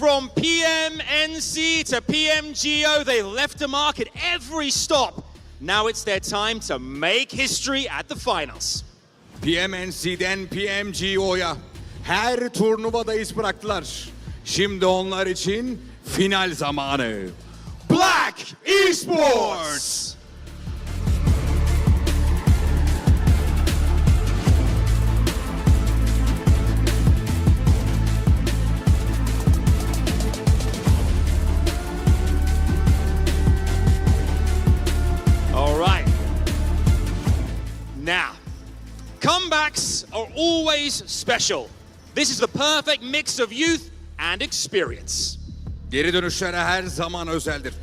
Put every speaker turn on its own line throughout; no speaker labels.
from PMNC to PMGO, they left a mark at every stop. Now it's their time to make history at the finals.
PMNC'den PMGO'ya her turnuvada iz bıraktılar. Şimdi onlar için final zamanı. Black Esports!
All right. Now, comebacks are always special. This is the perfect mix of youth and experience.
Geri dönüşler her zaman özeldir.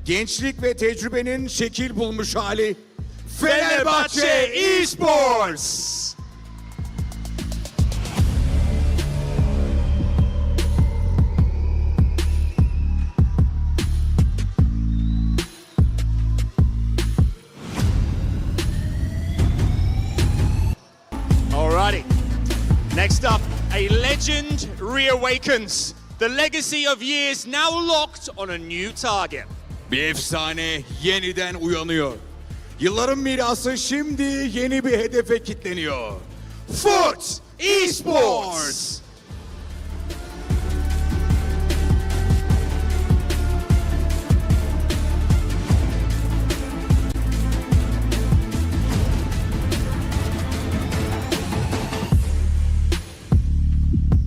Gençlik ve tecrübenin şekil bulmuş hali. Fenerbahçe Esports!
Alrighty. Next up, a legend reawakens. The legacy of years now locked on a new target.
Bir efsane yeniden uyanıyor. Yılların mirası şimdi yeni bir hedefe kilitleniyor. Foot Esports!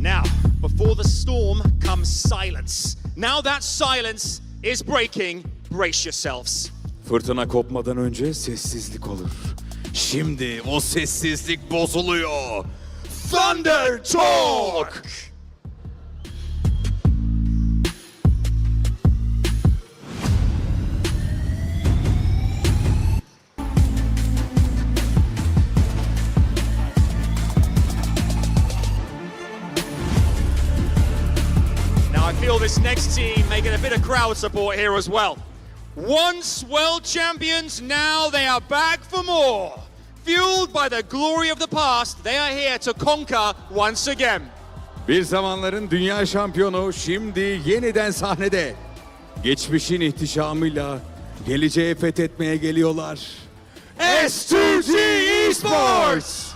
Now, before the storm comes silence. Now that silence is breaking. Brace yourselves.
Fırtına kopmadan önce sessizlik olur. Şimdi o sessizlik bozuluyor. Thunder Talk!
I feel this next team may get a bit of crowd support here as well. Once world champions, now they are back for more. Fueled by the glory of the past, they are here to conquer once again.
Bir zamanların dünya şampiyonu şimdi yeniden sahnede. Geçmişin ihtişamıyla geleceği fethetmeye geliyorlar. S2G Esports!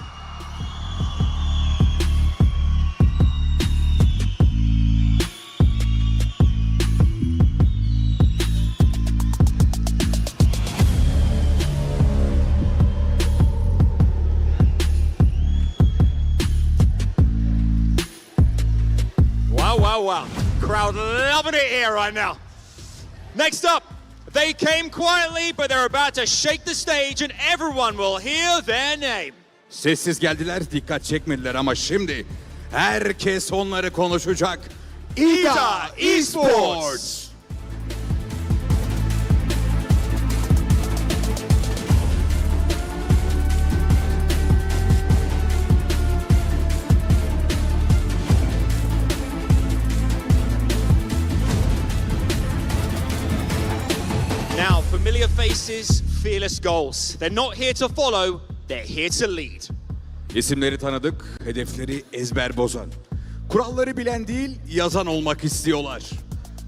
Wow. Crowd loving it here right now. Next up, they came quietly, but they're about to shake the stage and everyone will hear their name.
Sessiz geldiler, dikkat çekmediler ama şimdi herkes onları konuşacak. İda Esports!
Now, familiar faces, fearless goals. They're not here to follow, they're here to lead.
İsimleri tanıdık, hedefleri ezber bozan. Kuralları bilen değil, yazan olmak istiyorlar.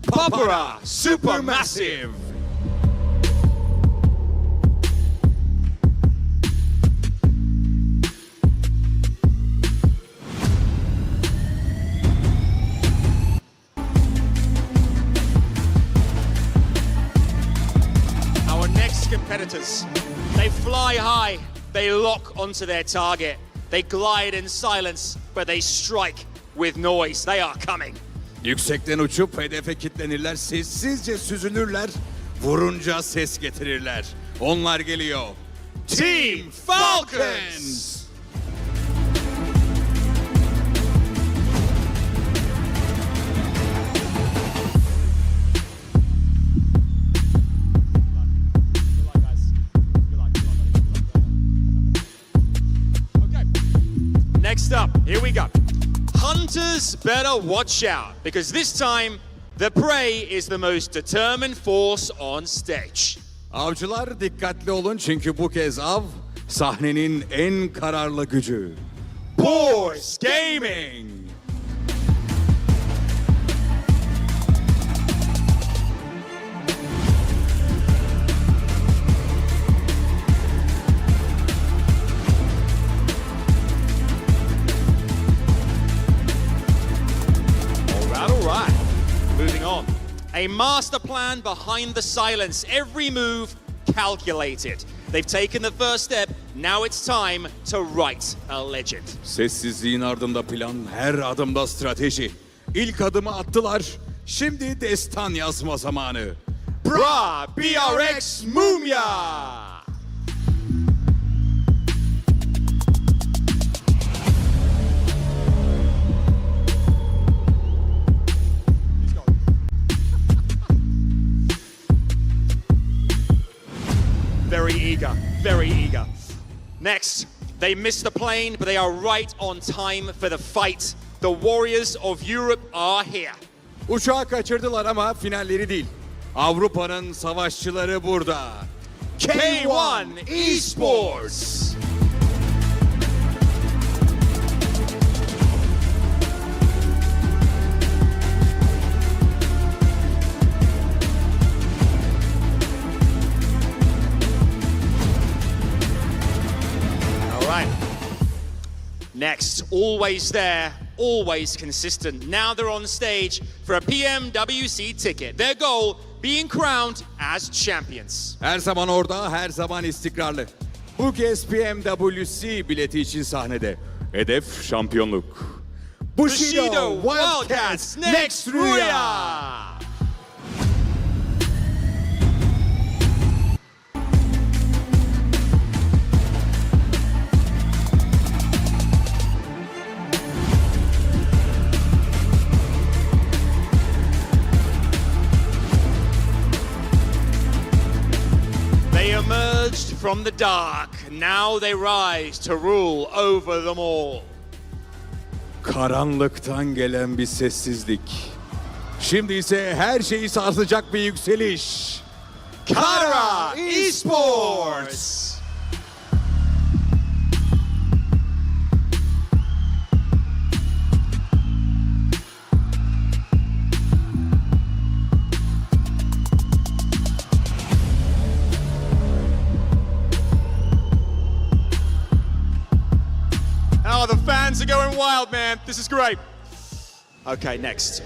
Papara Supermassive. Our next competitors, they fly high, they lock onto their target. They glide in silence, but they strike with noise. They are coming.
Yüksekten uçup hedefe kilitlenirler, sessizce süzülürler, vurunca ses getirirler. Onlar geliyor.
Team Falcons! Next up, here we go. Hunters better watch out, because this time, the prey is the most determined force on stage.
Avcılar dikkatli olun çünkü bu kez av sahnenin en kararlı gücü.
Boys Gaming! A master plan behind the silence. Every move calculated. They've taken the first step. Now it's time to write a legend.
Sessizliğin ardında plan, her adımda strateji. İlk adımı attılar. Şimdi destan yazma zamanı.
Bra BRX Mumya! Very eager, very eager. Next, they missed the plane, but they are right on time for the fight. The Warriors of Europe are here.
Uçağı kaçırdılar ama finalleri değil. Avrupa'nın savaşçıları burada.
K1 Esports. Next, always there, always consistent. Now they're on stage for a PMWC ticket. Their goal, being crowned as champions.
Her zaman orada, her zaman istikrarlı. Bu kez PMWC bileti için sahnede. Hedef şampiyonluk.
Bushido Wildcats next Rüya. Emerged from the dark. Now they rise to rule over them all.
Karanlıktan gelen bir sessizlik. Şimdi ise her şeyi sarsacak bir yükseliş.
Kara Esports. Oh, the fans are going wild, man. This is great. Okay, next.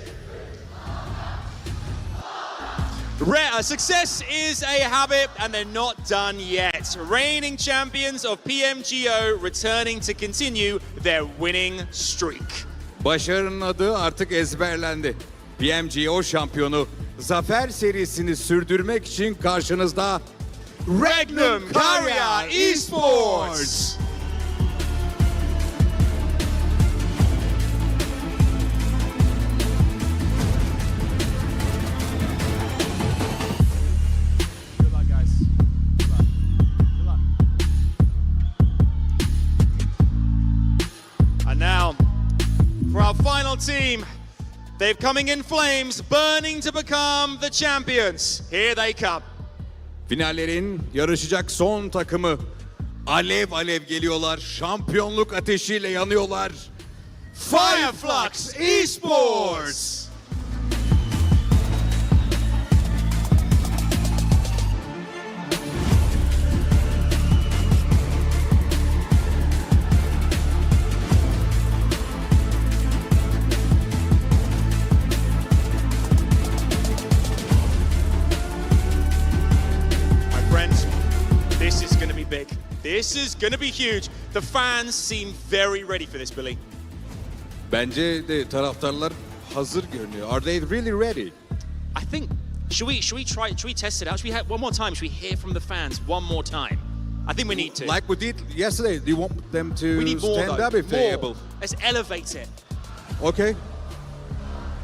Success is a habit, and they're not done yet. Reigning champions of PMGO returning to continue their winning streak.
Başarının adı artık ezberlendi. PMGO şampiyonu zafer serisini sürdürmek için karşınızda
Regnum Karya Esports. For our final team, they're coming in flames, burning to become the champions. Here they come.
Finallerin yarışacak son takımı. Alev alev geliyorlar, şampiyonluk ateşiyle yanıyorlar.
Fireflux Esports! This is going to be huge. The fans seem very ready for this, Billy.
Bence de taraftarlar hazır görünüyor. Are they really ready?
I think. Should we test it out? Should we have one more time? Should we hear from the fans one more time? I think we need to.
Like we did yesterday. Do you want them to
we need more,
stand
though.
up if they're able?
Let's elevate it.
Okay.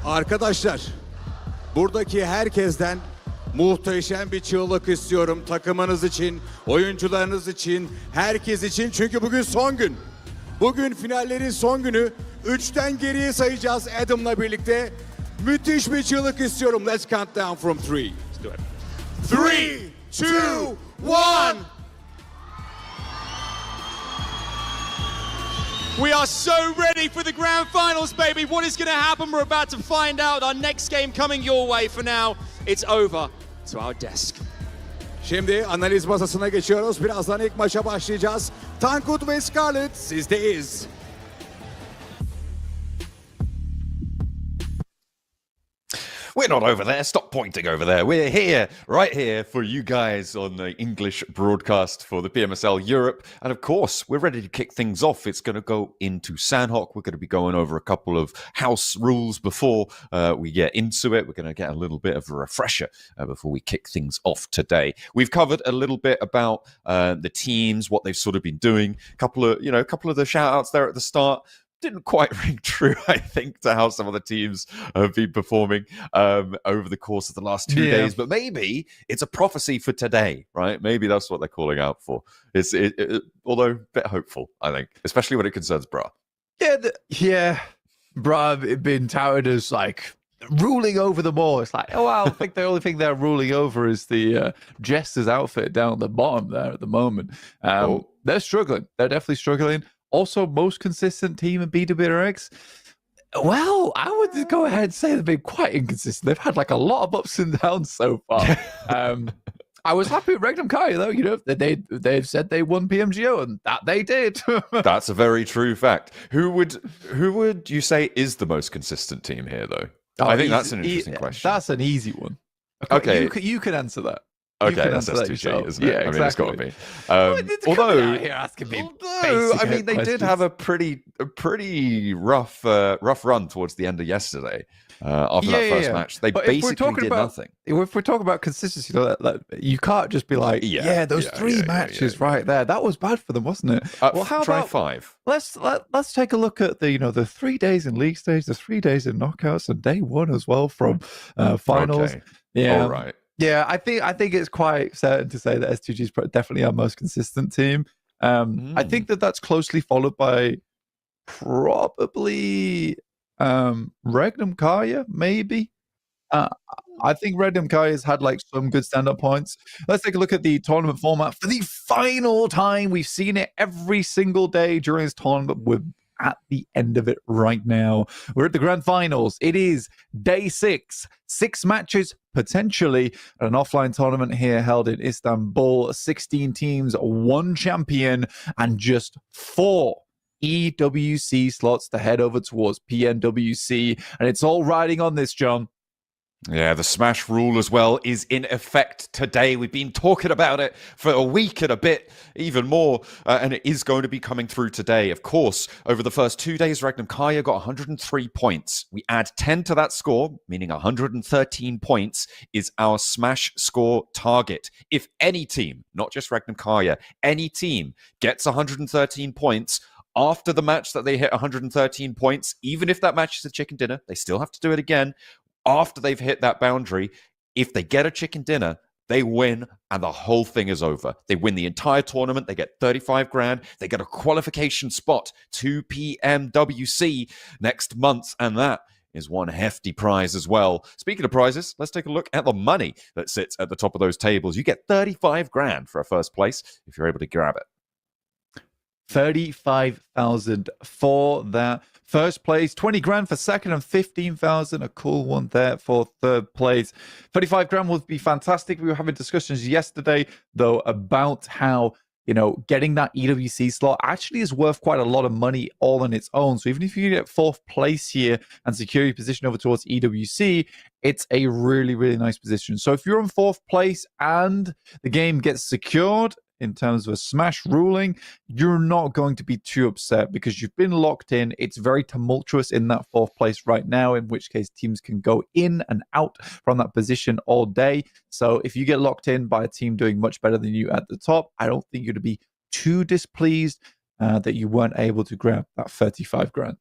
Arkadaşlar, buradaki herkesten muhteşem bir çığlık istiyorum takımınız için, oyuncularınız için, herkes için. Çünkü bugün son gün. Bugün finallerin son günü. 3'ten geriye sayacağız Adam'la birlikte. Müthiş bir çığlık istiyorum. Let's count down from 3.
Let's do it. 3, 2, 1. We are so ready for the grand finals, baby. What is going to happen? We're about to find out. Our next game coming your way. For now, it's over to our desk.
Şimdi analiz masasına geçiyoruz. Birazdan ilk maça başlayacağız. Tankut ve Scarlett sizdeyiz.
We're not over there. Stop pointing over there. We're here, right here for you guys on the English broadcast for the PMSL Europe. And of course, we're ready to kick things off. It's going to go into Sandhawk. We're going to be going over a couple of house rules before we get into it. We're going to get a little bit of a refresher before we kick things off today. We've covered a little bit about the teams, what they've sort of been doing. A couple of the shout outs there at the start. Didn't quite ring true, I think, to how some of the teams have been performing over the course of the last 2 days. But maybe it's a prophecy for today, right? Maybe that's what they're calling out for. Although a bit hopeful, I think, especially when it concerns Bra.
Bra been touted as like ruling over them all. It's like, oh, I think the only thing they're ruling over is the Jester's outfit down at the bottom there at the moment. They're struggling. They're definitely struggling. Also, most consistent team in BWRX. Well, I would just go ahead and say they've been quite inconsistent. They've had like a lot of ups and downs so far. I was happy with Regnum Kai, though. You know, they've said they won PMGO, and that they did.
That's a very true fact. Who would you say is the most consistent team here, though? I think that's an interesting question.
That's an easy one.
Okay,
you can answer that.
Okay, that's S2G, isn't it?
Yeah, exactly.
I mean, it's got to be.
Although
they did have a pretty rough run towards the end of yesterday. After that first match, they basically did nothing.
If we're talking about consistency, you can't just be like, those three matches right there. That was bad for them, wasn't it?
Well, how about 5?
Let's take a look at the 3 days in league stage, the 3 days in knockouts, and day 1 as well from finals.
Okay.
Yeah,
all right.
Yeah, I think it's quite certain to say that S2G is definitely our most consistent team. I think that's closely followed by probably Regnum Kaya, maybe. I think Regnum Kaya has had like some good stand-up points. Let's take a look at the tournament format for the final time. We've seen it every single day during this tournament. We're at the end of it right now. We're at the grand finals. It is day 6. 6 matches potentially at an offline tournament here held in Istanbul. 16 teams, 1 champion, and just 4 EWC slots to head over towards PNWC. And it's all riding on this, John.
Yeah, the Smash rule as well is in effect today. We've been talking about it for a week and a bit, even more, and it is going to be coming through today. Of course, over the first 2 days, Regnum Kaya got 103 points. We add 10 to that score, meaning 113 points is our Smash score target. If any team, not just Regnum Kaya, any team gets 113 points, after the match that they hit 113 points, even if that match is a chicken dinner, they still have to do it again. After they've hit that boundary, if they get a chicken dinner, they win and the whole thing is over. They win the entire tournament. They get 35 grand. They get a qualification spot to PMWC next month. And that is one hefty prize as well. Speaking of prizes, let's take a look at the money that sits at the top of those tables. You get 35 grand for a first place if you're able to grab it.
35,000 for that first place, 20 grand for second, and 15,000, a cool one there for third place. 35 grand would be fantastic. We were having discussions yesterday, though, about how, getting that EWC slot actually is worth quite a lot of money all on its own. So even if you get 4th place here and secure your position over towards EWC, it's a really, really nice position. So if you're in 4th place and the game gets secured, in terms of a Smash ruling, you're not going to be too upset because you've been locked in. It's very tumultuous in that 4th place right now, in which case teams can go in and out from that position all day. So if you get locked in by a team doing much better than you at the top, I don't think you're to be too displeased that you weren't able to grab that 35 grand.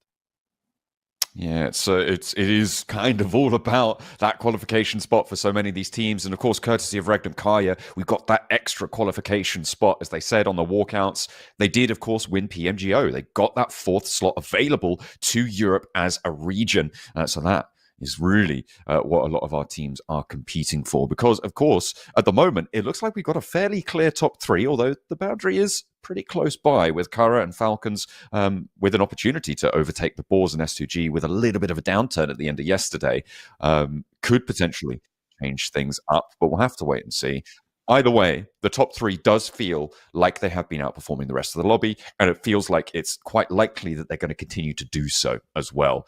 Yeah, so it is kind of all about that qualification spot for so many of these teams. And of course, courtesy of Regnum Kaya, we've got that extra qualification spot, as they said on the walkouts. They did, of course, win PMGO. They got that 4th slot available to Europe as a region. So that is really what a lot of our teams are competing for. Because, of course, at the moment, it looks like we've got a fairly clear top 3, although the boundary is pretty close by with Kara and Falcons with an opportunity to overtake the Boars and S2G with a little bit of a downturn at the end of yesterday. Could potentially change things up, but we'll have to wait and see. Either way, the top three does feel like they have been outperforming the rest of the lobby, and it feels like it's quite likely that they're going to continue to do so as well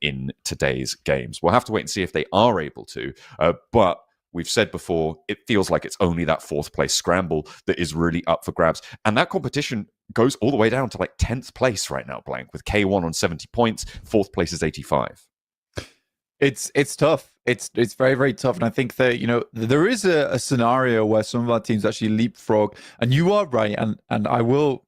in today's games. We'll have to wait and see if they are able to, but we've said before, it feels like it's only that fourth place scramble that is really up for grabs. And that competition goes all the way down to like 10th place right now, Blank, with K1 on 70 points. Fourth place is 85.
It's tough. It's very, very tough. And I think that, there is a scenario where some of our teams actually leapfrog. And you are right. And I will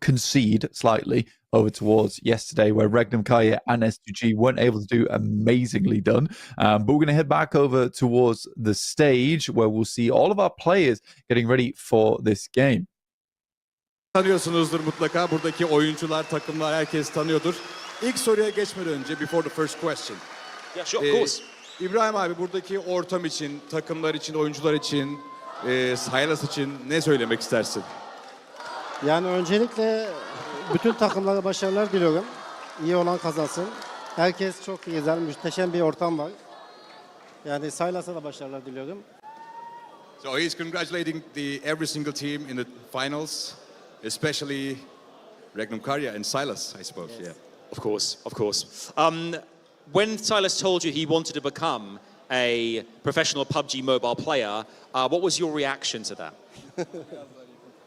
concede slightly over towards yesterday where Regnum Kaya and S2G weren't able to do amazingly done. But we're going to head back over towards the stage where we'll see all of our players getting ready for this game.
Tanıyorsunuzdur mutlaka. Buradaki oyuncular, takımlar herkes tanıyordur. İlk soruya geçmeden önce, before the first question.
Yeah, sure, of course.
İbrahim abi, buradaki ortam için, takımlar için, oyuncular için, Silas için ne söylemek istersin?
Yani öncelikle bütün takımlara başarılar diliyorum. İyi olan kazansın. Herkes çok güzel, muhteşem bir ortam var. Yani Silas'a da başarılar diliyorum.
So he's congratulating every single team in the finals, especially Regnum Karya and Silas, I suppose.
Yes.
Yeah.
Of course, of course. When Silas told you he wanted to become a professional PUBG mobile player, what was your reaction to that?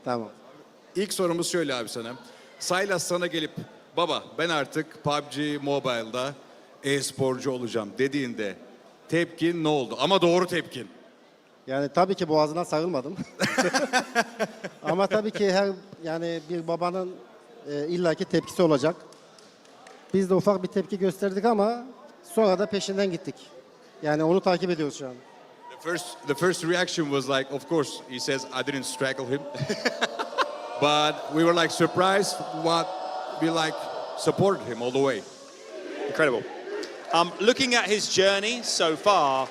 Tamam.
İlk sorumuz şöyle abi sana. Silas sana gelip, baba ben artık PUBG Mobile'da e-sporcu olacağım dediğinde tepkin ne oldu? Ama doğru tepkin.
Yani tabii ki boğazına sarılmadım. Ama tabii ki bir babanın illaki tepkisi olacak. Biz de ufak bir tepki gösterdik ama sonra da peşinden gittik. Yani onu takip ediyoruz şu an.
The first reaction was like, of course, he says I didn't strangle him. But we were like surprised what we like supported him all the way.
Incredible. Looking at his journey so far,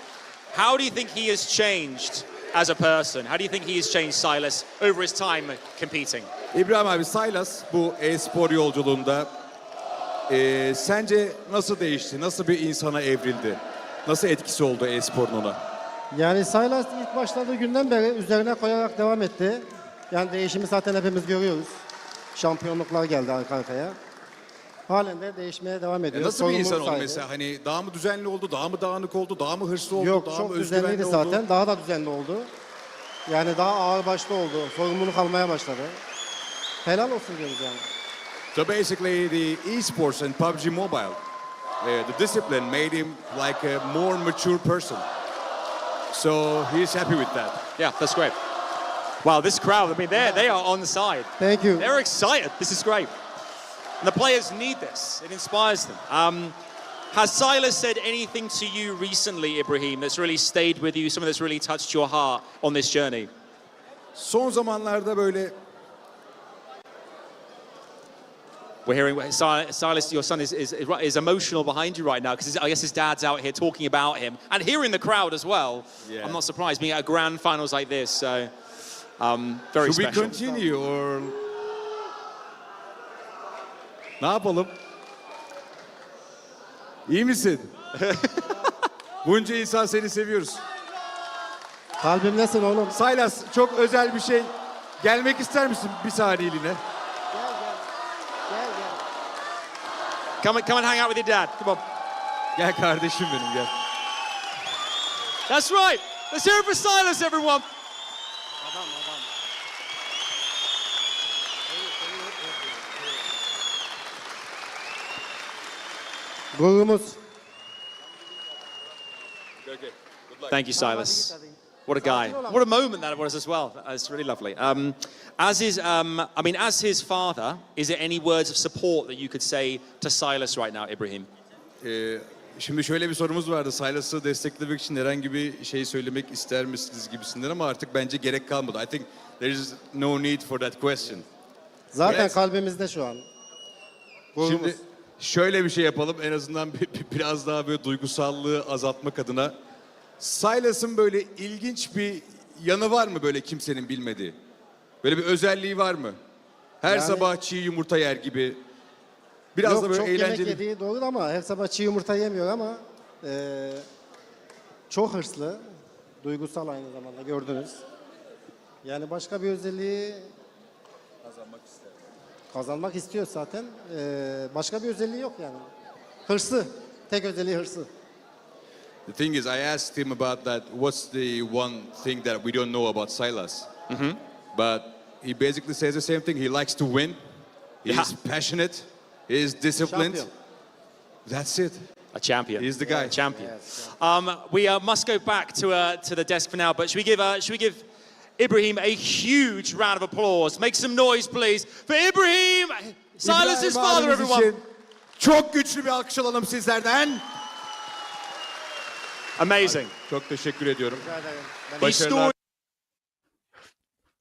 how do you think he has changed as a person? How do you think he has changed, Silas, over his time competing?
İbrahim abi, Silas bu e-spor yolculuğunda sence nasıl değişti? Nasıl bir insana evrildi? Nasıl etkisi oldu e-sporun ona?
Yani Silas ilk başladığı günden beri üzerine koyarak devam etti. Yani değişimi zaten hepimiz görüyoruz. Şampiyonluklar geldi arka arkaya. Halen de değişmeye devam ediyor.
Nasıl bir insan
Sorumluluk
oldu
sahibi.
mesela? Hani daha mı düzenli oldu, daha mı dağınık oldu, daha mı hırslı oldu,
Yok,
daha
çok
mı özgüvenli
düzenliydi
oldu?
zaten. Daha da düzenli oldu. Yani daha ağırbaşlı oldu. Sorumluluk almaya başladı. Helal olsun diyoruz yani.
So basically the esports and PUBG Mobile, the discipline made him like a more mature person. So he's happy with that.
Yeah, that's great. Wow, this crowd, I mean, they are on the side.
Thank you.
They're excited. This is great. And the players need this. It inspires them. Has Silas said anything to you recently, Ibrahim, that's really stayed with you, something that's really touched your heart on this journey?
Son zamanlarda böyle
We're hearing Silas, your son, is emotional behind you right now because I guess his dad's out here talking about him and hearing the crowd as well.
Yeah.
I'm not surprised being at a grand finals like this. So very
should we
special.
continue or ne yapalım? İyi misin? Bunca insan seni seviyoruz.
Kalbimdesin oğlum.
Silas, çok özel bir şey. Gelmek ister misin bir saniyeliğine?
Gel.
Come and hang out with your dad. Come on.
Gel kardeşim benim, gel.
That's right. Let's hear it for Silas, everyone.
Gururumuz.
Thank you, Silas. What a guy. What a moment that was as well. It's really lovely. As his father, is there any words of support that you could say to Silas right now, Ibrahim?
Şimdi şöyle bir sorumuz vardı. Silas'ı desteklemek için herhangi bir şey söylemek ister misiniz gibisinden ama artık bence gerek kalmadı. I think there is no need for that question.
Zaten
Evet.
kalbimizde şu an. Gururumuz.
Şimdi şöyle bir şey yapalım. En azından biraz daha böyle duygusallığı azaltmak adına. Silas'ın böyle ilginç bir yanı var mı böyle kimsenin bilmediği? Böyle bir özelliği var mı? Her sabah çiğ yumurta yer gibi. Biraz
Yok,
da böyle
çok yemek
eğlenceli.
yediği doğru ama her sabah çiğ yumurta yemiyor ama çok hırslı, duygusal aynı zamanda gördünüz. Yani başka bir özelliği kazanmak istiyor zaten. Başka bir özelliği yok yani. Hırsı. Tek özelliği hırsı.
The thing is, I asked him about that. What's the one thing that we don't know about Silas? But he basically says the same thing. He likes to win. He's passionate. He's disciplined.
Champion.
That's it.
A champion.
He's the guy.
A champion.
Yes.
We must go back to the desk for now, but should we give Ibrahim a huge round of applause? Make some noise, please, for Ibrahim, Silas's
İbrahim
father,
abimiz
everyone.
için çok güçlü bir alkış alalım sizlerden.
Amazing.
Çok teşekkür ediyorum.
Rica ederim. Ben-
These stories.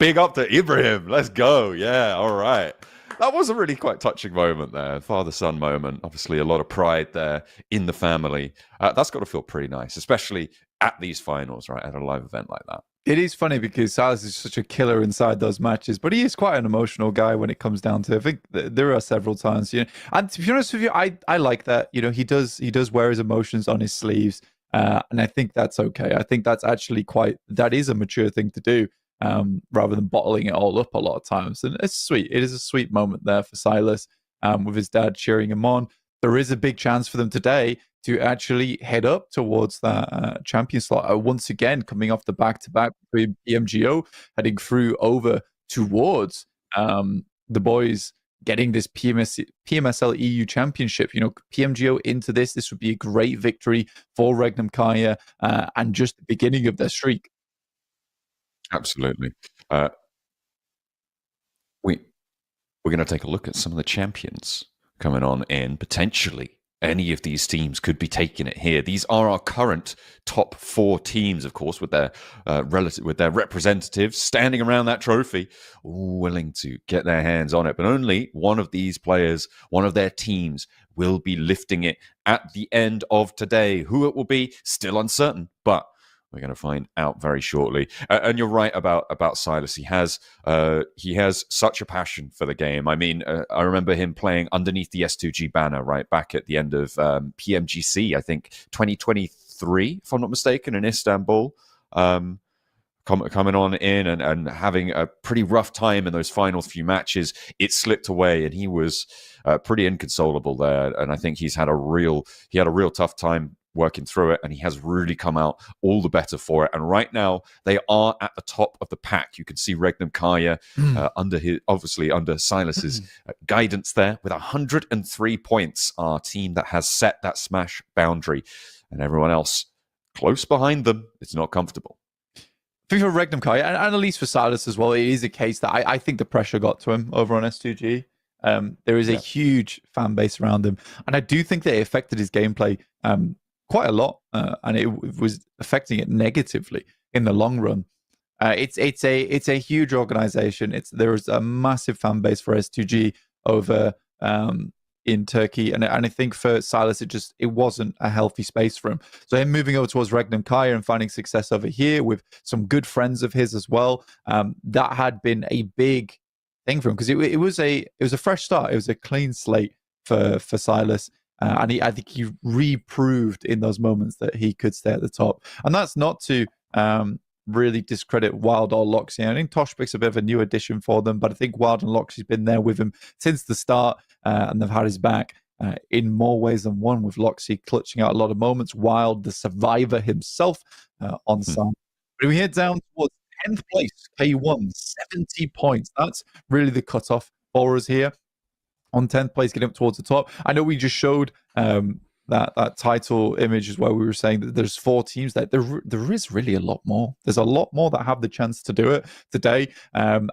Big up to Ibrahim. Let's go. Yeah, all right. That was a really quite touching moment there. Father-son moment. Obviously, a lot of pride there in the family. That's got to feel pretty nice, especially at these finals, right? At a live event like that.
It is funny because Silas is such a killer inside those matches, but he is quite an emotional guy when it comes down to. I think there are several times, and to be honest with you, I like that. He does wear his emotions on his sleeves, and I think that's okay. I think that's actually that is a mature thing to do, rather than bottling it all up a lot of times. And it's sweet. It is a sweet moment there for Silas, with his dad cheering him on. There is a big chance for them today to actually head up towards that champion slot. Once again, coming off the back-to-back between PMGO, heading through over towards the boys getting this PMSL EU Championship. PMGO into this would be a great victory for Regnum Kaya, and just the beginning of their streak.
Absolutely. We're going to take a look at some of the champions coming on in. Potentially, any of these teams could be taking it here. These are our current top 4 teams, of course, with their representatives standing around that trophy, willing to get their hands on it. But only one of these players, one of their teams, will be lifting it at the end of today. Who it will be, still uncertain, but we're going to find out very shortly. And you're right about Silas. He has such a passion for the game. I mean, I remember him playing underneath the S2G banner right back at the end of PMGC, I think 2023, if I'm not mistaken, in Istanbul. Coming on in and having a pretty rough time in those final few matches. It slipped away, and he was pretty inconsolable there. And I think he had a real tough time working through it, and he has really come out all the better for it. And right now, they are at the top of the pack. You can see Regnum Kaya under Silas's guidance there with 103 points. Our team that has set that smash boundary, and everyone else close behind them. It's not comfortable.
I think for Regnum Kaya, and at least for Silas as well, it is a case that I think the pressure got to him over on S2G. There is a huge fan base around him, and I do think that it affected his gameplay quite a lot, and it was affecting it negatively in the long run. It's a huge organization. There is a massive fan base for S2G over in Turkey, and I think for Silas it wasn't a healthy space for him. So him moving over towards Regnum Kaya and finding success over here with some good friends of his as well, that had been a big thing for him, because it was a fresh start. It was a clean slate for Silas. And I think he reproved in those moments that he could stay at the top. And that's not to really discredit Wild or Loxy. I think Toshbek's a bit of a new addition for them, but I think Wild and Loxy's been there with him since the start, and they've had his back in more ways than one, with Loxy clutching out a lot of moments. Wild, the survivor himself, on side. But we head down towards 10th place, K1, 70 points. That's really the cutoff for us here. On 10th place, getting up towards the top. I know we just showed that title image is where we were saying that there's 4 teams that there is really a lot more. There's a lot more that have the chance to do it today.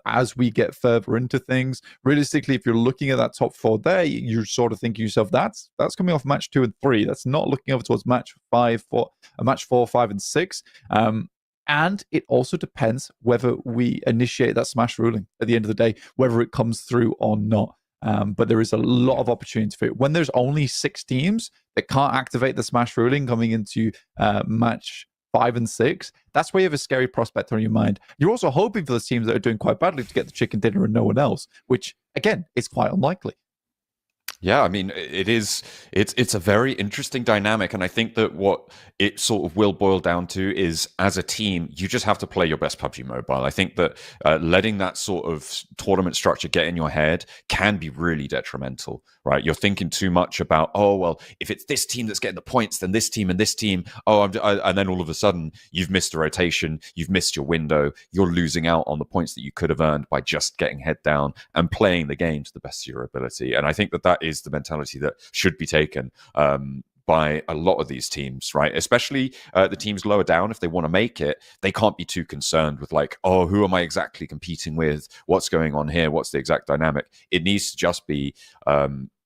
As we get further into things, realistically, if you're looking at that top 4 there, you're sort of thinking to yourself, that's coming off match 2 and 3. That's not looking over towards match 4, 5, and 6. And it also depends whether we initiate that smash ruling at the end of the day, whether it comes through or not. But there is a lot of opportunity for it. When there's only 6 teams that can't activate the smash ruling coming into match 5 and 6, that's where you have a scary prospect on your mind. You're also hoping for those teams that are doing quite badly to get the chicken dinner and no one else, which, again, is quite unlikely.
Yeah, I mean, it's a very interesting dynamic, and I think that what it sort of will boil down to is, as a team, you just have to play your best PUBG Mobile. I think that letting that sort of tournament structure get in your head can be really detrimental, right? You're thinking too much about, oh well, if it's this team that's getting the points, then this team and this team. Oh, and then all of a sudden you've missed a rotation, you've missed your window, you're losing out on the points that you could have earned by just getting head down and playing the game to the best of your ability. And I think that is the mentality that should be taken by a lot of these teams, right? Especially the teams lower down. If they want to make it, they can't be too concerned with like, oh, who am I exactly competing with? What's going on here? What's the exact dynamic? It needs to just be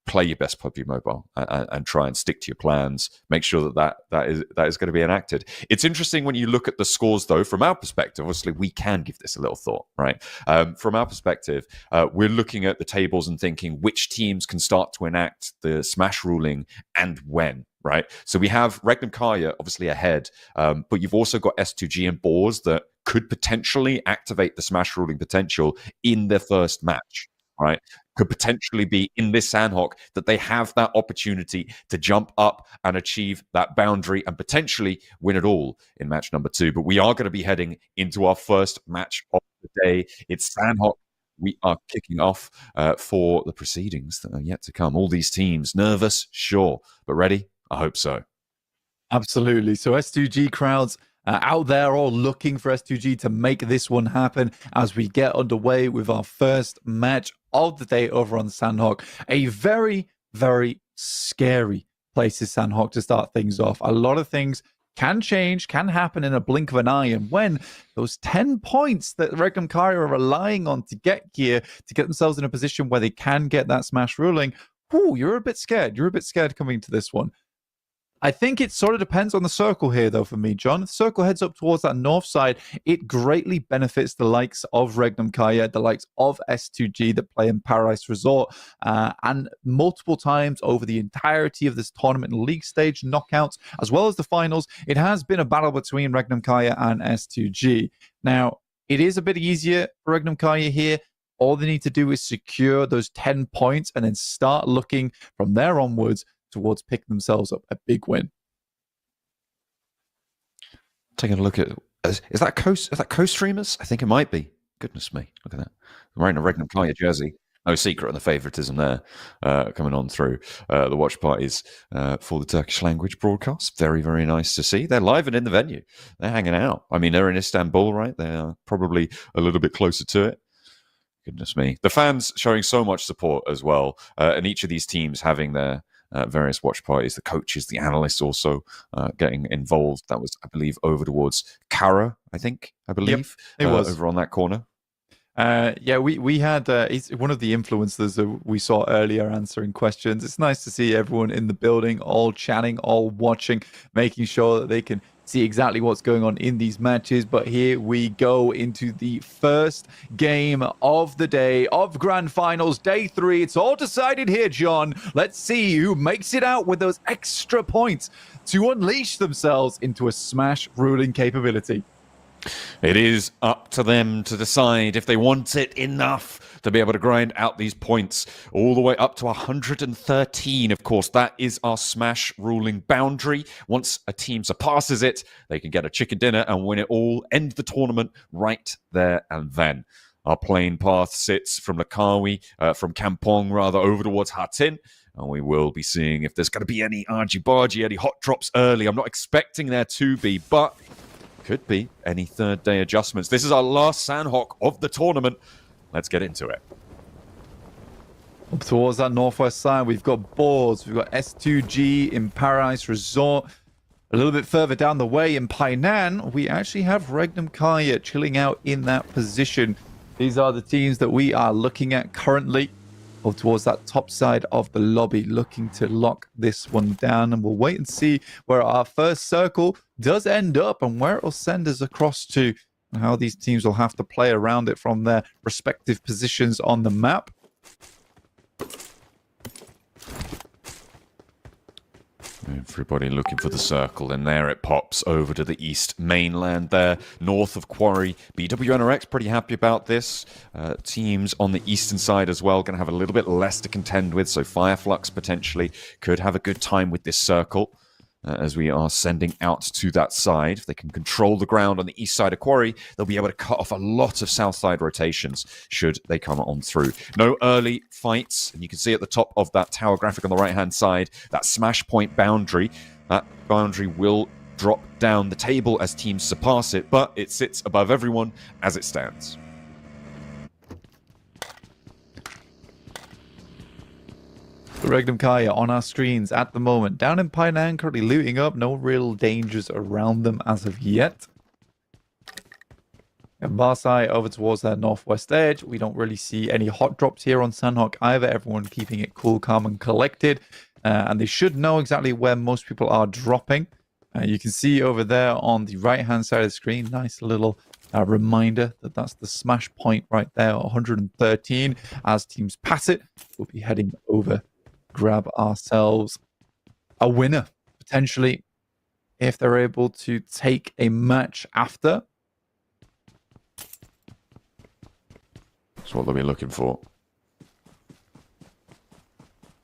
play your best PUBG Mobile and try and stick to your plans. Make sure that is going to be enacted. It's interesting when you look at the scores, though, from our perspective. Obviously, we can give this a little thought, right? From our perspective, we're looking at the tables and thinking which teams can start to enact the Smash ruling and when, right? So we have Regnum Kaya obviously ahead, but you've also got S2G and Boars that could potentially activate the Smash ruling potential in their first match, right? Could potentially be in this Sandhawk that they have that opportunity to jump up and achieve that boundary and potentially win it all in match number 2. But we are going to be heading into our first match of the day. It's Sandhawk. We are kicking off for the proceedings that are yet to come. All these teams nervous, sure, but ready? I hope so.
Absolutely. So S2G crowds out there all looking for S2G to make this one happen as we get underway with our first match of the day over on Sandhawk. A very, very scary place is Sandhawk to start things off. A lot of things can change, can happen in a blink of an eye. And when those 10 points that Regnum Kaya are relying on to get here, to get themselves in a position where they can get that Smash ruling, you're a bit scared. You're a bit scared coming to this one. I think it sort of depends on the circle here, though, for me, John. If the circle heads up towards that north side, it greatly benefits the likes of Regnum Kaya, the likes of S2G that play in Paradise Resort, and multiple times over the entirety of this tournament and league stage, knockouts, as well as the finals, it has been a battle between Regnum Kaya and S2G. Now, it is a bit easier for Regnum Kaya here. All they need to do is secure those 10 points and then start looking from there onwards towards picking themselves up a big win.
Taking a look at is that co-streamers? I think it might be. Goodness me, look at that. I'm wearing a Regnum Kaya jersey. No secret on the favoritism there coming on through the watch parties for the Turkish language broadcast. Very, very nice to see. They're live and in the venue. They're hanging out. I mean, they're in Istanbul, right? They're probably a little bit closer to it. Goodness me. The fans showing so much support as well. And each of these teams having their various watch parties, the coaches, the analysts also getting involved. That was, I believe, over towards Kara, I believe,
it was
over on that corner.
We had he's one of the influencers that we saw earlier answering questions. It's nice to see everyone in the building, all chatting, all watching, making sure that they can see exactly what's going on in these matches. But here we go into the first game of the day of Grand Finals, Day 3. It's all decided here, John. Let's see who makes it out with those extra points to unleash themselves into a Smash ruling capability.
It is up to them to decide if they want it enough to be able to grind out these points all the way up to 113. Of course, that is our Smash ruling boundary. Once a team surpasses it, they can get a chicken dinner and win it all, end the tournament right there and then. Our plane path sits from Lakawi, from Kampong rather, over towards Hatin. And we will be seeing if there's going to be any argy-bargy, any hot drops early. I'm not expecting there to be, but could be any third day adjustments. This is our last Sandhawk of the tournament. Let's get into it.
Up towards that northwest side, we've got Boars, we've got S2G in Paradise Resort. A little bit further down the way in Painan, we actually have Regnum Kaya chilling out in that position. These are the teams that we are looking at currently. Up towards that top side of the lobby, looking to lock this one down. And we'll wait and see where our first circle does end up and where it will send us across to, and how these teams will have to play around it from their respective positions on the map.
Everybody looking for the circle, and there it pops over to the east mainland there, north of Quarry. BWNRX pretty happy about this. Teams on the eastern side as well, going to have a little bit less to contend with, so Fireflux potentially could have a good time with this circle. As we are sending out to that side. If they can control the ground on the east side of Quarry, they'll be able to cut off a lot of south side rotations should they come on through. No early fights, and you can see at the top of that tower graphic on the right-hand side, that smash point boundary. That boundary will drop down the table as teams surpass it, but it sits above everyone as it stands.
Regnum Kaya on our screens at the moment. Down in Painan, currently looting up. No real dangers around them as of yet. And Barsai over towards that northwest edge. We don't really see any hot drops here on Sandhawk either. Everyone keeping it cool, calm, and collected. And they should know exactly where most people are dropping. You can see over there on the right-hand side of the screen, nice little reminder that that's the smash point right there, 113. As teams pass it, we'll be heading over. Grab ourselves a winner, potentially, if they're able to take a match after.
That's what they'll be looking for.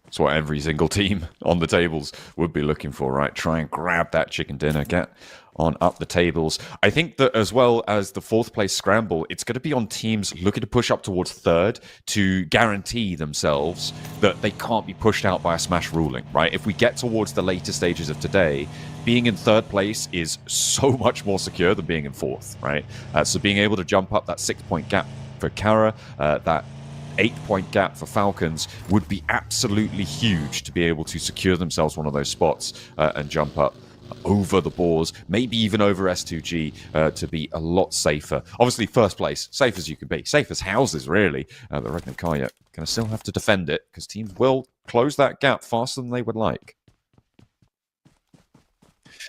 That's what every single team on the tables would be looking for, right? Try and grab that chicken dinner, get on up the tables. I think that as well as the fourth place scramble, it's going to be on teams looking to push up towards third to guarantee themselves that they can't be pushed out by a smash ruling, right? If we get towards the later stages of today, being in third place is so much more secure than being in fourth, right? So being able to jump up that 6-point gap for Kara, that 8-point gap for Falcons would be absolutely huge to be able to secure themselves one of those spots and jump up over the boars, maybe even over S2G to be a lot safer. Obviously, first place, safe as you can be. Safe as houses, really. But Regnum Kaya going to still have to defend it because teams will close that gap faster than they would like.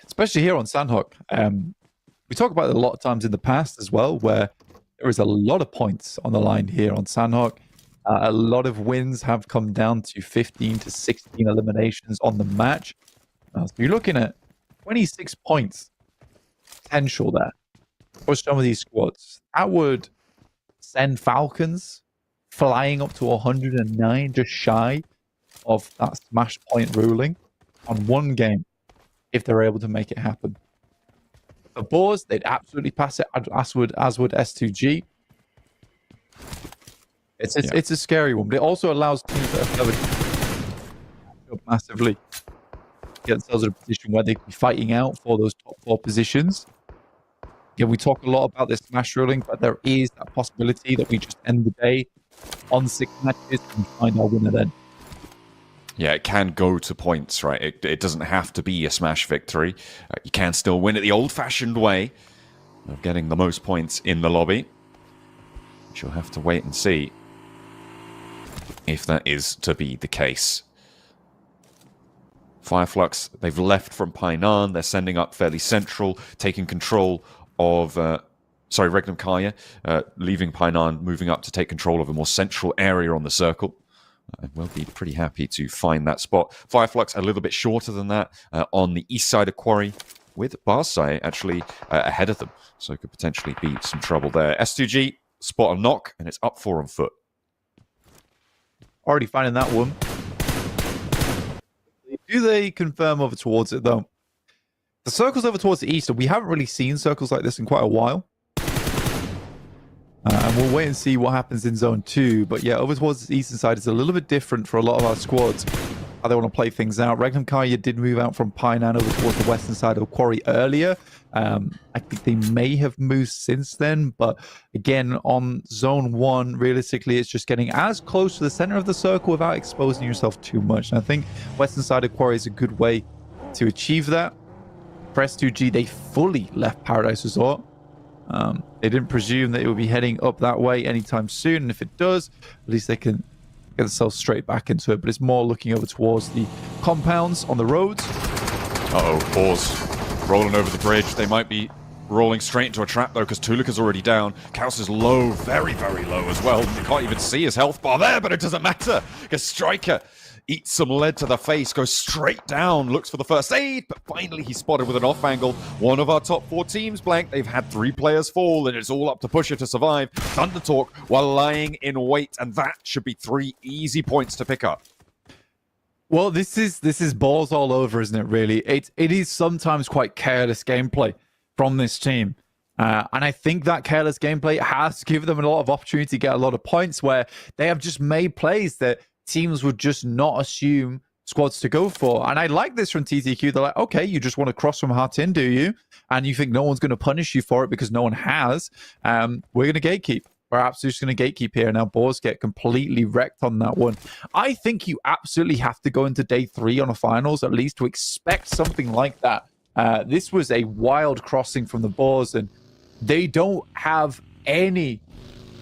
Especially here on Sandhawk. We talk about it a lot of times in the past as well, where there is a lot of points on the line here on Sandhawk. A lot of wins have come down to 15 to 16 eliminations on the match. So you're looking at 26 points potential there for some of these squads. That would send Falcons flying up to 109, just shy of that smash point ruling on one game if they're able to make it happen. For Boars, they'd absolutely pass it, as would S2G. It's a scary one, but it also allows teams that have massively get themselves in a position where they can be fighting out for those top 4 positions. Yeah, we talk a lot about this smash ruling, but there is that possibility that we just end the day on 6 matches and find our winner then.
Yeah, it can go to points, right? It doesn't have to be a smash victory. You can still win it the old-fashioned way of getting the most points in the lobby. But you'll have to wait and see if that is to be the case. Fireflux, they've left from Painan. They're sending up fairly central, taking control of... Regnum Kaya, leaving Painan, moving up to take control of a more central area on the circle. And we'll be pretty happy to find that spot. Fireflux a little bit shorter than that on the east side of Quarry, with Barsai actually ahead of them. So it could potentially be some trouble there. S2G, spot a knock, and it's up 4 on foot.
Already finding that one. Do they confirm over towards it, though? The circles over towards the east, we haven't really seen circles like this in quite a while. And we'll wait and see what happens in Zone 2. But yeah, over towards the eastern side is a little bit different for a lot of our squads. How they want to play things out. Regnum Kaya did move out from Painan over towards the western side of Quarry earlier. I think they may have moved since then. But again, on Zone 1, realistically, it's just getting as close to the center of the circle without exposing yourself too much. And I think western side of Quarry is a good way to achieve that. For S2G, they fully left Paradise Resort. They didn't presume that it would be heading up that way anytime soon, and if it does, at least they can get themselves straight back into it. But it's more looking over towards the compounds on the roads.
Pause. Rolling over the bridge. They might be rolling straight into a trap, though, because Tuluk is already down. Kaus is low, very, very low as well. You can't even see his health bar there, but it doesn't matter, because Striker eats some lead to the face, goes straight down, looks for the first aid, but finally he's spotted with an off angle. One of our top 4 teams blank. They've had 3 players fall, and it's all up to Pusher to survive. Thunder Talk while lying in wait, and that should be 3 easy points to pick up.
Well, this is balls all over, isn't it, really? It is sometimes quite careless gameplay from this team. And I think that careless gameplay has given them a lot of opportunity to get a lot of points where they have just made plays that teams would just not assume squads to go for. And I like this from TTQ. They're like, okay, you just want to cross from heart in, do you? And you think no one's going to punish you for it because no one has. We're going to gatekeep. We're absolutely just going to gatekeep here. Now, Boars get completely wrecked on that one. I think you absolutely have to go into day 3 on a finals, at least, to expect something like that. This was a wild crossing from the Boars, and they don't have any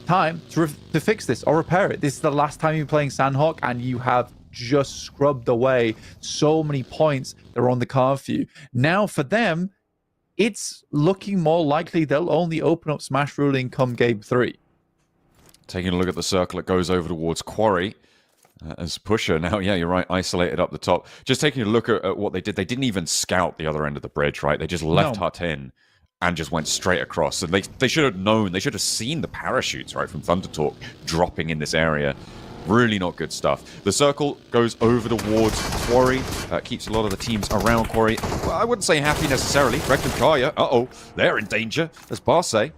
time to fix this or repair it. This is the last time you're playing Sandhawk, and you have just scrubbed away so many points that are on the card for you. Now, for them, it's looking more likely they'll only open up Smash Ruling come game 3.
Taking a look at the circle, it goes over towards Quarry as Pusher. Now, yeah, you're right, isolated up the top. Just taking a look at what they did. They didn't even scout the other end of the bridge, right? They just left Hut in and just went straight across. And they should have known, they should have seen the parachutes, right, from Thunder Talk dropping in this area. Really not good stuff. The circle goes over towards Quarry. Keeps a lot of the teams around Quarry. Well, I wouldn't say happy necessarily. Regnum Kaya, they're in danger, as Barse.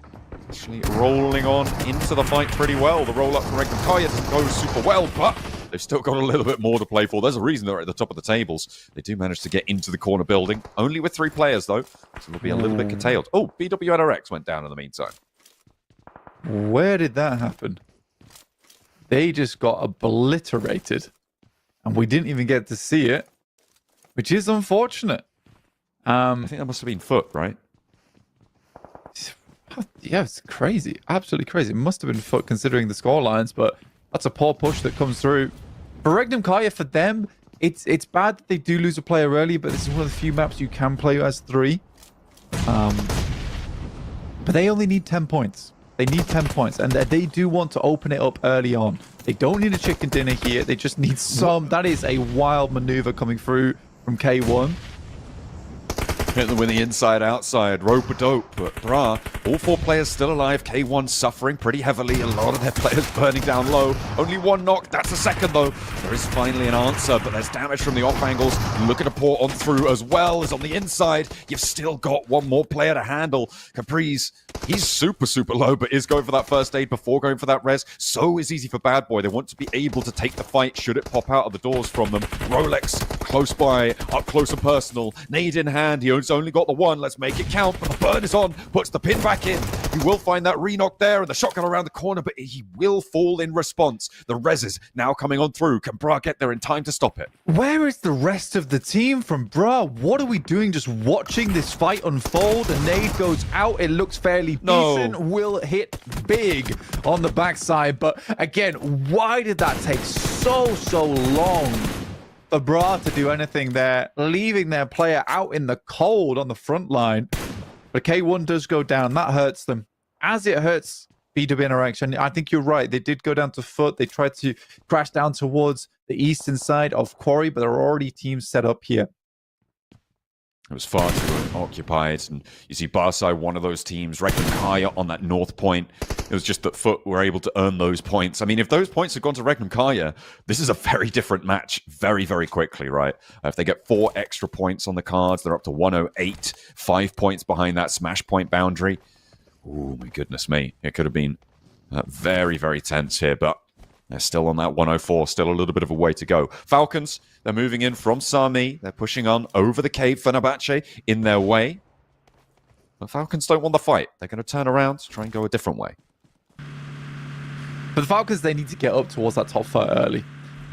Actually rolling on into the fight pretty well. The roll up for Regnum Kaya doesn't go super well, but they've still got a little bit more to play for. There's a reason they're at the top of the tables. They do manage to get into the corner building. Only with 3 players, though. So they'll be a little bit curtailed. Oh, BWNRX went down in the meantime.
Where did that happen? They just got obliterated. And we didn't even get to see it. Which is unfortunate.
I think that must have been Foot, right?
Yeah, it's crazy. Absolutely crazy. It must have been Foot considering the score lines, but that's a poor push that comes through. For Regnum Kaya, for them, it's bad that they do lose a player early, but this is one of the few maps you can play as 3. But they only need 10 points. They need 10 points, and they do want to open it up early on. They don't need a chicken dinner here. They just need some. That is a wild maneuver coming through from K1.
Hit them with the inside-outside, rope-a-dope, but Bra, all 4 players still alive. K1 suffering pretty heavily, a lot of their players burning down low. Only 1 knock, that's a second though. There is finally an answer, but there's damage from the off angles. Looking to pour on through as well as on the inside. You've still got 1 more player to handle. Capri's, he's super, super low, but is going for that first aid before going for that res. So is easy for Bad Boy. They want to be able to take the fight should it pop out of the doors from them. Rolex, close by, up close and personal. Nade in hand, he only got the 1. Let's make it count, but the burn is on. Puts the pin back in. He will find that re-knock there and the shotgun around the corner, but he will fall in response. The reses now coming on through. Can Bra get there in time to stop it?
Where is the rest of the team from Bra? What are we doing just watching this fight unfold? A nade goes out. It looks fairly decent. Will hit big on the backside, but again, why did that take so long for Bra to do anything there, leaving their player out in the cold on the front line? But K1 does go down. That hurts them, as it hurts BWNRX. And I think you're right. They did go down to Foot. They tried to crash down towards the eastern side of Quarry, but there are already teams set up here.
It was far too occupied, and you see Barsai, one of those teams, Regnum Kaya on that north point. It was just that Foot were able to earn those points. I mean, if those points had gone to Regnum Kaya, this is a very different match very, very quickly, right? If they get 4 extra points on the cards, they're up to 108, 5 points behind that smash point boundary. Oh, my goodness me. It could have been very, very tense here, but they're still on that 104, still a little bit of a way to go. Falcons, they're moving in from Sami. They're pushing on over the cave. Fenerbahce in their way. But Falcons don't want the fight. They're going to turn around, try and go a different way.
For the Falcons, they need to get up towards that top fight early.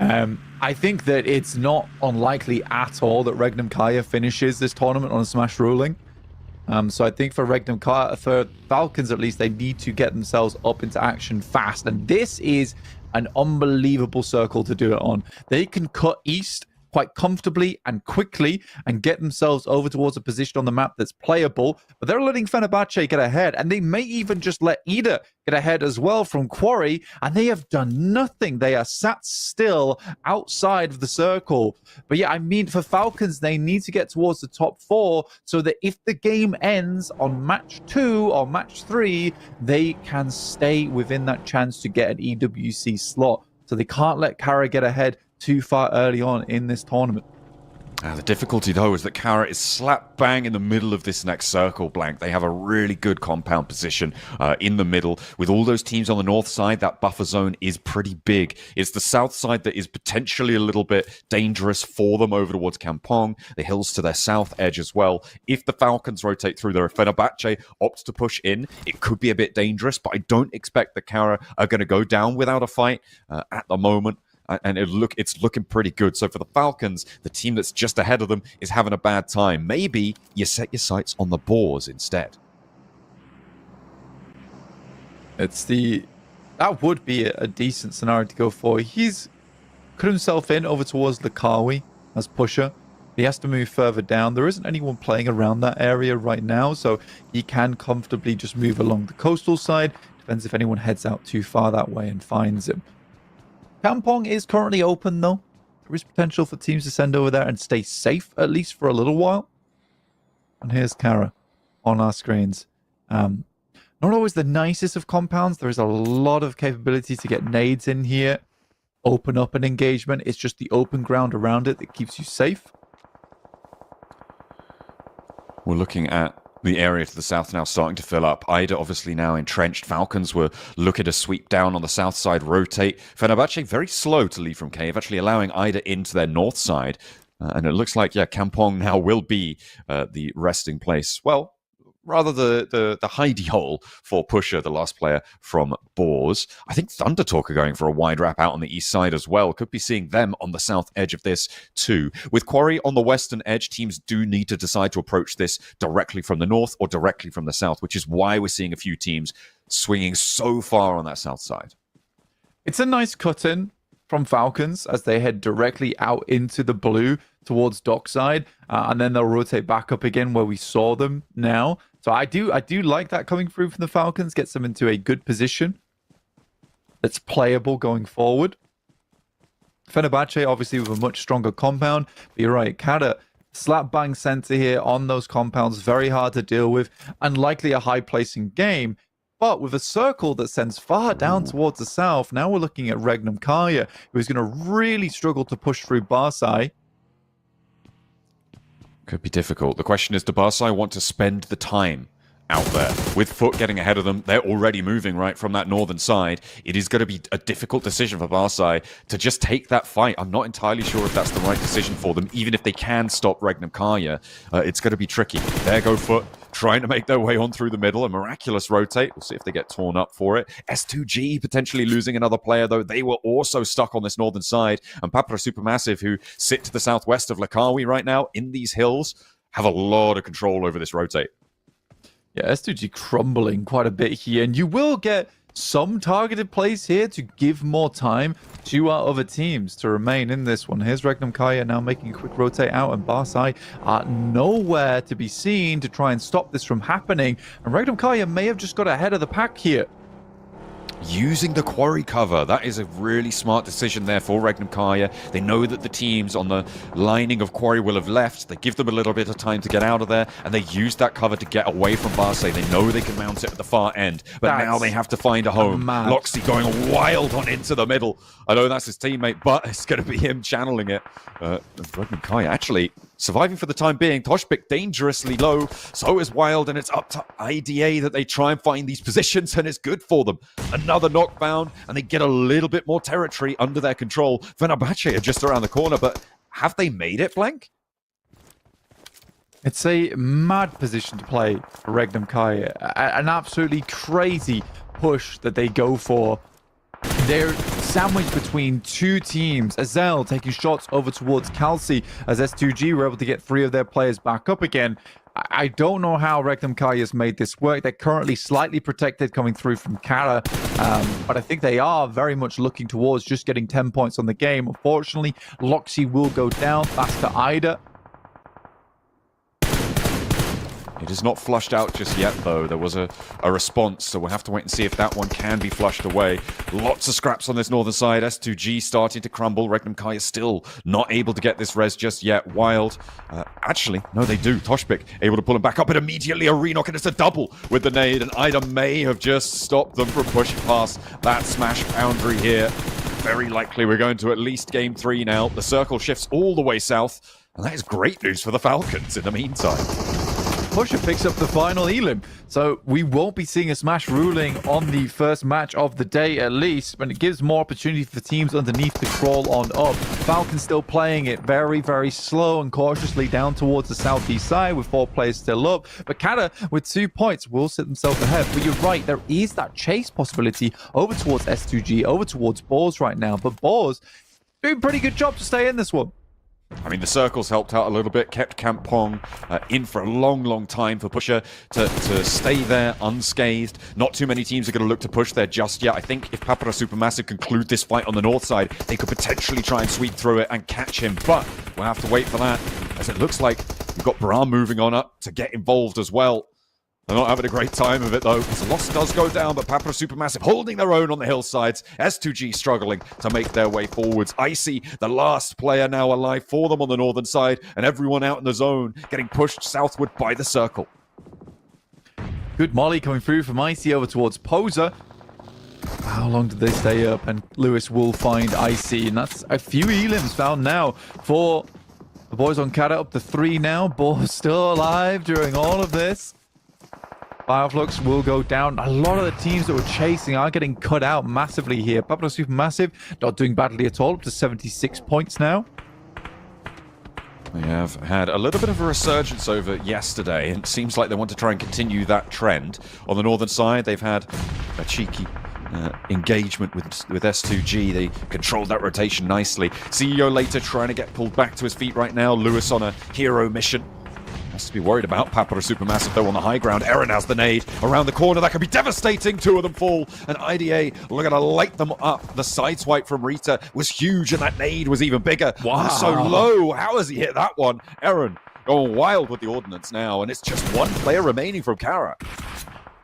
I think that it's not unlikely at all that Regnum Kaya finishes this tournament on a smash ruling. So I think for Regnum Kaya, for Falcons at least, they need to get themselves up into action fast. And this is an unbelievable circle to do it on. They can cut east quite comfortably and quickly and get themselves over towards a position on the map that's playable. But they're letting Fenerbahce get ahead, and they may even just let Ida get ahead as well from Quarry, and they have done nothing. They are sat still outside of the circle. But yeah, I mean, for Falcons, they need to get towards the top 4 so that if the game ends on match 2 or match 3, they can stay within that chance to get an EWC slot. So they can't let Kara get ahead too far early on in this tournament.
The difficulty, though, is that Kara is slap bang in the middle of this next circle, Blank. They have a really good compound position in the middle. With all those teams on the north side, that buffer zone is pretty big. It's the south side that is potentially a little bit dangerous for them over towards Kampong. The hills to their south edge as well. If the Falcons rotate through there, if Fenerbahce opts to push in, it could be a bit dangerous, but I don't expect that Kara are going to go down without a fight at the moment. And it's looking pretty good. So for the Falcons, the team that's just ahead of them is having a bad time. Maybe you set your sights on the boars instead.
That would be a decent scenario to go for. He's put himself in over towards Lakawi as pusher. He has to move further down. There isn't anyone playing around that area right now, so he can comfortably just move along the coastal side. Depends if anyone heads out too far that way and finds him. Kampong is currently open, though. There is potential for teams to send over there and stay safe, at least for a little while. And here's Kara on our screens. Not always the nicest of compounds. There is a lot of capability to get nades in here. Open up an engagement. It's just the open ground around it that keeps you safe.
We're looking at the area to the south now starting to fill up. Ida obviously now entrenched. Falcons were looking to sweep down on the south side, rotate. Fenerbahce very slow to leave from cave, actually allowing Ida into their north side. And it looks like, yeah, Kampong now will be the resting place. Well, rather the hidey hole for Pusher, the last player from Boars. I think Thunder Talk are going for a wide wrap out on the east side as well. Could be seeing them on the south edge of this too. With Quarry on the western edge, teams do need to decide to approach this directly from the north or directly from the south, which is why we're seeing a few teams swinging so far on that south side.
It's a nice cut-in from Falcons as they head directly out into the blue towards dockside, and then they'll rotate back up again where we saw them now. So I do like that coming through from the Falcons, gets them into a good position that's playable going forward. Fenerbahce obviously with a much stronger compound, but you're right, Kara slap bang center here on those compounds, very hard to deal with, and likely a high placing game. But with a circle that sends far down towards the south, now we're looking at Regnum Kaya, who's going to really struggle to push through Barsai.
Could be difficult. The question is, do Barsai want to spend the time out there? With Foot getting ahead of them, they're already moving right from that northern side. It is going to be a difficult decision for Barsai to just take that fight. I'm not entirely sure if that's the right decision for them, even if they can stop Regnum Kaya. It's going to be tricky. There go Foot, trying to make their way on through the middle. A miraculous rotate. We'll see if they get torn up for it. S2G potentially losing another player, though. They were also stuck on this northern side. And Papra Supermassive, who sit to the southwest of Lakawi right now in these hills, have a lot of control over this rotate.
Yeah, S2G crumbling quite a bit here. And you will get some targeted plays here to give more time to our other teams to remain in this one. Here's Regnum Kaya now making a quick rotate out, and Barsai are nowhere to be seen to try and stop this from happening. And Regnum Kaya may have just got ahead of the pack here.
Using the quarry cover, that is a really smart decision there for Regnum Kaya. They know that the teams on the lining of quarry will have left. They give them a little bit of time to get out of there, and they use that cover to get away from Barsay. They know they can mount it at the far end, but now they have to find a home. Loxy going wild on into the middle. I know that's his teammate, but it's going to be him channeling it. Regnum Kaya actually surviving for the time being. Toshpik dangerously low. So is Wild, and it's up to IDA that they try and find these positions, and it's good for them. Another knockdown, and they get a little bit more territory under their control. Fenerbahce are just around the corner, but have they made it, Blank?
It's a mad position to play for Regnum Kaya. An absolutely crazy push that they go for. They're sandwiched between two teams. Azel taking shots over towards Kelsey as S2G were able to get 3 of their players back up again. I don't know how Regnum Kai has made this work. They're currently slightly protected coming through from Kara, but I think they are very much looking towards just getting 10 points on the game. Unfortunately, Loxy will go down. That's to Ida.
It is not flushed out just yet, though. There was a response, so we'll have to wait and see if that one can be flushed away. Lots of scraps on this northern side. S2G starting to crumble. Regnum Kai is still not able to get this res just yet. Wild. Actually, no, they do. Toshbik able to pull him back up, but immediately a Renok, and it's a double with the nade, and Ida may have just stopped them from pushing past that smash boundary here. Very likely we're going to at least game 3 now. The circle shifts all the way south, and that is great news for the Falcons in the meantime.
Pusher picks up the final elim. So we won't be seeing a smash ruling on the first match of the day at least, but it gives more opportunity for teams underneath to crawl on up. Falcons still playing it very, very slow and cautiously down towards the southeast side with 4 players still up. But Kata with 2 points will sit themselves ahead. But you're right, there is that chase possibility over towards S2G, over towards Boars right now. But Boars doing a pretty good job to stay in this one.
I mean, the circles helped out a little bit, kept Kampong in for a long, long time for Pusher to stay there unscathed. Not too many teams are going to look to push there just yet. I think if Papara Supermassive conclude this fight on the north side, they could potentially try and sweep through it and catch him. But we'll have to wait for that, as it looks like we've got Bram moving on up to get involved as well. They're not having a great time of it, though, because the loss does go down, but Papara Supermassive holding their own on the hillsides. S2G struggling to make their way forwards. Icy, the last player now alive for them on the northern side, and everyone out in the zone getting pushed southward by the circle.
Good molly coming through from Icy over towards Poser. How long did they stay up? And Lewis will find Icy, and that's a few elims found now for the boys on Kata, up to 3 now. Boars still alive during all of this. Fireflux will go down. A lot of the teams that were chasing are getting cut out massively here. Pablo Supermassive not doing badly at all, up to 76 points now.
They have had a little bit of a resurgence over yesterday, and it seems like they want to try and continue that trend. On the northern side, they've had a cheeky engagement with S2G. They controlled that rotation nicely. CEO later trying to get pulled back to his feet right now. Lewis on a hero mission. To be worried about Papara Supermassive though on the high ground. Eren has the nade around the corner. That could be devastating. 2 of them fall. And IDA looking to light them up. The side swipe from Rita was huge, and that nade was even bigger.
Wow.
So low. How has he hit that one? Eren going wild with the ordnance now. And it's just 1 player remaining from Kara.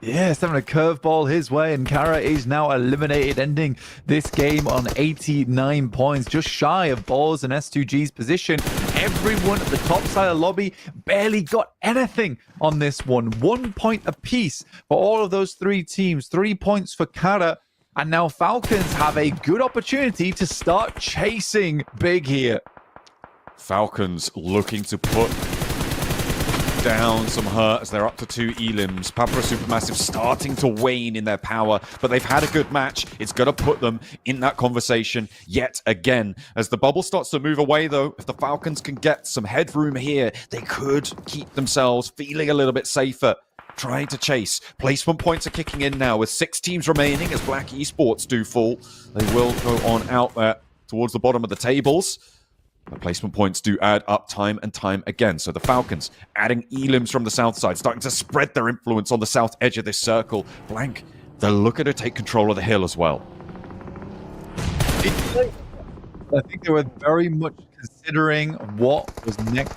Yes, having a curveball his way, and Kara is now eliminated, ending this game on 89 points, just shy of Balls and S2G's position. Everyone at the top side of the lobby barely got anything on this one. 1 point apiece for all of those 3 teams. 3 points for Kara, and now Falcons have a good opportunity to start chasing big here.
Falcons looking to put down some hurt as they're up to 2 elims. Papara Supermassive starting to wane in their power, but they've had a good match. It's going to put them in that conversation yet again. As the bubble starts to move away, though, if the Falcons can get some headroom here, they could keep themselves feeling a little bit safer. Trying to chase. Placement points are kicking in now with 6 teams remaining as Black Esports do fall. They will go on out there towards the bottom of the tables. The placement points do add up time and time again. So the Falcons adding elims from the south side, starting to spread their influence on the south edge of this circle. Blank, they're looking to take control of the hill as well.
I think they were very much considering what was next.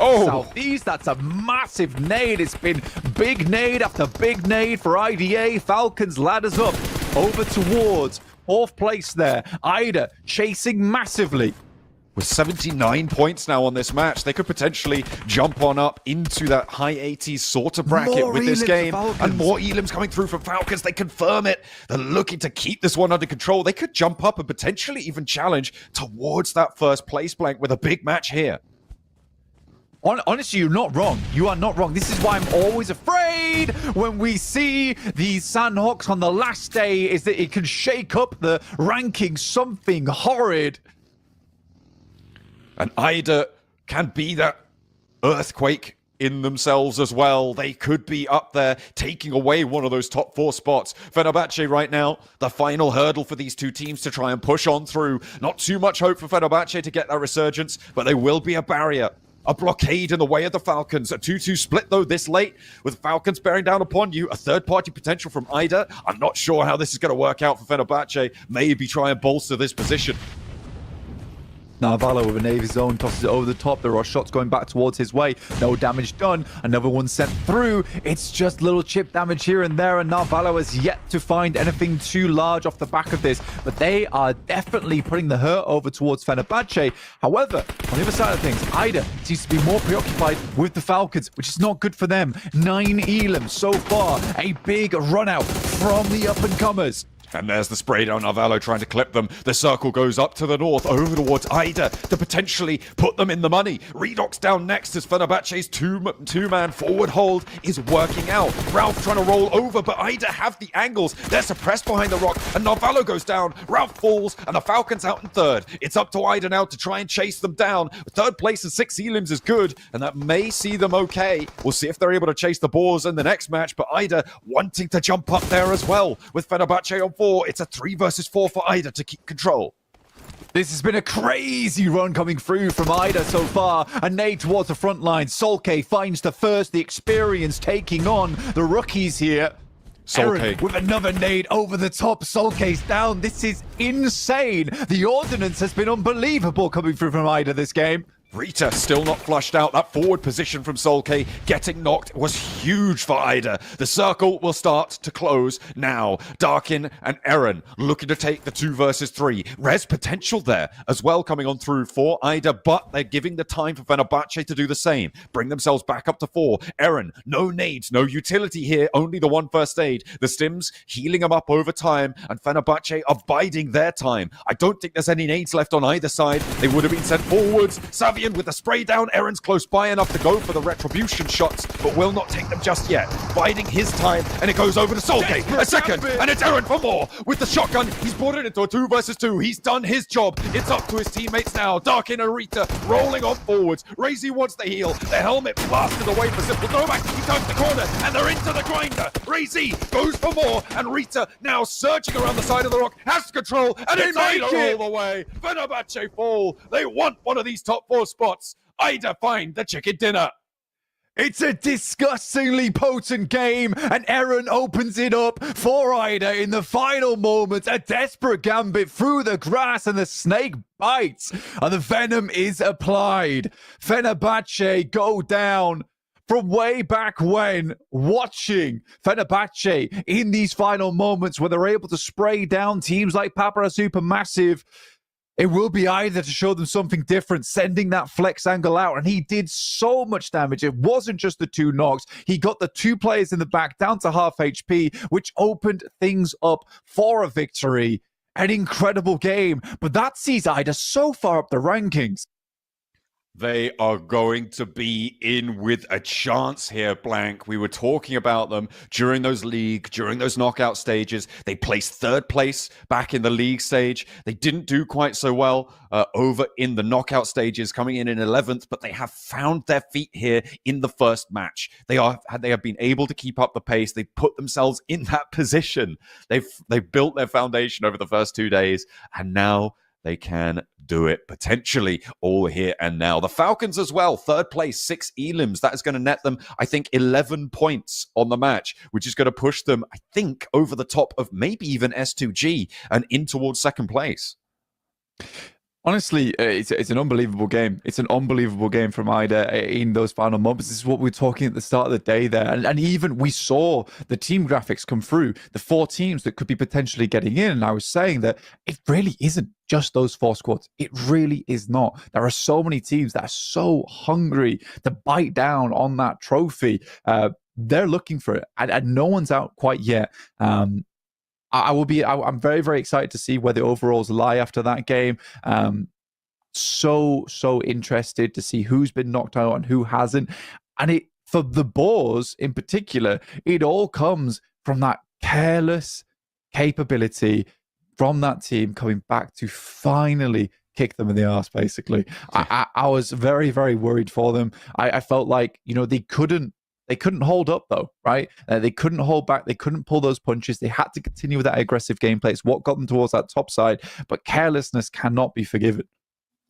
Oh!
Southeast, that's a massive nade. It's been big nade after big nade for IDA. Falcons ladders up over towards 4th place there. Ida chasing massively.
With 79 points now on this match, they could potentially jump on up into that high 80s sort of bracket
More
with this
elims
game.
for Falcons.
And more elims coming through from Falcons. They confirm it. They're looking to keep this one under control. They could jump up and potentially even challenge towards that 1st place, Blank, with a big match here.
Honestly, you're not wrong. You are not wrong. This is why I'm always afraid when we see these Sandhawks on the last day, is that it can shake up the ranking something horrid.
And Ida can be that earthquake in themselves as well. They could be up there taking away one of those top 4 spots. Fenerbahce right now, the final hurdle for these two teams to try and push on through. Not too much hope for Fenerbahce to get that resurgence, but there will be a barrier. A blockade in the way of the Falcons. A 2-2 split, though, this late, with Falcons bearing down upon you. A third-party potential from Ida. I'm not sure how this is going to work out for Fenerbahce. Maybe try and bolster this position.
Now Valo with a Navy zone tosses it over the top. There are shots going back towards his way. No damage done. Another one sent through. It's just little chip damage here and there, and Narvalo has yet to find anything too large off the back of this. But they are definitely putting the hurt over towards Fenerbahce. However, on the other side of things, Ida seems to be more preoccupied with the Falcons, which is not good for them. 9 elims so far. A big run out from the up-and-comers.
And there's the spray down. Narvalo trying to clip them. The circle goes up to the north, over towards Ida to potentially put them in the money. Redox down next as Fenerbahce's two-man forward hold is working out. Ralph trying to roll over, but Ida have the angles. They're suppressed behind the rock, and Narvalo goes down. Ralph falls, and the Falcons out in third. It's up to Ida now to try and chase them down. Third place and 6 elims is good, and that may see them okay. We'll see if they're able to chase the Boars in the next match, but Ida wanting to jump up there as well with Fenerbahce on 4. It's a 3 versus 4 for Ida to keep control.
This has been a crazy run coming through from Ida so far. A nade towards the front line. Solke finds the first, the experience taking on the rookies here. Solke with another nade over the top. Solke's down. This is insane. The ordnance has been unbelievable coming through from Ida this game.
Rita still not flushed out. That forward position from Solke getting knocked was huge for Ida. The circle will start to close now. Darkin and Eren looking to take the 2 versus 3. Res potential there as well coming on through for Ida, but they're giving the time for Fenerbahce to do the same. Bring themselves back up to 4. Eren, no nades, no utility here, only the 1 first aid. The stims healing them up over time, and Fenerbahce are biding their time. I don't think there's any nades left on either side. They would have been sent forwards. Savian with the spray down. Eren's close by enough to go for the retribution shots, but will not take them just yet. Biding his time, and it goes over to Solke. A second, and it's Eren for more. With the shotgun, he's brought it into a 2 versus 2. He's done his job. It's up to his teammates now. Darkin and Rita rolling on forwards. Razy wants the heal. The helmet blasted away for Simple Novak. He turns the corner, and they're into the grinder. Razy goes for more, and Rita now surging around the side of the rock, has control, and it's Ida all the way. Fenerbahce fall. They want one of these top 4 spots. Ida find the chicken dinner.
It's a disgustingly potent game, and Eren opens it up for Ida in the final moments. A desperate gambit through the grass, and the snake bites, and the venom is applied. Fenerbahce go down. From way back when, watching Fenerbahce in these final moments where they're able to spray down teams like Papara Supermassive, it will be Ida to show them something different, sending that flex angle out. And he did so much damage. It wasn't just the 2 knocks. He got the 2 players in the back down to half HP, which opened things up for a victory. An incredible game. But that sees Ida so far up the rankings.
They are going to be in with a chance here, Blank. We were talking about them during those knockout stages. They placed 3rd place back in the league stage. They didn't do quite so well over in the knockout stages, coming in 11th, but they have found their feet here in the first match. They have been able to keep up the pace. They put themselves in that position. They've built their foundation over the first 2 days, and now they can do it potentially all here and now. The Falcons as well, 3rd place, 6 elims. That is going to net them, I think, 11 points on the match, which is going to push them, I think, over the top of maybe even S2G and in towards 2nd place.
Honestly, it's an unbelievable game. It's an unbelievable game from Ida in those final moments. This is what we were talking at the start of the day there. And even we saw the team graphics come through, the 4 teams that could be potentially getting in. And I was saying that it really isn't just those 4 squads. It really is not. There are so many teams that are so hungry to bite down on that trophy. They're looking for it, and no one's out quite yet. I'm very, very excited to see where the overalls lie after that game. So interested to see who's been knocked out and who hasn't. And for the Boars in particular, it all comes from that careless capability from that team coming back to finally kick them in the arse, basically. I was very, very worried for them. I felt like, they couldn't hold up, though, right? They couldn't hold back. They couldn't pull those punches. They had to continue with that aggressive gameplay. It's what got them towards that top side. But carelessness cannot be forgiven.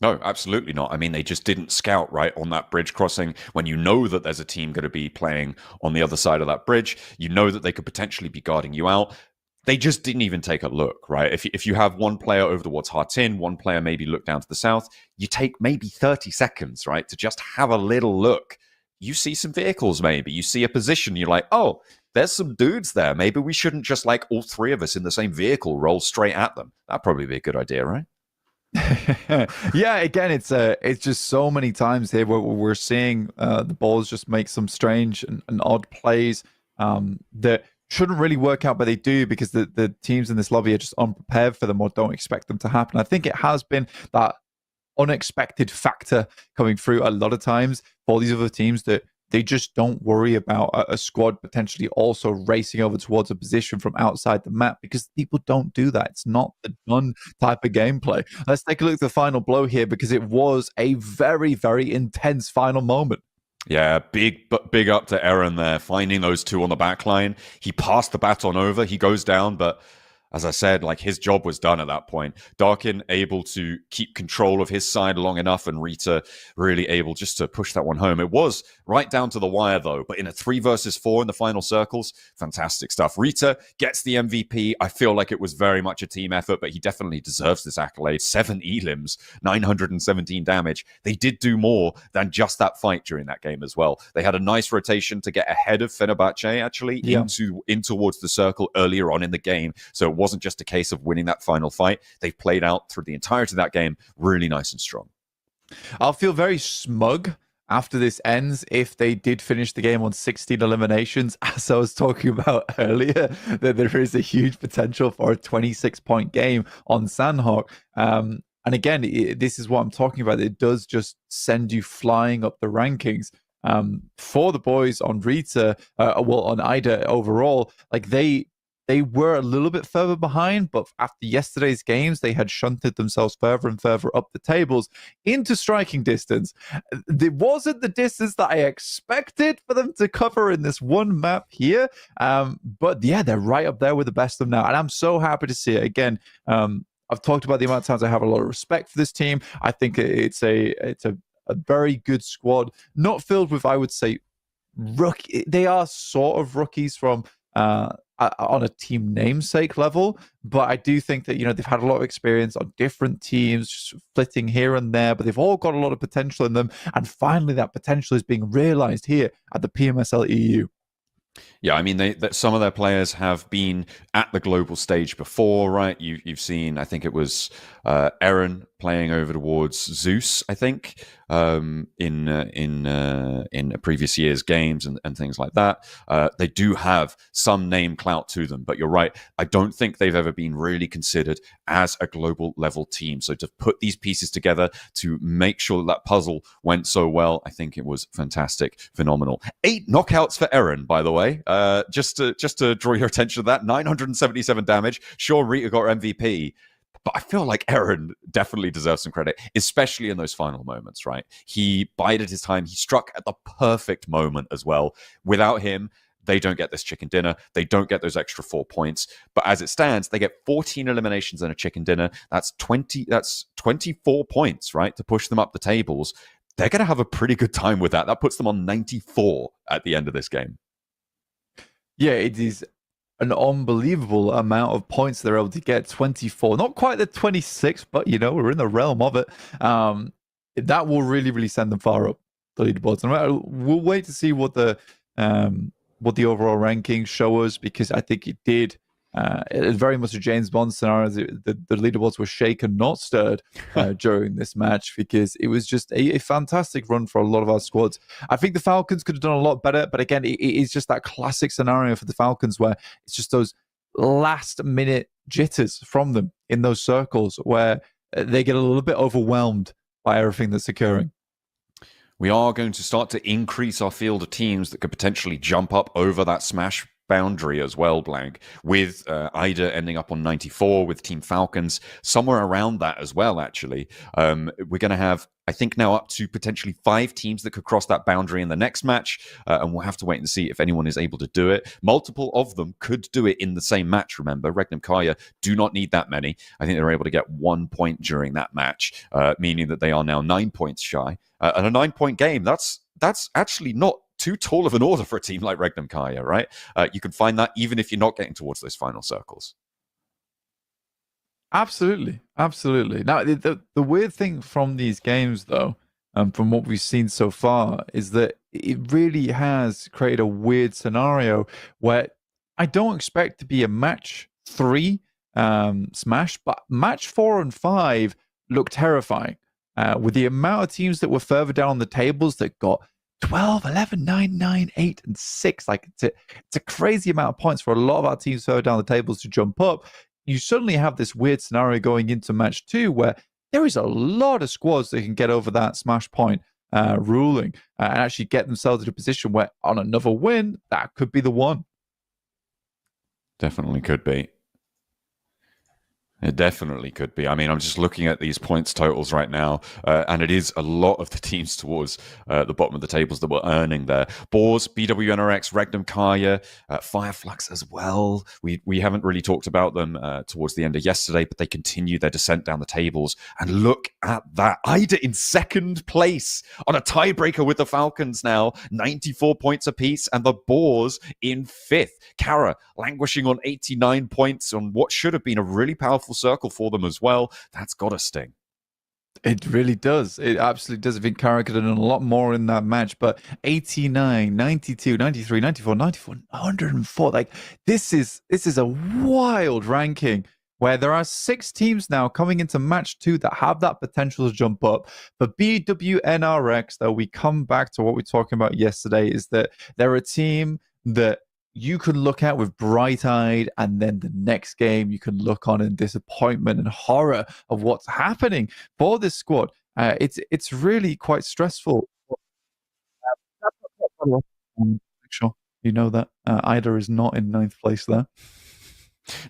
No, absolutely not. I mean, they just didn't scout right on that bridge crossing. When you know that there's a team going to be playing on the other side of that bridge, you know that they could potentially be guarding you out. They just didn't even take a look, right? If you have one player over towards Hartin, one player maybe look down to the south, you take maybe 30 seconds, right, to just have a little look. You see some vehicles, maybe. You see a position, you're like, oh, there's some dudes there. Maybe we shouldn't just, like, all three of us in the same vehicle roll straight at them. That'd probably be a good idea, right?
Yeah, again, it's just so many times here where we're seeing the balls just make some strange and odd plays that shouldn't really work out, but they do, because the teams in this lobby are just unprepared for them or don't expect them to happen. I think it has been that unexpected factor coming through a lot of times for these other teams, that they just don't worry about a squad potentially also racing over towards a position from outside the map, because people don't do that. It's not the done type of gameplay. Let's take a look at the final blow here, because it was a very, very intense final moment.
Yeah, big up to Eren there, finding those two on the back line. He passed the baton over. He goes down, but as I said, like, his job was done at that point. Darkin able to keep control of his side long enough, and Rita really able just to push that one home. It was right down to the wire, though, but in a 3 versus 4 in the final circles, fantastic stuff. Rita gets the MVP. I feel like it was very much a team effort, but he definitely deserves this accolade. 7 elims, 917 damage. They did do more than just that fight during that game as well. They had a nice rotation to get ahead of Fenerbahce, actually, in towards the circle earlier on in the game. So it wasn't just a case of winning that final fight. They've played out through the entirety of that game really nice and strong.
I'll feel very smug after this ends if they did finish the game on 16 eliminations, as I was talking about earlier, that there is a huge potential for a 26-point game on Sandhawk. And again, this is what I'm talking about. It does just send you flying up the rankings. For the boys on Rita, on Ida overall, like they were a little bit further behind, but after yesterday's games, they had shunted themselves further and further up the tables into striking distance. It wasn't the distance that I expected for them to cover in this one map here, but yeah, they're right up there with the best of them now, and I'm so happy to see it. Again, I've talked about the amount of times I have a lot of respect for this team. I think it's a very good squad, not filled with, I would say, rookie. They are sort of rookies from on a team namesake level, but I do think that they've had a lot of experience on different teams, just flitting here and there, but they've all got a lot of potential in them, and finally that potential is being realized here at the PMSL EU.
Yeah, I mean, some of their players have been at the global stage before, right? You've seen, I think it was Eren playing over towards Zeus, I think, in previous years' games and things like that. They do have some name clout to them, but you're right. I don't think they've ever been really considered as a global level team. So to put these pieces together to make sure that puzzle went so well, I think it was fantastic, phenomenal. 8 knockouts for Eren, by the way. Just to draw your attention to that, 977 damage. Sure, Rita got MVP, but I feel like Eren definitely deserves some credit, especially in those final moments, right? He bided his time. He struck at the perfect moment as well. Without him, they don't get this chicken dinner. They don't get those extra 4 points. But as it stands, they get 14 eliminations and a chicken dinner. That's 24 points, right, to push them up the tables. They're going to have a pretty good time with that. That puts them on 94 at the end of this game.
Yeah, it is an unbelievable amount of points they're able to get. 24, not quite the 26, but we're in the realm of it. That will really, really send them far up the leaderboards. And we'll wait to see what the overall rankings show us, because I think it did. It's very much a James Bond scenario. The leaderboards were shaken, not stirred during this match, because it was just a fantastic run for a lot of our squads. I think the Falcons could have done a lot better, but again, it is just that classic scenario for the Falcons where it's just those last minute jitters from them in those circles where they get a little bit overwhelmed by everything that's occurring.
We are going to start to increase our field of teams that could potentially jump up over that Smash boundary as well, Blank, with Ida ending up on 94, with Team Falcons somewhere around that as well, actually. We're going to have, I think, now up to potentially 5 teams that could cross that boundary in the next match, and we'll have to wait and see if anyone is able to do it. Multiple of them could do it in the same match, remember. Regnum Kaya do not need that many. I think they're able to get 1 point during that match, meaning that they are now 9 points shy. And a 9-point game, that's actually not too tall of an order for a team like Regnum Kaya, right? You can find that even if you're not getting towards those final circles.
Absolutely. Now, the weird thing from these games, though, from what we've seen so far, is that it really has created a weird scenario where I don't expect to be a match 3 smash, but match 4 and 5 look terrifying. With the amount of teams that were further down the tables that got 12, 11, 9, 9, 8, and 6. Like, it's a crazy amount of points for a lot of our teams further down the tables to jump up. You suddenly have this weird scenario going into match 2 where there is a lot of squads that can get over that smash point ruling and actually get themselves in a position where on another win, that could be the one.
Definitely could be. It definitely could be. I mean, I'm just looking at these points totals right now, and it is a lot of the teams towards the bottom of the tables that were earning there. Boars, BWNRX, Regnum Kaya, Fireflux as well. We haven't really talked about them towards the end of yesterday, but they continue their descent down the tables. And look at that. Ida in second place on a tiebreaker with the Falcons now, 94 points apiece, and the Boars in 5th. Kara languishing on 89 points on what should have been a really powerful circle for them as well. That's got to sting.
It really does. It absolutely does. I think Kara could have done a lot more in that match, but 89, 92, 93, 94, 94, 104. Like, this is a wild ranking where there are 6 teams now coming into match 2 that have that potential to jump up. For BWNRX, though, we come back to what we were talking about yesterday, is that they're a team that you can look at with bright-eyed, and then the next game you can look on in disappointment and horror of what's happening for this squad. It's really quite stressful. Sure, you know that Ida is not in 9th place there.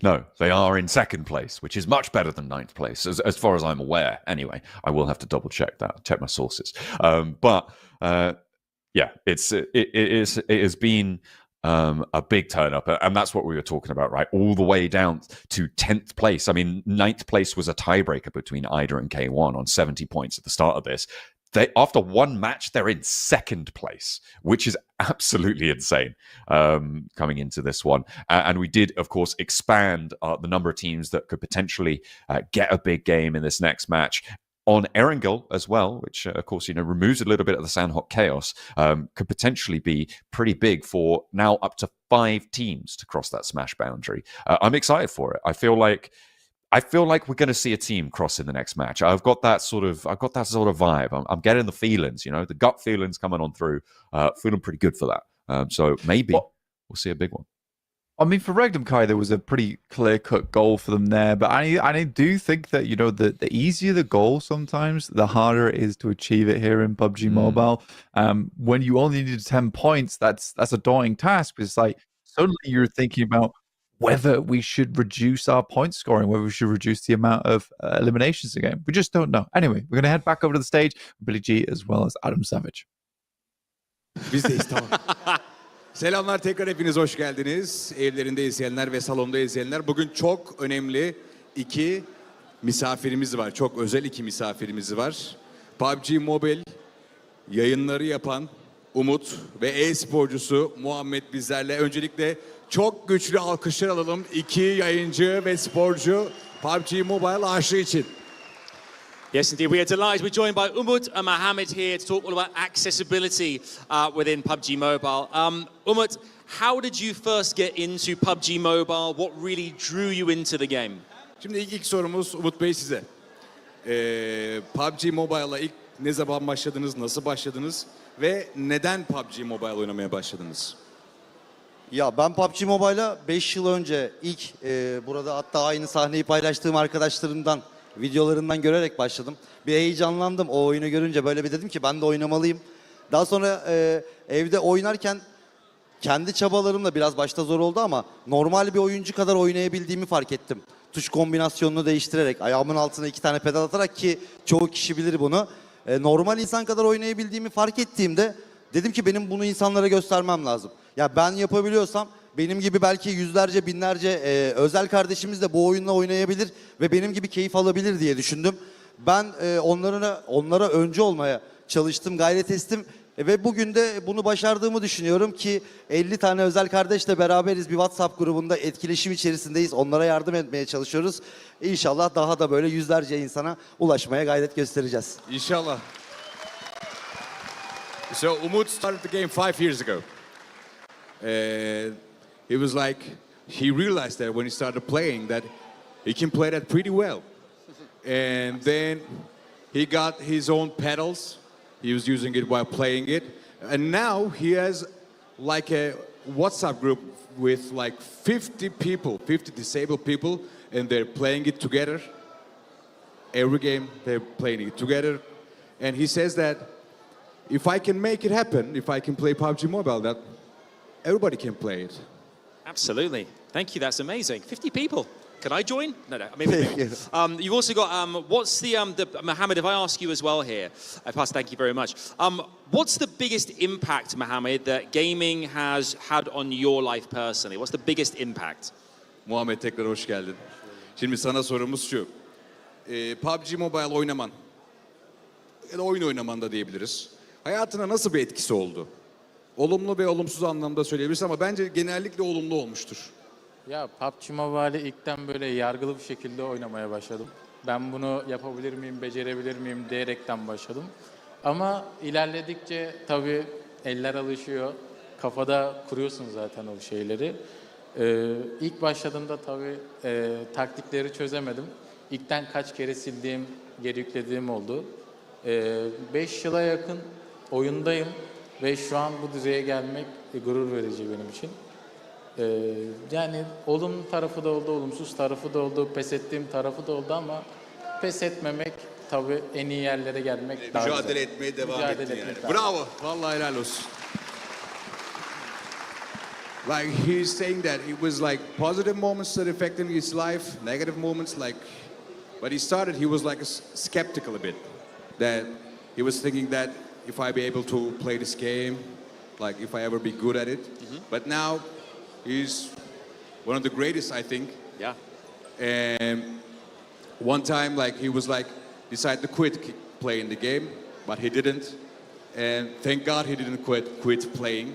No, they are in 2nd place, which is much better than 9th place, as far as I'm aware. Anyway, I will have to double check that, check my sources. But yeah, it has been a big turn up, and that's what we were talking about, right? All the way down to 10th place. I mean, 9th place was a tiebreaker between Ida and K1 on 70 points at the start of this. After one match, they're in 2nd place, which is absolutely insane coming into this one. And we did, of course, expand the number of teams that could potentially get a big game in this next match on Erangel as well, which, of course, removes a little bit of the Sandhawk chaos, could potentially be pretty big for now up to 5 teams to cross that smash boundary. I'm excited for it. I feel like we're going to see a team cross in the next match. I've got that sort of vibe. I'm getting the feelings, the gut feelings coming on through. Feeling pretty good for that. So maybe we'll see a big one.
I mean, for Regnum Kai, there was a pretty clear-cut goal for them there. But I do think that, the easier the goal sometimes, the harder it is to achieve it here in PUBG Mobile. When you only need 10 points, that's a daunting task. It's like, suddenly you're thinking about whether we should reduce our point scoring, whether we should reduce the amount of eliminations again. We just don't know. Anyway, we're going to head back over to the stage, Billy G as well as Adam Savage.
Bizdeyiz, tamam. Selamlar, tekrar hepiniz hoş geldiniz. Evlerinde izleyenler ve salonda izleyenler. Bugün çok önemli 2 misafirimiz var. Çok özel 2 misafirimiz var. PUBG Mobile yayınları yapan Umut ve e-sporcusu Muhammed bizlerle. Öncelikle çok güçlü alkışlar alalım 2 yayıncı ve sporcu PUBG Mobile aşığı için.
Yes, indeed. We are delighted. We're joined by Umut and Mohammed here to talk all about accessibility within PUBG Mobile. Umut, how did you first get into PUBG Mobile? What really drew you into the game?
Şimdi ilk sorumuz Umut Bey size. PUBG Mobile'a ilk ne zaman başladınız, nasıl başladınız ve neden PUBG Mobile oynamaya başladınız?
Ya ben PUBG Mobile'a 5 yıl önce ilk burada hatta aynı sahneyi paylaştığım arkadaşlarımdan, videolarından görerek başladım. Bir heyecanlandım o oyunu görünce, böyle bir dedim ki ben de oynamalıyım. Daha sonra evde oynarken kendi çabalarımla biraz başta zor oldu ama normal bir oyuncu kadar oynayabildiğimi fark ettim. Tuş kombinasyonunu değiştirerek, ayağımın altına 2 tane pedal atarak ki çoğu kişi bilir bunu. Normal insan kadar oynayabildiğimi fark ettiğimde dedim ki benim bunu insanlara göstermem lazım. Ya ben yapabiliyorsam benim gibi belki yüzlerce binlerce özel kardeşimiz de bu oyunla oynayabilir ve benim gibi keyif alabilir diye düşündüm. Ben onlara öncü olmaya çalıştım, gayret ettim. Ve bugün de bunu başardığımı düşünüyorum ki 50 tane özel kardeşle beraberiz, bir WhatsApp grubunda etkileşim içerisindeyiz. Onlara yardım etmeye çalışıyoruz. İnşallah daha da böyle yüzlerce insana ulaşmaya gayret göstereceğiz.
İnşallah. So Umut started the game 5 years ago. It was like he realized that when he started playing that he can play that pretty well. And then he got his own pedals. He was using it while playing it. And now he has like a WhatsApp group with like 50 people, 50 disabled people, and they're playing it together. Every game they're playing it together. And he says that if I can make it happen, if I can play PUBG Mobile, that everybody can play it.
Absolutely. Thank you. That's amazing. 50 people. Can I join? No. Maybe. You've also got, what's the Mohammed, if I ask you as well here, thank you very much. What's the biggest impact, Mohammed, that gaming has had on your life personally? What's the biggest impact?
Muhammed tekrar hoş geldin. Şimdi sana sorumuz şu. PUBG Mobile oynaman, ya da oyun oynaman da diyebiliriz. Hayatına nasıl bir etkisi oldu? Olumlu ve olumsuz anlamda söyleyebiliriz ama bence genellikle olumlu olmuştur.
Ya PUBG Mobile'i ilkten böyle yargılı bir şekilde oynamaya başladım. Ben bunu yapabilir miyim, becerebilir miyim diyerekten başladım. Ama ilerledikçe tabii eller alışıyor. Kafada kuruyorsun zaten o şeyleri. İlk başladığımda tabii taktikleri çözemedim. İlkten kaç kere sildiğim, geri yüklediğim oldu. 5 yıla yakın oyundayım ve şu an bu düzeye gelmek gurur verici benim için. Yani olumlu tarafı da oldu, olumsuz tarafı da oldu, pes ettiğim tarafı da oldu ama pes etmemek tabii en iyi yerlere gelmek daha güzel.
Mücadele etmeye devam ettin yani. Bravo. Vallahi helal olsun. Like he's saying that it was like positive moments that affected his life, negative moments like, but he was like skeptical a bit. That he was thinking that if I be able to play this game, like if I ever be good at it. But now he's one of the greatest, I think.
Yeah.
And one time, like he was like, decided to quit playing the game, but he didn't. And thank God he didn't quit playing.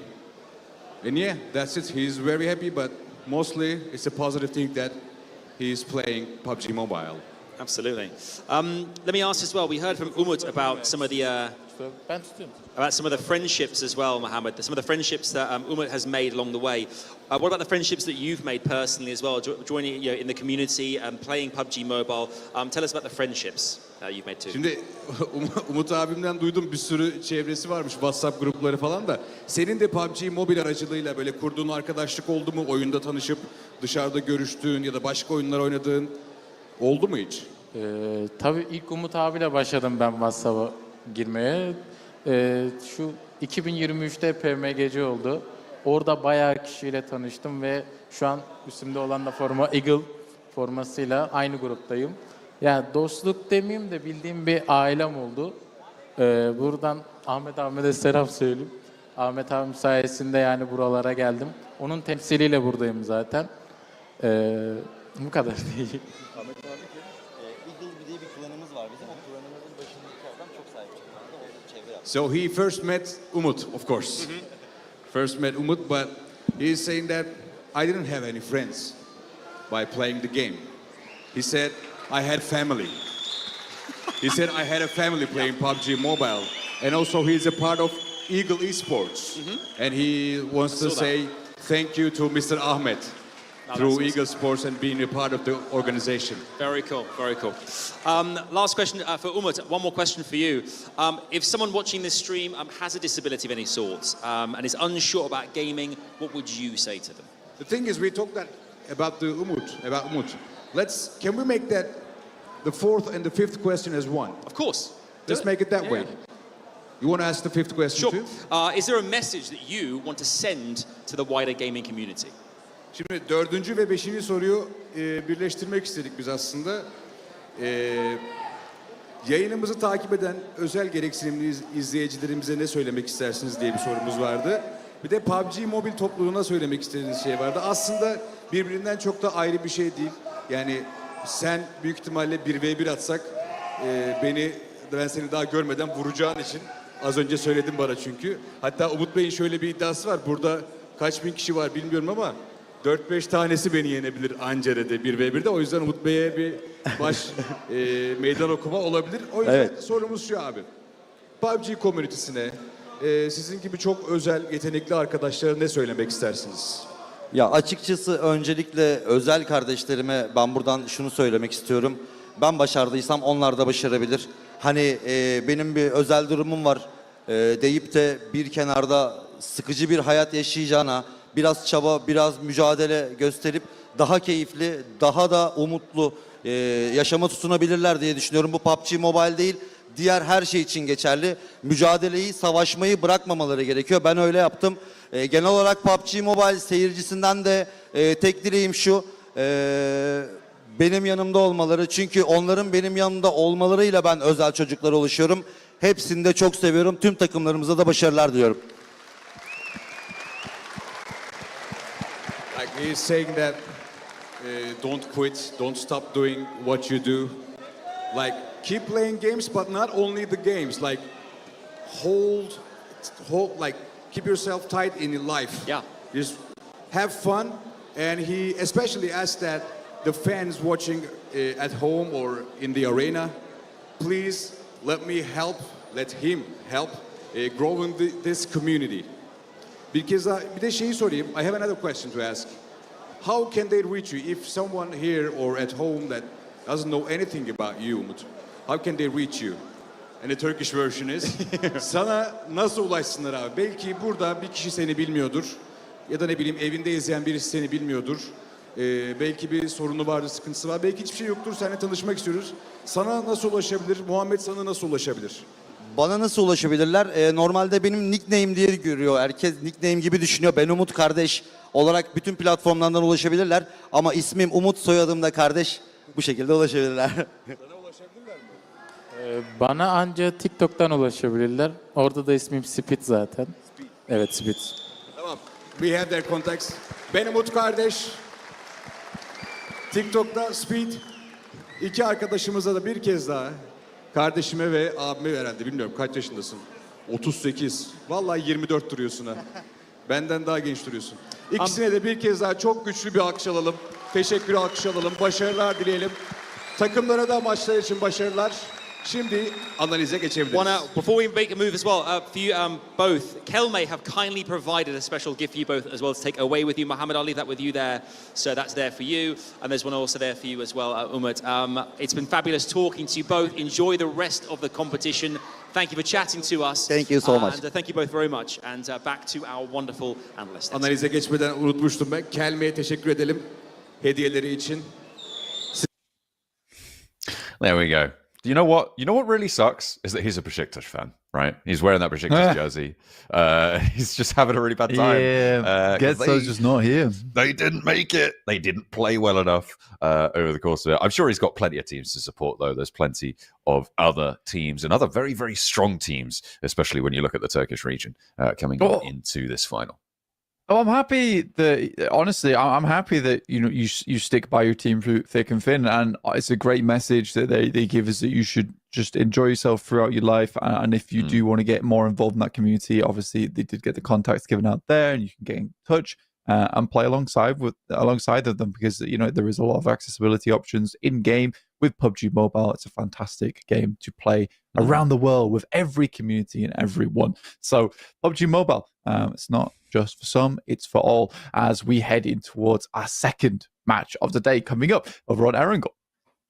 And yeah, that's it. He's very happy, but mostly it's a positive thing that he's playing PUBG Mobile.
Absolutely. Let me ask as well. We heard from Umut about some of the friendships as well, Mohammed. Some of the friendships that Umut has made along the way. What about the friendships that you've made personally as well, joining in the community and playing PUBG Mobile? Tell us about the friendships you've made too.
Şimdi Umut abimden duydum, bir sürü çevresi varmış, WhatsApp grupları falan da. Senin de PUBG Mobile aracılığıyla böyle kurduğun arkadaşlık oldu mu? Oyunda tanışıp dışarıda görüştüğün ya da başka oyunlar oynadığın oldu mu hiç?
Tabii ilk Umut abiyle başladım ben WhatsApp'a girmeye. Şu 2023'te PMGC oldu. Orada bayağı kişiyle tanıştım ve şu an üstümde olan da forma Eagle formasıyla aynı gruptayım. Yani dostluk demeyeyim de bildiğim bir ailem oldu. Buradan Ahmet'e selam söyleyeyim. Ahmet abim sayesinde yani buralara geldim. Onun temsiliyle buradayım zaten. Bu kadar değil.
Ahmet abi ki Eagle diye bir klanımız var bizim. O klanımızın başındaki adam çok sahip çıkmadı. O çevre yaptı.
So he first met Umut, of course. First met Umut, but he's saying that I didn't have any friends by playing the game. He said I had family. He said I had a family playing PUBG Mobile, and also he's a part of Eagle Esports, and he wants to say thank you to Mr. Ahmet through Eagle Sports and being a part of the organization.
Very cool, very cool. Last question for Umut, one more question for you. If someone watching this stream has a disability of any sort and is unsure about gaming, what would you say to them?
The thing is, we talked about Umut. Can we make that the fourth and the fifth question as one?
Of course.
Let's make it that way. You want to ask the fifth question
Sure.
too?
Is there a message that you want to send to the wider gaming community?
Şimdi dördüncü ve beşinci soruyu birleştirmek istedik biz aslında. Yayınımızı takip eden özel gereksinimli izleyicilerimize ne söylemek istersiniz diye bir sorumuz vardı. Bir de PUBG mobil topluluğuna söylemek istediğiniz şey vardı. Aslında birbirinden çok da ayrı bir şey değil. Yani sen büyük ihtimalle 1v1 atsak ben seni daha görmeden vuracağın için az önce söyledin bana çünkü. Hatta Umut Bey'in şöyle bir iddiası var. Burada kaç bin kişi var bilmiyorum ama 4-5 tanesi beni yenebilir anca dedi 1v1'de. O yüzden Umut Bey'e bir meydan okuma olabilir. O yüzden
Evet.
sorumuz şu abi. PUBG komünitesine sizin gibi çok özel, yetenekli arkadaşlara ne söylemek istersiniz?
Ya açıkçası öncelikle özel kardeşlerime ben buradan şunu söylemek istiyorum. Ben başardıysam onlar da başarabilir. Hani benim bir özel durumum var deyip de bir kenarda sıkıcı bir hayat yaşayacağına biraz çaba, biraz mücadele gösterip daha keyifli, daha da umutlu yaşama tutunabilirler diye düşünüyorum. Bu PUBG Mobile değil, diğer her şey için geçerli. Mücadeleyi, savaşmayı bırakmamaları gerekiyor. Ben öyle yaptım. Genel olarak PUBG Mobile seyircisinden de tek dileğim şu. Benim yanımda olmaları. Çünkü onların benim yanımda olmalarıyla ben özel çocuklara oluşuyorum. Hepsini de çok seviyorum. Tüm takımlarımıza da başarılar diliyorum.
Like he's saying that don't quit, don't stop doing what you do. Like keep playing games, but not only the games. Like hold, like keep yourself tight in your life.
Yeah.
Just have fun. And he especially asked that the fans watching at home or in the arena, please let him help growing this community. Because bir de şeyi sorayım. I have another question to ask. How can they reach you if someone here or at home that doesn't know anything about you, Umut? How can they reach you? And the Turkish version is sana nasıl ulaşsınlar abi? Belki burada bir kişi seni bilmiyordur. Ya da ne bileyim evinde izleyen birisi seni bilmiyordur. Belki bir sorunu vardır, sıkıntısı var. Belki hiçbir şey yoktur. Seninle tanışmak istiyoruz. Sana nasıl ulaşabilir? Muhammed sana nasıl ulaşabilir?
Bana nasıl ulaşabilirler? Normalde benim nickname diye görüyor. Herkes nickname gibi düşünüyor. Ben Umut Kardeş olarak bütün platformlardan ulaşabilirler. Ama ismim Umut, soyadım da Kardeş. Bu şekilde ulaşabilirler.
Bana anca TikTok'tan ulaşabilirler. Orada da ismim Speed zaten. Evet, Speed.
Tamam. We have their contacts. Ben Umut Kardeş. TikTok'ta Speed. İki arkadaşımıza da bir kez daha kardeşime ve abime herhalde bilmiyorum kaç yaşındasın? 38. Vallahi 24 duruyorsun ha. Benden daha genç duruyorsun. İkisine de bir kez daha çok güçlü bir alkış alalım. Teşekkür alkış alalım. Başarılar dileyelim. Takımlara da maçlar için başarılar. Şimdi analize geçebiliriz.
Before we make a move as well, for you both, Kelme have kindly provided a special gift for you both as well to take away with you. Mohammed, I'll leave that with you there. So that's there for you. And there's one also there for you as well, Umut. It's been fabulous talking to you both. Enjoy the rest of the competition. Thank you for chatting to us.
Thank you so much.
And thank you both very much. And back to our wonderful analysts.
Analize geçmeden unutmuştum ben. Kelme'ye teşekkür edelim hediyeleri için.
There we go. You know what? You know what really sucks is that he's a Besiktas fan, right? He's wearing that Besiktas jersey. He's just having a really bad time.
Yeah, Getzo's just not here.
They didn't make it. They didn't play well enough over the course of it. I'm sure he's got plenty of teams to support, though. There's plenty of other teams and other very, very strong teams, especially when you look at the Turkish region coming into this final.
Oh, I'm happy that honestly, I'm happy that you stick by your team through thick and thin, and it's a great message that they give us that you should just enjoy yourself throughout your life, and if you do want to get more involved in that community, obviously they did get the contacts given out there, and you can get in touch and play alongside of them because there is a lot of accessibility options in game with PUBG Mobile. It's a fantastic game to play around the world with every community and everyone. So PUBG Mobile, it's not just for some, it's for all as we head in towards our second match of the day coming up over on Erangel.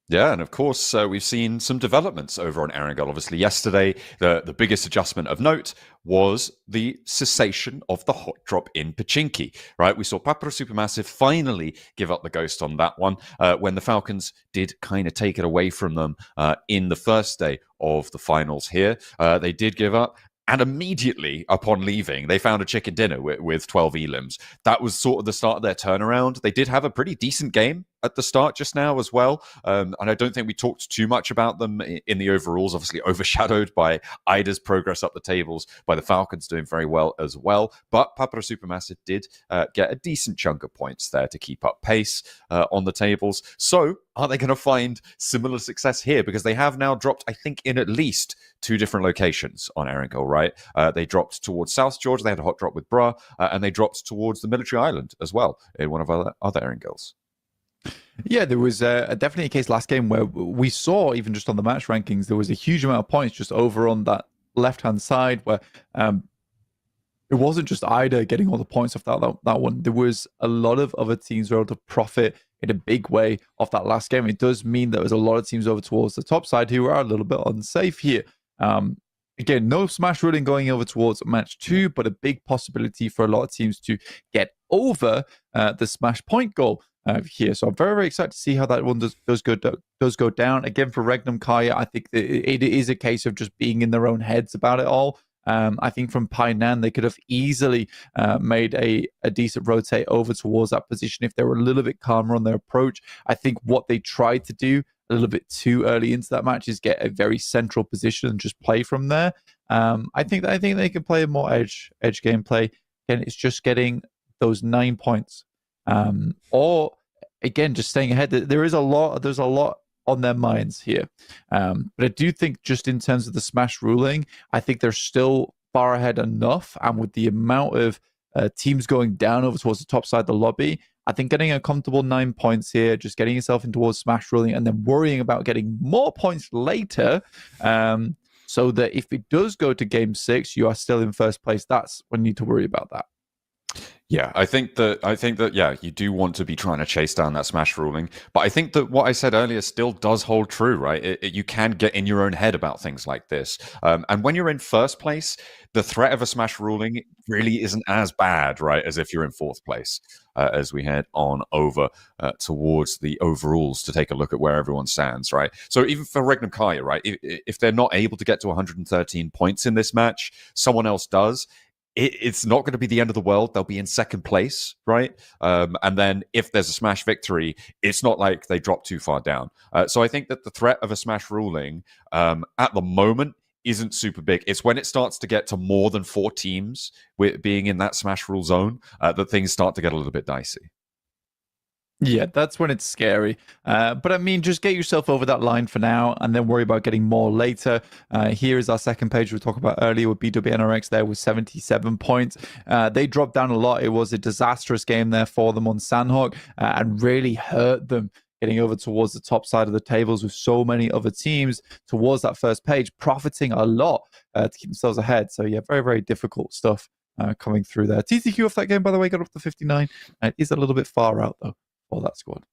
Yeah, and of course, we've seen some developments over on Erangel. Obviously, yesterday, the biggest adjustment of note was the cessation of the hot drop in Pachinki, right? We saw Papra Supermassive finally give up the ghost on that one when the Falcons did kind of take it away from them in the first day of the finals here. They did give up. And immediately upon leaving, they found a chicken dinner with 12 elims. That was sort of the start of their turnaround. They did have a pretty decent game at the start just now as well. And I don't think we talked too much about them in the overalls, obviously overshadowed by Ida's progress up the tables, by the Falcons doing very well as well. But Papara Supermassive did get a decent chunk of points there to keep up pace on the tables. So are they going to find similar success here? Because they have now dropped, I think, in at least 2 different locations on Erangel, right? They dropped towards South Georgia. They had a hot drop with Bra, and they dropped towards the military island as well in one of other Erangels.
Yeah, there was definitely a case last game where we saw, even just on the match rankings, there was a huge amount of points just over on that left-hand side where it wasn't just Ida getting all the points off that one. There was a lot of other teams were able to profit in a big way off that last game. It does mean that there's a lot of teams over towards the top side who are a little bit unsafe here. Again, no smash ruling going over towards match 2, but a big possibility for a lot of teams to get over the smash point goal here. So I'm very, very excited to see how that one does go down. Again, for Regnum Kaya, I think that it is a case of just being in their own heads about it all. I think from Painan, they could have easily made a decent rotate over towards that position if they were a little bit calmer on their approach. I think what they tried to do a little bit too early into that match is get a very central position and just play from there. I think they can play a more edge gameplay. Again, it's just getting those 9 points, or again just staying ahead. There's a lot on their minds here, but I do think just in terms of the smash ruling, I think they're still far ahead enough, and with the amount of teams going down over towards the top side of the lobby, I think getting a comfortable 9 points here, just getting yourself in towards smash ruling, and then worrying about getting more points later, so that if it does go to game 6, you are still in first place. That's when you need to worry about that.
Yeah, I think that yeah, you do want to be trying to chase down that smash ruling, but I think that what I said earlier still does hold true, right? You can get in your own head about things like this, and when you're in first place, the threat of a smash ruling really isn't as bad, right, as if you're in fourth place. As we head on over towards the overalls to take a look at where everyone stands, right? So even for Regnum Kaya, right, if they're not able to get to 113 points in this match, someone else does. It's not going to be the end of the world. They'll be in second place, right? And then if there's a smash victory, it's not like they drop too far down. So I think that the threat of a smash ruling at the moment isn't super big. It's when it starts to get to more than 4 teams with being in that smash rule zone that things start to get a little bit dicey.
Yeah, that's when it's scary. But I mean, just get yourself over that line for now and then worry about getting more later. Here is our second page we talked about earlier with BWNRX there with 77 points. They dropped down a lot. It was a disastrous game there for them on Sandhawk and really hurt them getting over towards the top side of the tables with so many other teams towards that first page, profiting a lot to keep themselves ahead. So yeah, very, very difficult stuff coming through there. TTQ off that game, by the way, got up to 59. It is a little bit far out though. For that squad.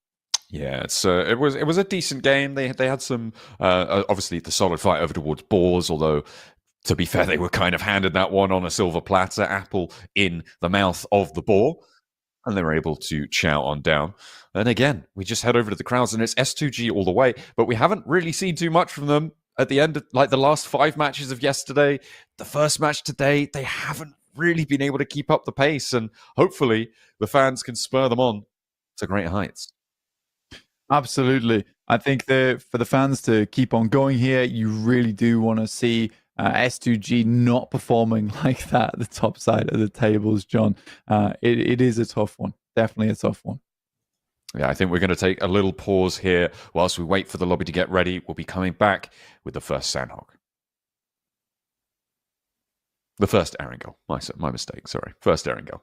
Yeah, it was a decent game. They had some obviously the solid fight over towards Boars, although to be fair, they were kind of handed that one on a silver platter, apple in the mouth of the boar, and they were able to chow on down. And again, we just head over to the crowds, and it's S2G all the way, but we haven't really seen too much from them at the end of like the last 5 matches of yesterday. The first match today, they haven't really been able to keep up the pace, and hopefully the fans can spur them on to great heights.
Absolutely. I think that for the fans to keep on going here, you really do want to see S2G not performing like that at the top side of the tables, John. It is a tough one. Definitely a tough one.
Yeah, I think we're going to take a little pause here whilst we wait for the lobby to get ready. We'll be coming back with the first Sandhawk. The first Erangel. My mistake, sorry. First Erangel.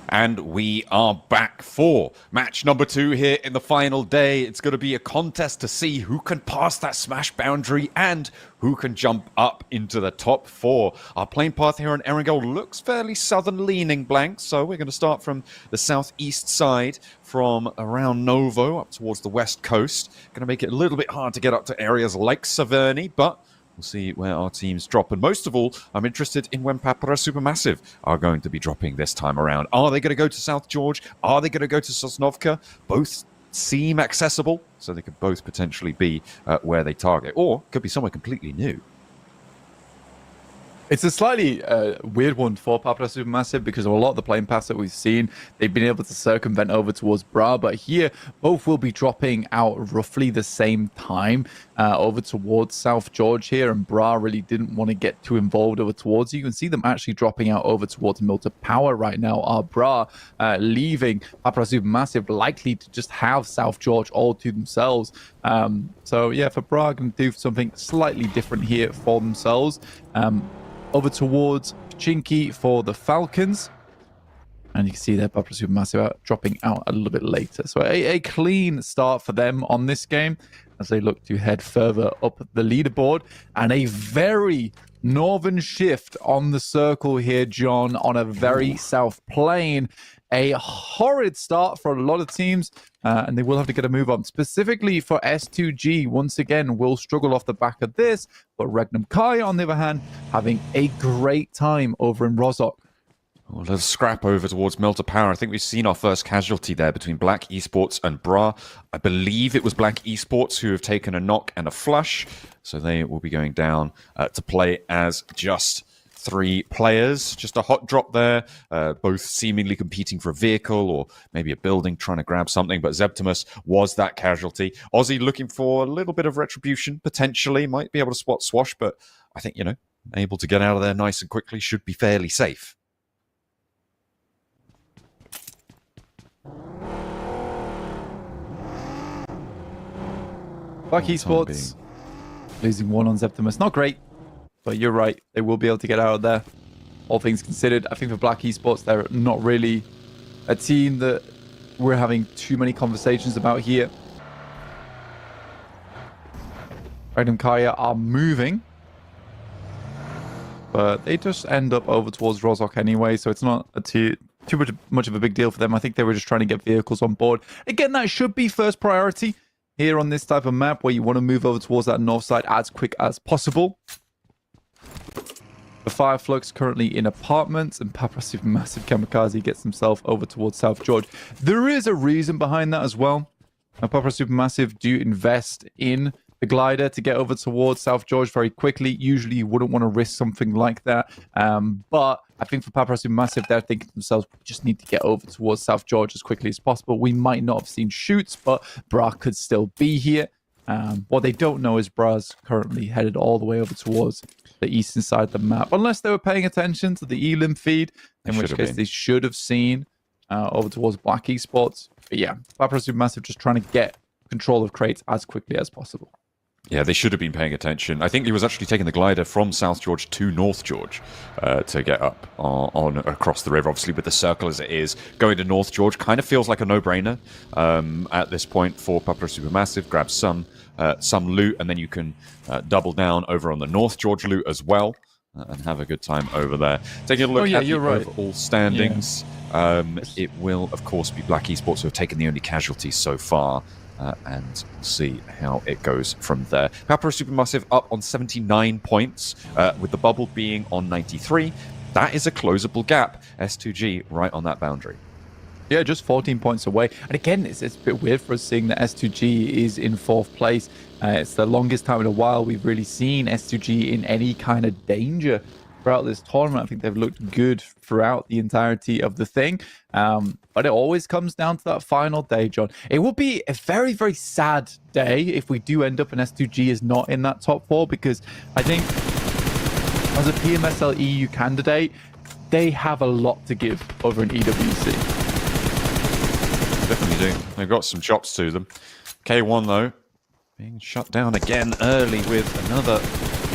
And we are back for match number 2 here in the final day. It's going to be a contest to see who can pass that smash boundary and who can jump up into the top 4. Our playing path here on Erangel looks fairly southern leaning, Blank, so we're going to start from the southeast side, from around Novo up towards the west coast. Going to make it a little bit hard to get up to areas like Saverni, but we'll see where our teams drop. And most of all, I'm interested in when Papara Supermassive are going to be dropping this time around. Are they going to go to South George? Are they going to go to Sosnovka? Both seem accessible, so they could both potentially be where they target. Or could be somewhere completely new.
It's a slightly weird one for Papara Supermassive because of a lot of the playing paths that we've seen. They've been able to circumvent over towards Bra, but here both will be dropping out roughly the same time over towards South George here, and Bra really didn't want to get too involved over towards you. You can see them actually dropping out over towards Milta Power right now. Are Bra leaving Papara Supermassive likely to just have South George all to themselves. So yeah, for Bra, going to do something slightly different here for themselves. Over towards Chinky for the Falcons. And you can see there, Papara Supermassive dropping out a little bit later. So a clean start for them on this game as they look to head further up the leaderboard. And a very northern shift on the circle here, John, on a very south plane. A horrid start for a lot of teams, and they will have to get a move on. Specifically for S2G, once again, will struggle off the back of this, but Regnum Kai, on the other hand, having a great time over in Rozhok.
Well, let's scrap over towards Milta Power. I think we've seen our first casualty there between Black Esports and Bra. I believe it was Black Esports who have taken a knock and a flush, so they will be going down to play as just 3 players. Just a hot drop there, both seemingly competing for a vehicle or maybe a building trying to grab something, but Zeptimus was that casualty. Aussie looking for a little bit of retribution, potentially, might be able to spot Swash, but I think, able to get out of there nice and quickly, should be fairly safe.
Black Esports losing 1 on Zeptimus. Not great, but you're right. They will be able to get out of there. All things considered, I think for Black Esports, they're not really a team that we're having too many conversations about here. Random Kaya are moving, but they just end up over towards Rozhok anyway, so it's not too much of a big deal for them. I think they were just trying to get vehicles on board. Again, that should be first priority here on this type of map where you want to move over towards that north side as quick as possible. The Fireflux currently in apartments, and Papara Supermassive Kamikaze gets himself over towards South George. There is a reason behind that as well. Now, Papara Supermassive do invest in the glider to get over towards South George very quickly. Usually you wouldn't want to risk something like that. But I think for Papara Supermassive, they're thinking to themselves, we just need to get over towards South George as quickly as possible. We might not have seen shoots, but Bra could still be here. What they don't know is Bra's currently headed all the way over towards the eastern side of the map. Unless they were paying attention to the Elim feed, in which case they should have seen over towards Black Esports. But yeah, Papara Supermassive just trying to get control of crates as quickly as possible.
Yeah, they should have been paying attention. I think he was actually taking the glider from South George to North George to get up on across the river. Obviously, with the circle as it is, going to North George kind of feels like a no-brainer at this point for Papara Supermassive. Grab some loot, and then you can double down over on the North George loot as well and have a good time over there. Taking a look at the overall standings, it will, of course, be Black Esports who have taken the only casualties so far. And we'll see how it goes from there. Papara Supermassive up on 79 points, with the bubble being on 93. That is a closable gap. S2G right on that boundary.
Yeah, just 14 points away. And again, it's a bit weird for us seeing that S2G is in 4th place. It's the longest time in a while we've really seen S2G in any kind of danger throughout this tournament. I think they've looked good throughout the entirety of the thing. But it always comes down to that final day, John. It will be a very, very sad day if we do end up and S2G is not in that top 4, because I think as a Pmsl EU candidate, they have a lot to give over in EWC.
Definitely do. They've got some chops to them. K1, though, being shut down again early with another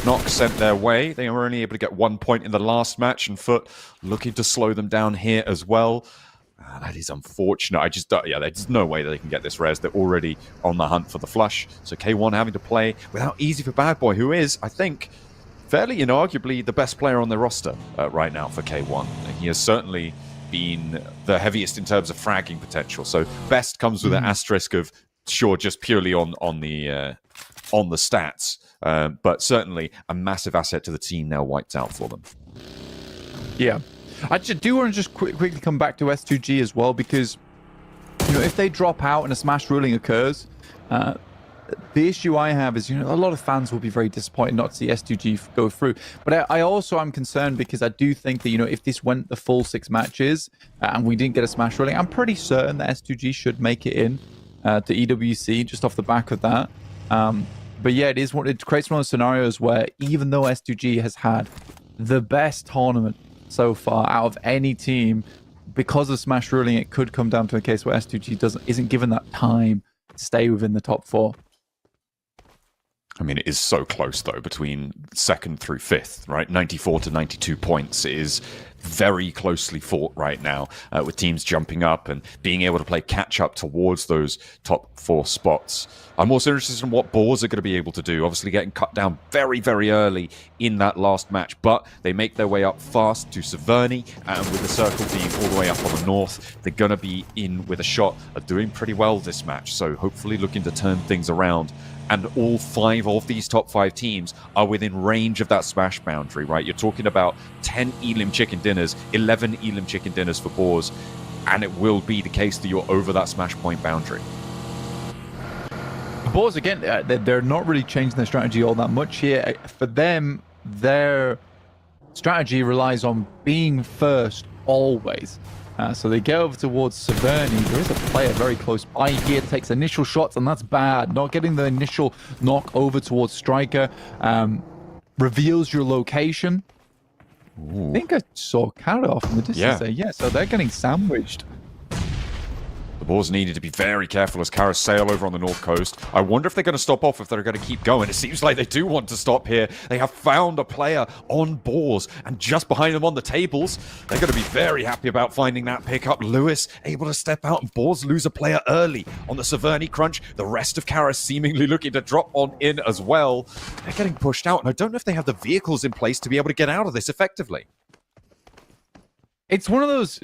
knock sent their way. They were only able to get 1 point in the last match, and Foot looking to slow them down here as well. That is unfortunate. I just don't, yeah, there's no way that they can get this res. They're already on the hunt for the flush. So K1 having to play without Easy for Bad Boy, who is, I think, fairly inarguably the best player on their roster right now for K1. He has certainly been the heaviest in terms of fragging potential. So best comes with an asterisk of, sure, just purely on the stats. But certainly a massive asset to the team now wiped out for them.
Yeah. I do want to just quickly come back to S2G as well, because if they drop out and a smash ruling occurs, the issue I have is, a lot of fans will be very disappointed not to see S2G go through. But I also am concerned because I do think that, if this went the full 6 matches and we didn't get a smash ruling, I'm pretty certain that S2G should make it in to EWC just off the back of that. But yeah, it creates one of those scenarios where even though S2G has had the best tournament so far out of any team, because of smash ruling, it could come down to a case where S2G isn't given that time to stay within the top 4.
I mean, it is so close, though, between 2nd through 5th, right? 94 to 92 points is very closely fought right now, with teams jumping up and being able to play catch-up towards those top 4 spots. I'm also interested in what Boars are going to be able to do, obviously getting cut down very, very early in that last match, but they make their way up fast to Severny, and with the circle being all the way up on the north, they're going to be in with a shot at doing pretty well this match, so hopefully looking to turn things around. And all 5 of these top 5 teams are within range of that smash boundary, right? You're talking about 10 Elim chicken dinners, 11 Elim chicken dinners for Boars, and it will be the case that you're over that smash point boundary.
Boars, again, they're not really changing their strategy all that much here. For them, their strategy relies on being first always. So they get over towards Severny. There is a player very close by here, takes initial shots, and that's bad. Not getting the initial knock over towards Striker. Reveals your location. Ooh. I think I saw Kara off in the distance there. Yeah, so they're getting sandwiched.
The Boars needed to be very careful as Kara sail over on the north coast. I wonder if they're going to stop off, if they're going to keep going. It seems like they do want to stop here. They have found a player on Boars, and just behind them on the tables, they're going to be very happy about finding that pickup. Lewis able to step out, and Boars lose a player early on the Severny crunch. The rest of Kara seemingly looking to drop on in as well. They're getting pushed out, and I don't know if they have the vehicles in place to be able to get out of this effectively.
It's one of those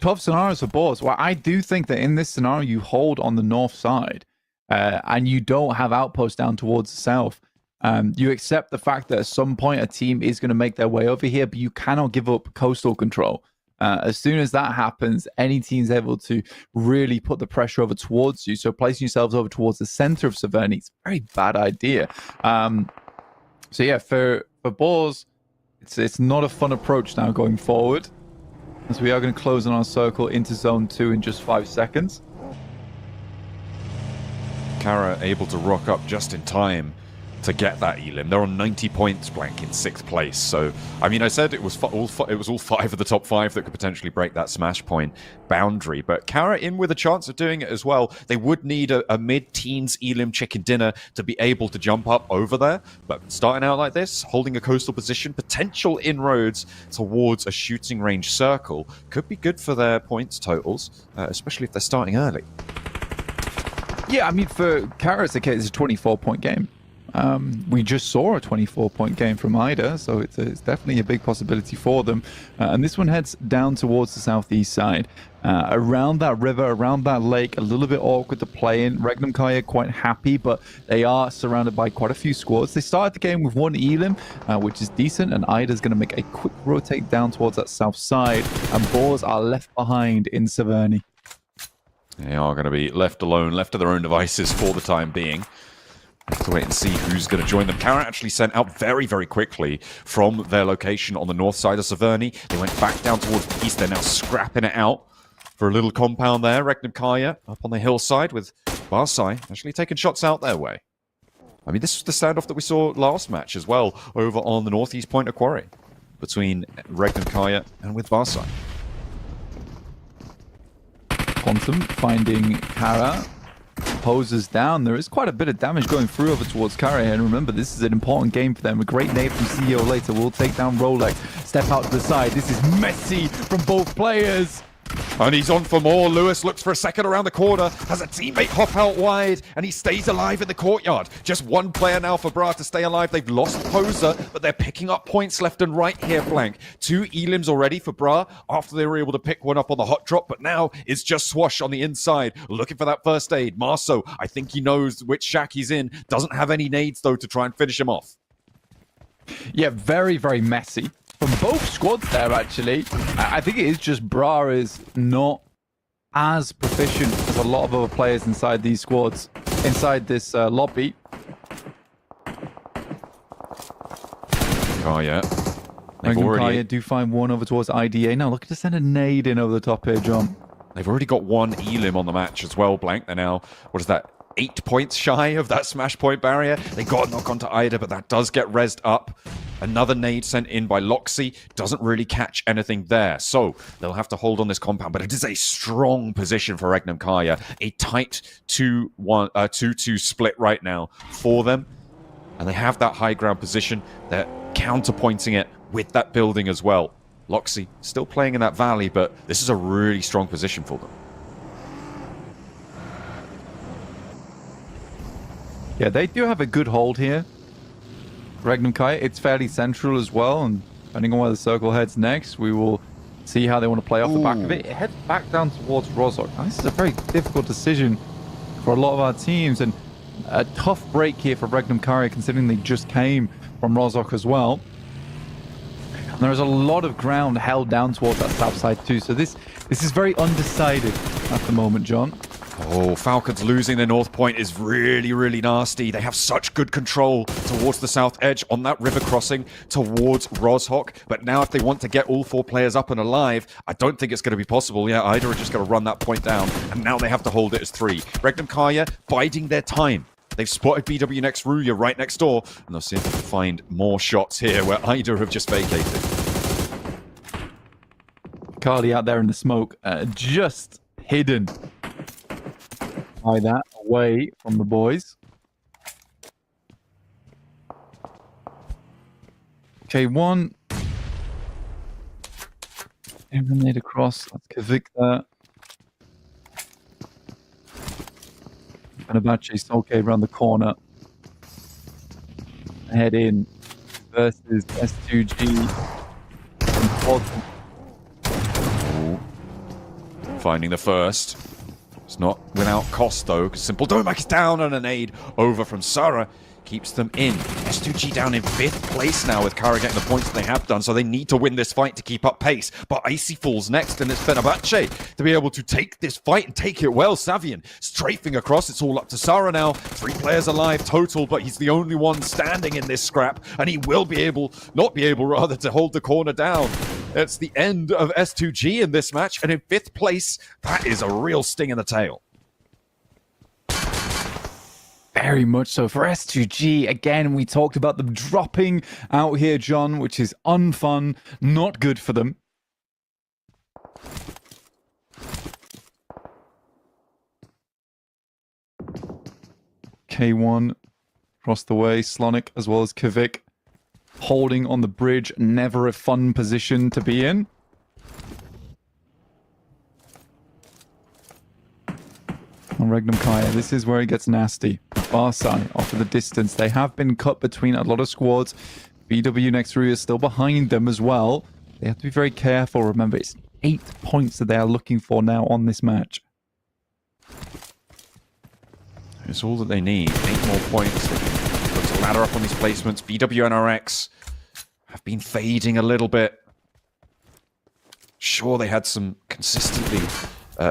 tough scenarios for Boars where I do think that in this scenario you hold on the north side and you don't have outposts down towards the south. You accept the fact that at some point a team is going to make their way over here, but you cannot give up coastal control. As soon as that happens, any team's able to really put the pressure over towards you. So placing yourselves over towards the center of Severny, it's a very bad idea. So yeah, for Boars, it's not a fun approach now going forward. As we are going to close on our circle into zone 2 in just 5 seconds.
Kara able to rock up just in time to get that Elim. They're on 90 points blank in 6th place. So, I mean, I said it was all 5 of the top 5 that could potentially break that smash point boundary. But Kara in with a chance of doing it as well. They would need a mid-teens Elim chicken dinner to be able to jump up over there. But starting out like this, holding a coastal position, potential inroads towards a shooting range circle could be good for their points totals, especially if they're starting early.
Yeah, I mean, for Kara, it's a 24-point game. We just saw a 24-point game from Ida, so it's definitely a big possibility for them. And this one heads down towards the southeast side. Around that river, around that lake, a little bit awkward to play in. Regnum Kaya quite happy, but they are surrounded by quite a few squads. They started the game with 1 Elim, which is decent, and Ida's going to make a quick rotate down towards that south side, and Boars are left behind in Severny.
They are going to be left alone, left to their own devices for the time being. Have to wait and see who's going to join them. Kara actually sent out very, very quickly from their location on the north side of Severny. They went back down towards the east. They're now scrapping it out for a little compound there. Regnum Kaya up on the hillside with Barsai actually taking shots out their way. I mean, this was the standoff that we saw last match as well over on the northeast point of Quarry between Regnum Kaya and with Barsai.
Quantum finding Kara. Poses down. There is quite a bit of damage going through over towards Kara, and remember, this is an important game for them. A great nade from CEO later will take down Rolex. Step out to the side. This is messy from both players.
And he's on for more. Lewis looks for a second around the corner, has a teammate hop out wide, and he stays alive in the courtyard. Just one player now for Bra to stay alive. They've lost Poser, but they're picking up points left and right here, Blank. 2 elims already for Bra after they were able to pick one up on the hot drop, but now it's just Swash on the inside, looking for that first aid. Marceau, I think he knows which shack he's in. Doesn't have any nades, though, to try and finish him off.
Yeah, very, very messy. From both squads there, actually. I think it is just Bra is not as proficient as a lot of other players inside these squads, inside this lobby.
Kaya.
Kaya do find one over towards IDA. Now look to send a nade in over the top here, John.
They've already got 1 elim on the match as well, Blank. They're now, what is that, 8 points shy of that smash point barrier. They got a knock onto Ida, but that does get rezzed up. Another nade sent in by Loxy. Doesn't really catch anything there. So they'll have to hold on this compound, but it is a strong position for Regnum Kaya. A tight 2-2 split right now for them. And they have that high ground position. They're counterpointing it with that building as well. Loxy still playing in that valley, but this is a really strong position for them.
Yeah, they do have a good hold here. Regnum Kaya, it's fairly central as well, and depending on where the circle heads next, we will see how they want to play off the back of it. It heads back down towards Rozhok. Now, this is a very difficult decision for a lot of our teams, and a tough break here for Regnum Kaya, considering they just came from Rozhok as well. And there is a lot of ground held down towards that south side too, so this is very undecided at the moment, John.
Oh, Falcons losing their north point is really, really nasty. They have such good control towards the south edge on that river crossing towards Rozhok. But now if they want to get all 4 players up and alive, I don't think it's going to be possible. Yeah, Ida are just going to run that point down. And now they have to hold it as 3. Regnum Kaya biding their time. They've spotted BW next Ruya right next door. And they'll see if they can find more shots here where Ida have just vacated.
Carly out there in the smoke, just hidden by that, away from the boys. Okay, one. Eliminate across. That's Kavik there. Fenerbahce Solke around the corner. Head in versus S2G.
Finding the first. It's not without cost, though. Simple Domac is down on an aid over from Sarah. Keeps them in. S2G down in 5th place now with Kara getting the points that they have done, so they need to win this fight to keep up pace. But Icy falls next, and it's Fenerbahce to be able to take this fight and take it well. Savian strafing across. It's all up to Sarah now. 3 players alive total, but he's the only one standing in this scrap, and he will be able, not be able rather, to hold the corner down. It's the end of S2G in this match, and in 5th place, that is a real sting in the tail.
Very much so for S2G. Again, we talked about them dropping out here, John, which is unfun, not good for them. K1 across the way, Slonic as well as Kavik holding on the bridge. Never a fun position to be in. On Regnum Kaya, this is where it gets nasty. Barsai off of the distance. They have been cut between a lot of squads. BW next Rui is still behind them as well. They have to be very careful. Remember, it's 8 points that they are looking for now on this match.
It's all that they need. 8 more points. They can look to ladder up on these placements. BW and RX have been fading a little bit. Sure, they had some consistently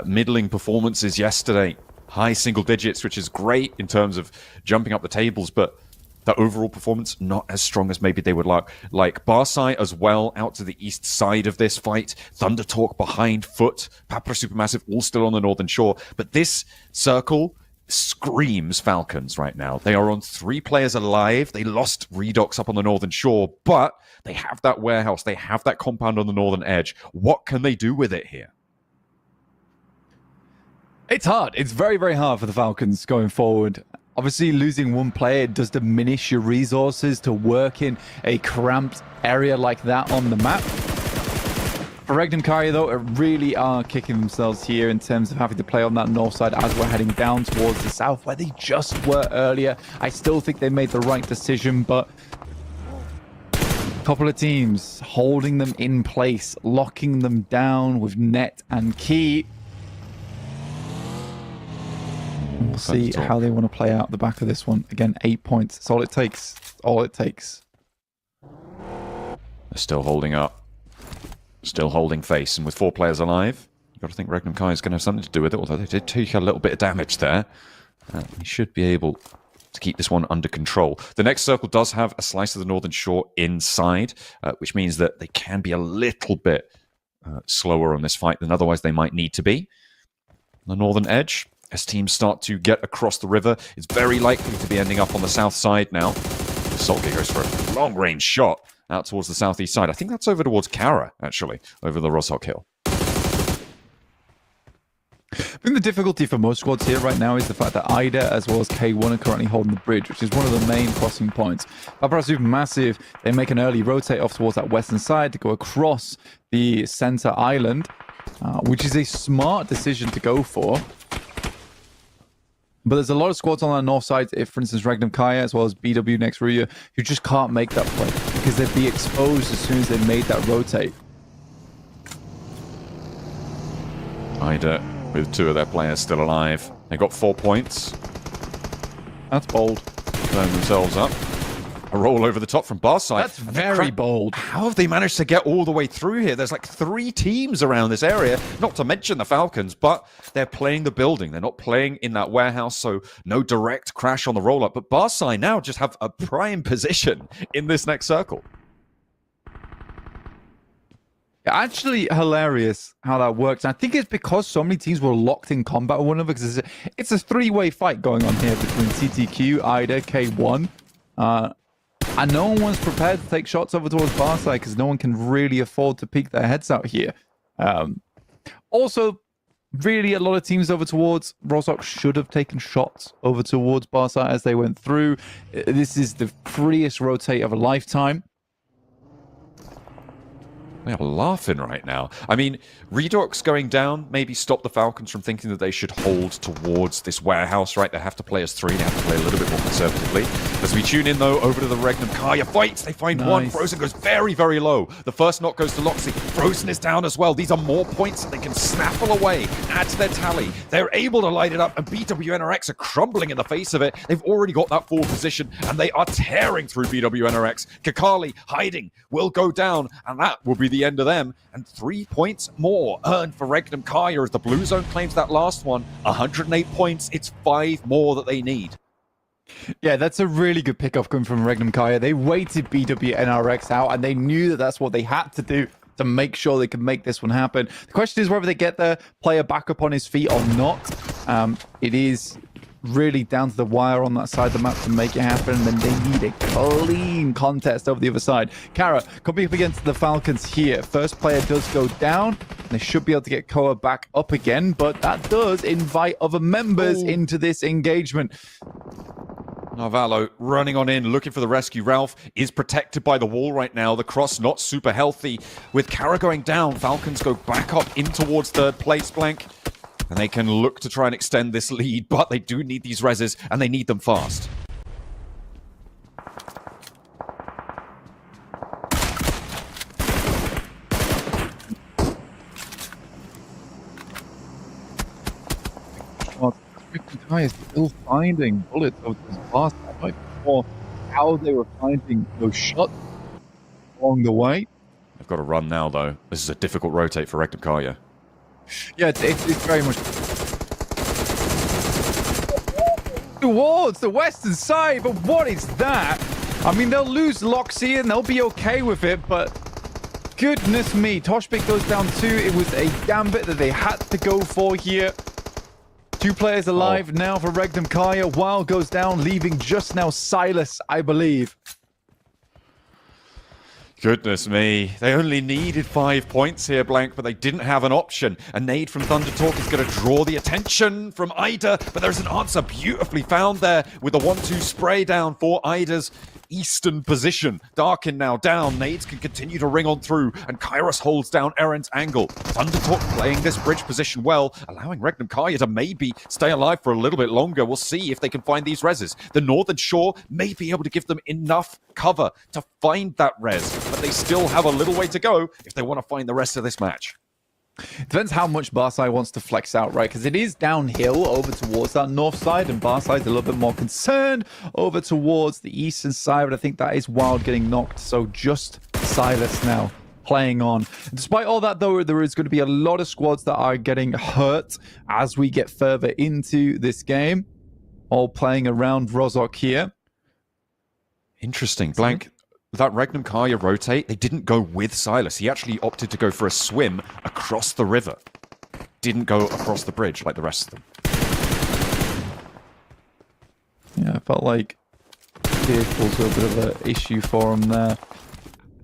middling performances yesterday. High single digits, which is great in terms of jumping up the tables, but the overall performance not as strong as maybe they would like. Barsai as well out to the east side of this fight. Thunder Talk behind Foot. Papra Supermassive all still on the northern shore. But this circle screams Falcons right now. They are on 3 players alive. They lost Redox up on the northern shore, but they have that warehouse. They have that compound on the northern edge. What can they do with it here?
It's hard. It's very, very hard for the Falcons going forward. Obviously, losing 1 player does diminish your resources to work in a cramped area like that on the map. For Regnum Kaya, though, it really are kicking themselves here in terms of having to play on that north side as we're heading down towards the south, where they just were earlier. I still think they made the right decision, but a couple of teams holding them in place, locking them down with net and key. We'll see how they want to play out the back of this one. Again, 8 points. That's all it takes. All it takes.
They're still holding up. Still holding face. And with 4 players alive, you've got to think Regnum Kai is going to have something to do with it, although they did take a little bit of damage there. He should be able to keep this one under control. The next circle does have a slice of the northern shore inside, which means that they can be a little bit slower on this fight than otherwise they might need to be. The northern edge, as teams start to get across the river, it's very likely to be ending up on the south side now. Saltgate goes for a long-range shot out towards the southeast side. I think that's over towards Kara, actually, over the Roshok Hill.
I think the difficulty for most squads here right now is the fact that Ida as well as K1 are currently holding the bridge, which is one of the main crossing points. Barbara Supermassive, they make an early rotate off towards that western side to go across the center island, which is a smart decision to go for. But there's a lot of squads on our north side, if for instance Regnum Kaya as well as BW next Ruya, who just can't make that play because they'd be exposed as soon as they made that rotate.
Ida with 2 of their players still alive. They got 4 points.
That's bold.
Blown themselves up. A roll over the top from bar side.
That's very bold.
How have they managed to get all the way through here? There's like 3 teams around this area, not to mention the Falcons, but they're playing the building. They're not playing in that warehouse, so no direct crash on the roll-up. But Barsai now just have a prime position in this next circle.
Actually hilarious how that works. And I think it's because so many teams were locked in combat with one another, because it's a 3-way fight going on here between CTQ, Ida, K1. And no one's prepared to take shots over towards Barsai because no one can really afford to peek their heads out here. Also, really a lot of teams over towards Roshok should have taken shots over towards Barsai as they went through. This is the freest rotate of a lifetime.
They are laughing right now. I mean, Redox going down maybe stop the Falcons from thinking that they should hold towards this warehouse, right? They have to play as 3. They have to play a little bit more conservatively. As we tune in, though, over to the Regnum Kaya fights. They find one. Frozen goes very, very low. The first knock goes to Loxy. Frozen is down as well. These are more points that they can snaffle away, add to their tally. They're able to light it up, and BWNRX are crumbling in the face of it. They've already got that forward position, and they are tearing through BWNRX. Kakali hiding will go down, and that will be the end of them. And 3 points more earned for Regnum Kaya as the Blue Zone claims that last one. 108 points. It's 5 more that they need.
Yeah, that's a really good pickup coming from Regnum Kaya. They waited BWNRX out, and they knew that that's what they had to do to make sure they could make this one happen. The question is whether they get the player back up on his feet or not. It is really down to the wire on that side of the map to make it happen, and then they need a clean contest over the other side. Kara coming up against the Falcons here. First player does go down. They should be able to get Koa back up again, but that does invite other members into this engagement.
Narvalo running on in, looking for the rescue. Ralph is protected by the wall right now. The cross not super healthy. With Kara going down, Falcons go back up in towards 3rd place, Blank. And they can look to try and extend this lead, but they do need these reses, and they need them fast.
Guy is still finding bullets over this last time. I don't know how they were finding those shots along the way.
They've got to run now, though. This is a difficult rotate for Regnum Kaya.
Yeah, it's very much towards the western side, but what is that? I mean, they'll lose Loxy and they'll be okay with it, but goodness me, Toshbik goes down too. It was a gambit that they had to go for here. 2 players alive now for Regnum Kaya. Wild goes down, leaving just now Silas, I believe.
Goodness me. They only needed 5 points here, Blank, but they didn't have an option. A nade from Thunder Talk is going to draw the attention from Ida, but there's an answer beautifully found there with a 1-2 spray down for Ida's. eastern position. Darkin now down. Nades can continue to ring on through, and Kairos holds down Erangel. Thundertalk playing this bridge position well, allowing Regnum Kaya to maybe stay alive for a little bit longer. We'll see if they can find these reses. The Northern Shore may be able to give them enough cover to find that res, but they still have a little way to go if they want to find the rest of this match.
Depends how much Barsai wants to flex out, right? Because it is downhill over towards that north side, and Barsai's a little bit more concerned over towards the eastern side, but I think that is Wild getting knocked, so just Silas now playing on. Despite all that, though, there is going to be a lot of squads that are getting hurt as we get further into this game, all playing around Rozok here.
Interesting. Blank, that Regnum Kaya rotate, they didn't go with Silas. He actually opted to go for a swim across the river. Didn't go across the bridge like the rest of them.
Yeah, I felt like vehicles were a bit of an issue for him there.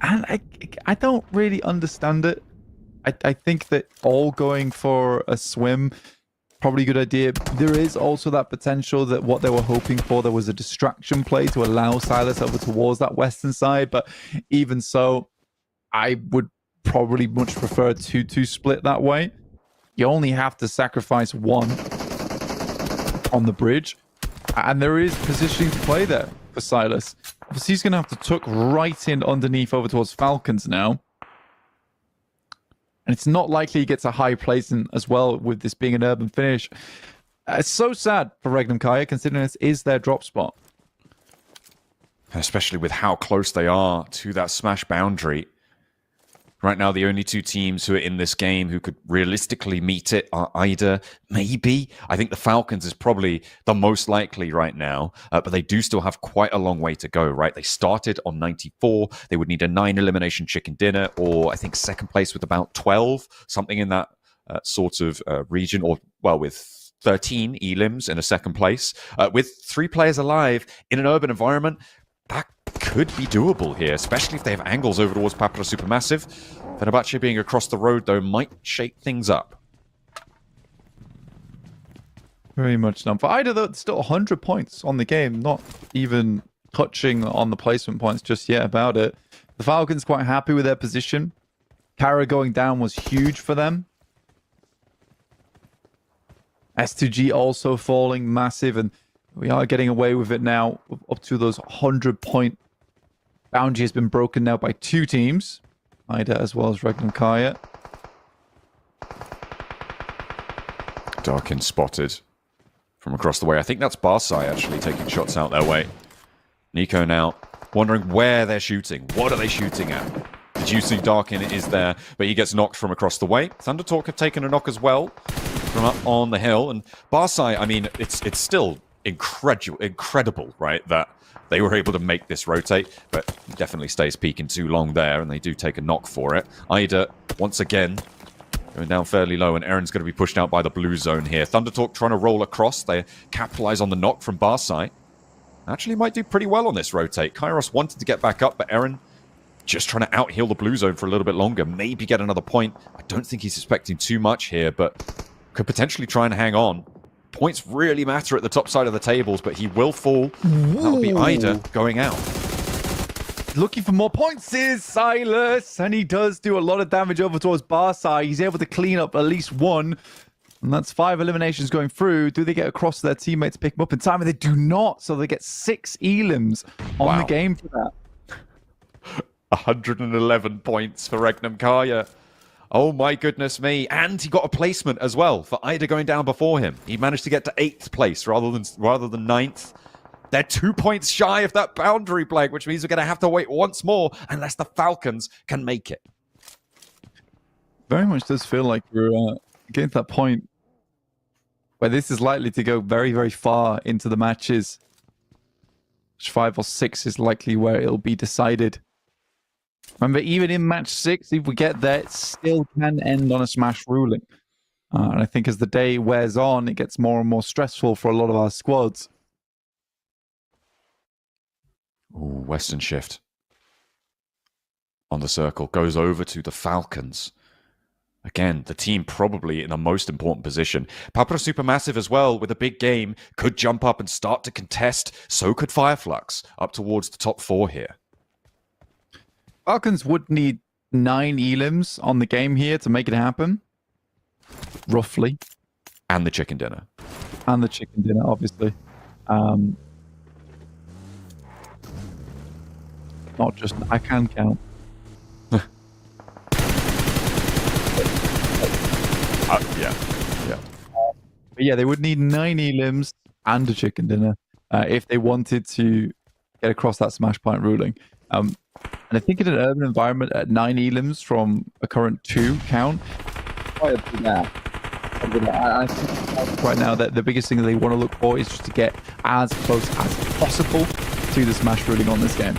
And I don't really understand it. I think that all going for a swim, probably a good idea. There is also that potential that what they were hoping for, there was a distraction play to allow Silas over towards that western side. But even so, I would probably much prefer to split that way. You only have to sacrifice one on the bridge. And there is positioning to play there for Silas. Obviously, he's going to have to tuck right in underneath over towards Falcons now. And it's not likely he gets a high placement as well with this being an urban finish. It's so sad for Regnum Kaya, considering this is their drop spot.
Especially with how close they are to that smash boundary. Right now, the only two teams who are in this game who could realistically meet it are either, maybe. I think the Falcons is probably the most likely right now, but they do still have quite a long way to go, right? They started on 94. They would need a 9-elimination chicken dinner, or I think second place with about 12, something in that sort of region, or, well, with 13 elims in a second place. With 3 players alive in an urban environment, that could be doable here, especially if they have angles over towards Papra Supermassive. Fenerbahce being across the road, though, might shake things up.
Very much so. For Ida, though, it's still 100 points on the game, not even touching on the placement points just yet about it. The Falcons quite happy with their position. Kara going down was huge for them. S2G also falling massive, and we are getting away with it now. Up to those 100-point boundary has been broken now by 2 teams. Ida as well as Regnum Kaya.
Darkin spotted from across the way. I think that's Barsai actually taking shots out their way. Nico now wondering where they're shooting. What are they shooting at? The juicy Darkin is there, but he gets knocked from across the way. Thundertalk have taken a knock as well from up on the hill. And Barsai, I mean, it's still incredible, right, that they were able to make this rotate, but he definitely stays peeking too long there, and they do take a knock for it. Ida, once again, going down fairly low, and Aaron's going to be pushed out by the blue zone here. Thundertalk trying to roll across. They capitalize on the knock from Barsai. Actually might do pretty well on this rotate. Kairos wanted to get back up, but Aaron just trying to out-heal the blue zone for a little bit longer. Maybe get another point. I don't think he's expecting too much here, but could potentially try and hang on. Points really matter at the top side of the tables, but he will fall. That'll be Ida going out.
Looking for more points is Silas, and he does do a lot of damage over towards Barsai. He's able to clean up at least 1, and that's 5 eliminations going through. Do they get across to their teammates to pick them up in time? And they do not, so they get 6 elims on the game for that.
111 points for Regnum Kaya. Oh my goodness me. And he got a placement as well for Ida going down before him. He managed to get to 8th place rather than 9th. They're 2 points shy of that boundary blank, which means we're going to have to wait once more unless the Falcons can make it.
Very much does feel like we're getting to that point where this is likely to go very, very far into the matches. 5 or 6 is likely where it'll be decided. Remember, even in match 6, if we get there, it still can end on a smash ruling. And I think as the day wears on, it gets more and more stressful for a lot of our squads.
Ooh, Western shift on the circle goes over to the Falcons. Again, the team probably in the most important position. Papa Supermassive as well, with a big game, could jump up and start to contest. So could Fireflux, up towards the top 4 here.
Falcons would need 9 elims on the game here to make it happen. Roughly.
And the chicken dinner.
And the chicken dinner, obviously. Not just, I can count.
Yeah.
But yeah, they would need 9 elims and a chicken dinner if they wanted to get across that smash point ruling. And I think in an urban environment at 9 elims from a current 2 count, quite a big gap. I think right now that the biggest thing that they want to look for is just to get as close as possible to the smash ruling on this game.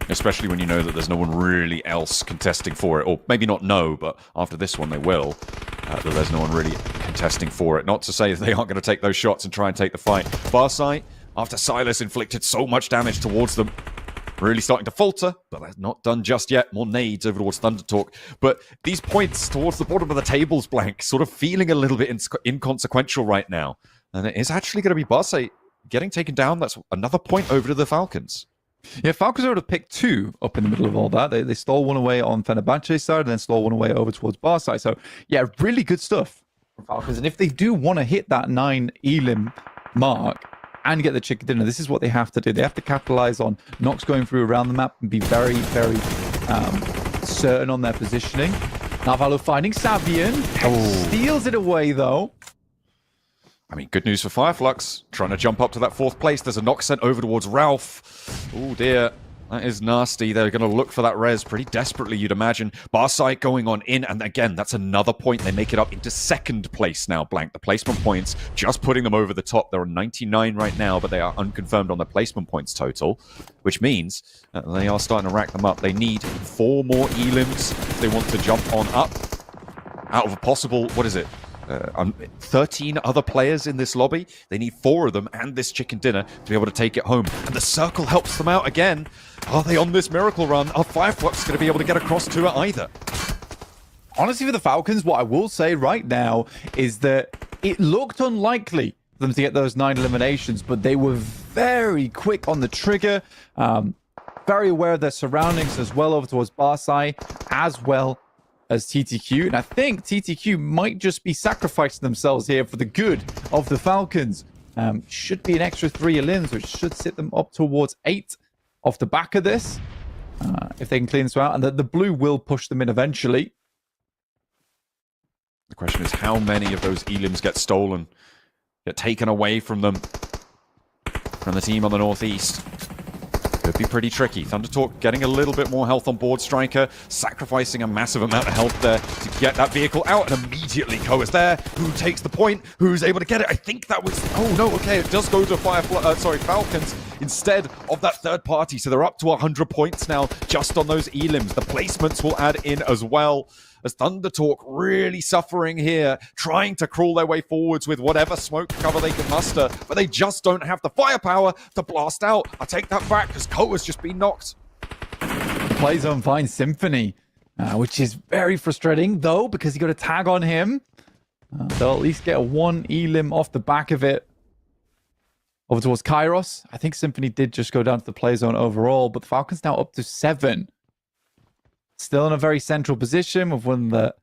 Especially when you know that there's no one really else contesting for it. Or maybe not no, but after this one they will. That there's no one really contesting for it. Not to say that they aren't going to take those shots and try and take the fight. Farsight, after Silas inflicted so much damage towards them, really starting to falter, but that's not done just yet. More nades over towards Thundertalk. But these points towards the bottom of the tables, Blank, sort of feeling a little bit inconsequential right now. And it is actually going to be Farsight getting taken down. That's another point over to the Falcons.
Yeah, Falcons would have picked 2 up in the middle of all that. They stole one away on Fenerbahce's side and then stole one away over towards Barside. So, yeah, really good stuff from Falcons. And if they do want to hit that 9 elim mark and get the chicken dinner, this is what they have to do. They have to capitalize on Nox going through around the map and be very, very certain on their positioning. Narvalo finding Savian. Steals it away, though.
I mean, good news for Fireflux. Trying to jump up to that 4th place. There's a knock sent over towards Ralph. Oh, dear. That is nasty. They're going to look for that res pretty desperately, you'd imagine. Barside going on in. And again, that's another point. They make it up into 2nd place now, Blank. The placement points, just putting them over the top. They're on 99 right now, but they are unconfirmed on the placement points total, which means they are starting to rack them up. They need 4 more elims if they want to jump on up. Out of a possible, 13 other players in this lobby. They need 4 of them and this chicken dinner to be able to take it home. And the circle helps them out again. Are they on this miracle run? Are Fireflux going to be able to get across to it either?
Honestly, for the Falcons, what I will say right now is that it looked unlikely for them to get those 9 eliminations, but they were very quick on the trigger, very aware of their surroundings as well over towards Barsai, as well as TTQ. And I think TTQ might just be sacrificing themselves here for the good of the Falcons. Should be an extra 3 elims, which should sit them up towards 8 off the back of this. If they can clean this out. And the blue will push them in eventually.
The question is how many of those elims get stolen, get taken away from them, from the team on the northeast. Could be pretty tricky. Thundertalk getting a little bit more health on board Striker, sacrificing a massive amount of health there to get that vehicle out, and immediately Ko is there. Who takes the point? Who's able to get it? I think that was... Oh, no, okay, it does go to Falcons instead of that 3rd party. So they're up to 100 points now just on those elims. The placements will add in as well. As Thundertalk really suffering here, trying to crawl their way forwards with whatever smoke cover they can muster, but they just don't have the firepower to blast out. I take that back because Ko has just been knocked.
Plays on Fine Symphony, which is very frustrating, though, because you got a tag on him. They'll at least get a 1 elim off the back of it. Over towards Kairos. I think Symphony did just go down to the play zone overall, but the Falcons now up to 7. Still in a very central position with one of the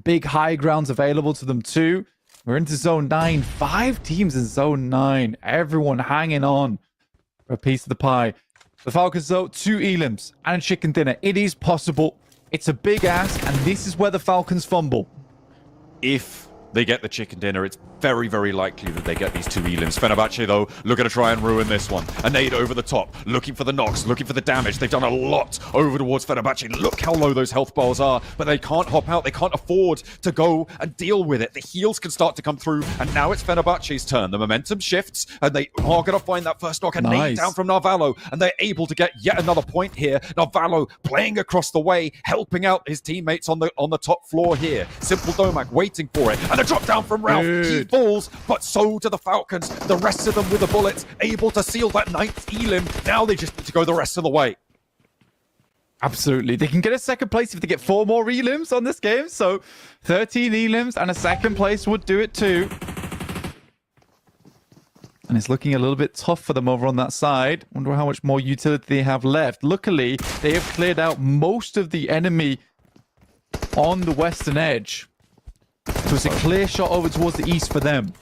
big high grounds available to them too. We're into zone 9. 5 teams in zone 9. Everyone hanging on for a piece of the pie. The Falcons, though, 2 elims and a chicken dinner. It is possible. It's a big ask, and this is where the Falcons fumble.
If they get the chicken dinner, it's very, very likely that they get these 2 elims. Fenerbahce, though, looking to try and ruin this one. A nade over the top, looking for the knocks, looking for the damage. They've done a lot over towards Fenerbahce. Look how low those health bars are, but they can't hop out. They can't afford to go and deal with it. The heals can start to come through, and now it's Fenerbahce's turn. The momentum shifts, and they are going to find that first knock. A nade down from Narvalo, and they're able to get yet another point here. Narvalo playing across the way, helping out his teammates on the top floor here. Simple Domac waiting for it, and a drop down from Ralph. He falls, but so do the Falcons. The rest of them with the bullets, able to seal that 9th elim. Now they just need to go the rest of the way.
Absolutely. They can get a second place if they get 4 more elims on this game. So 13 elims and a second place would do it too. And it's looking a little bit tough for them over on that side. Wonder how much more utility they have left. Luckily, they have cleared out most of the enemy on the western edge. So it's a clear shot over towards the east for them.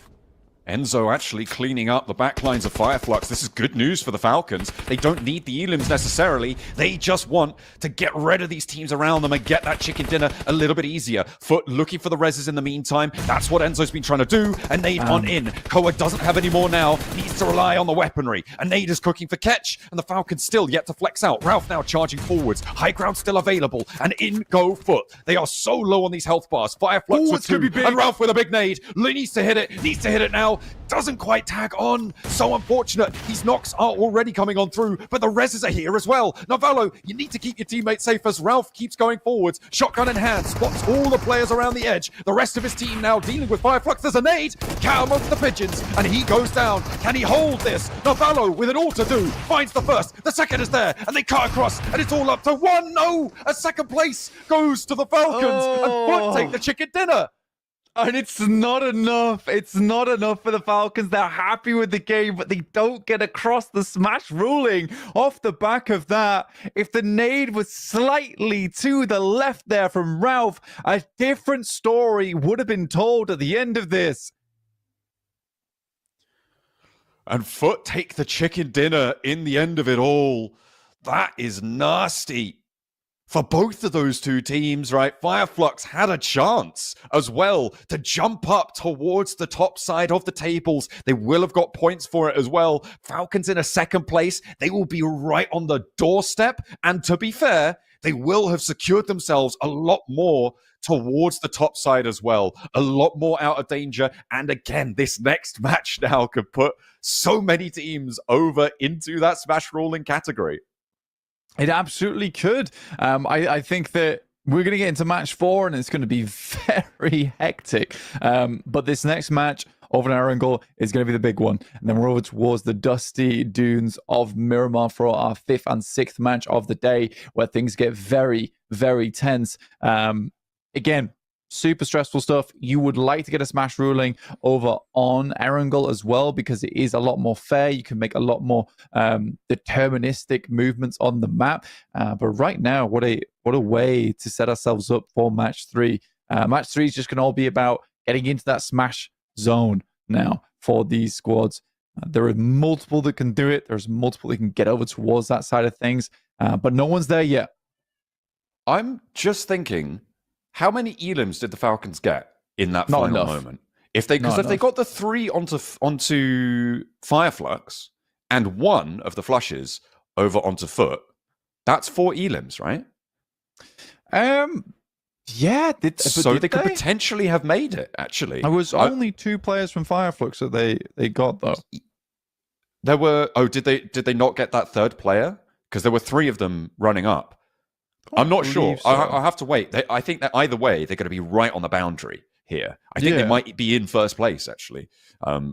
Enzo actually cleaning up the backlines of Fireflux. This is good news for the Falcons. They don't need the elims necessarily. They just want to get rid of these teams around them and get that chicken dinner a little bit easier. Foot looking for the reses in the meantime. That's what Enzo's been trying to do. A nade on in. Koa doesn't have any more now. Needs to rely on the weaponry. A nade is cooking for catch, and the Falcons still yet to flex out. Ralph now charging forwards. High ground still available, and in go Foot. They are so low on these health bars. Fireflux with 2, and Ralph with a big nade. Needs to hit it now. Doesn't quite tag on. So unfortunate. These knocks are already coming on through, but the reses are here as well. Navallo, you need to keep your teammates safe as Ralph keeps going forwards. Shotgun in hand, spots all the players around the edge. The rest of his team now dealing with Fireflux. There's a nade. Cow amongst the pigeons, and he goes down. Can he hold this? Navallo with it all to do. Finds the first. The second is there, and they cut across, and it's all up to 1. No! A second place goes to the Falcons, and Foot take the chicken dinner.
And it's not enough. It's not enough for the Falcons. They're happy with the game, but they don't get across the smash ruling. Off the back of that, if the nade was slightly to the left there from Ralph, a different story would have been told at the end of this.
And Foot take the chicken dinner in the end of it all. That is nasty. For both of those two teams, right? Fireflux had a chance as well to jump up towards the top side of the tables. They will have got points for it as well. Falcons in a second place. They will be right on the doorstep. And to be fair, they will have secured themselves a lot more towards the top side as well. A lot more out of danger. And again, this next match now could put so many teams over into that smash ruling category.
It absolutely could. I think that we're going to get into match 4 and it's going to be very hectic. But this next match over in Erangel is going to be the big one. And then we're over towards the dusty dunes of Miramar for our 5th and 6th match of the day, where things get very, very tense. Again, super stressful stuff. You would like to get a smash ruling over on Erangel as well, because it is a lot more fair. You can make a lot more deterministic movements on the map. But right now, what a way to set ourselves up for match 3. Match 3 is just going to all be about getting into that smash zone now for these squads. There are multiple that can do it. There's multiple that can get over towards that side of things. But no one's there yet.
I'm just thinking, how many elims did the Falcons get in that
Not
final
enough.
moment? If they got the 3 onto Fireflux and 1 of the flushes over onto Foot, that's 4 elims, right?
Yeah.
So they could potentially have made it. Actually,
There was only 2 players from Fireflux that they got though.
There were. Oh, did they not get that third player? Because there were 3 of them running up. I'm not sure.
So.
I'll have to wait. I think that either way, they're going to be right on the boundary here. I think they might be in first place, actually,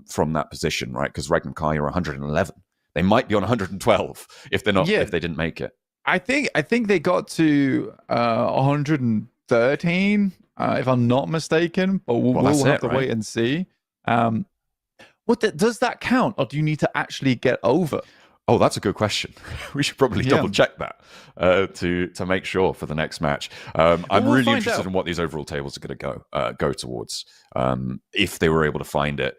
from that position, right? Because Reg and Kai are 111. They might be on 112 if they're not. If they didn't make it.
I think they got to 113, if I'm not mistaken. But we'll have to wait and see. Does that count, or do you need to actually get over?
Oh, that's a good question. We should probably double check that to make sure for the next match. I'm really interested in what these overall tables are going to go towards. If they were able to find it,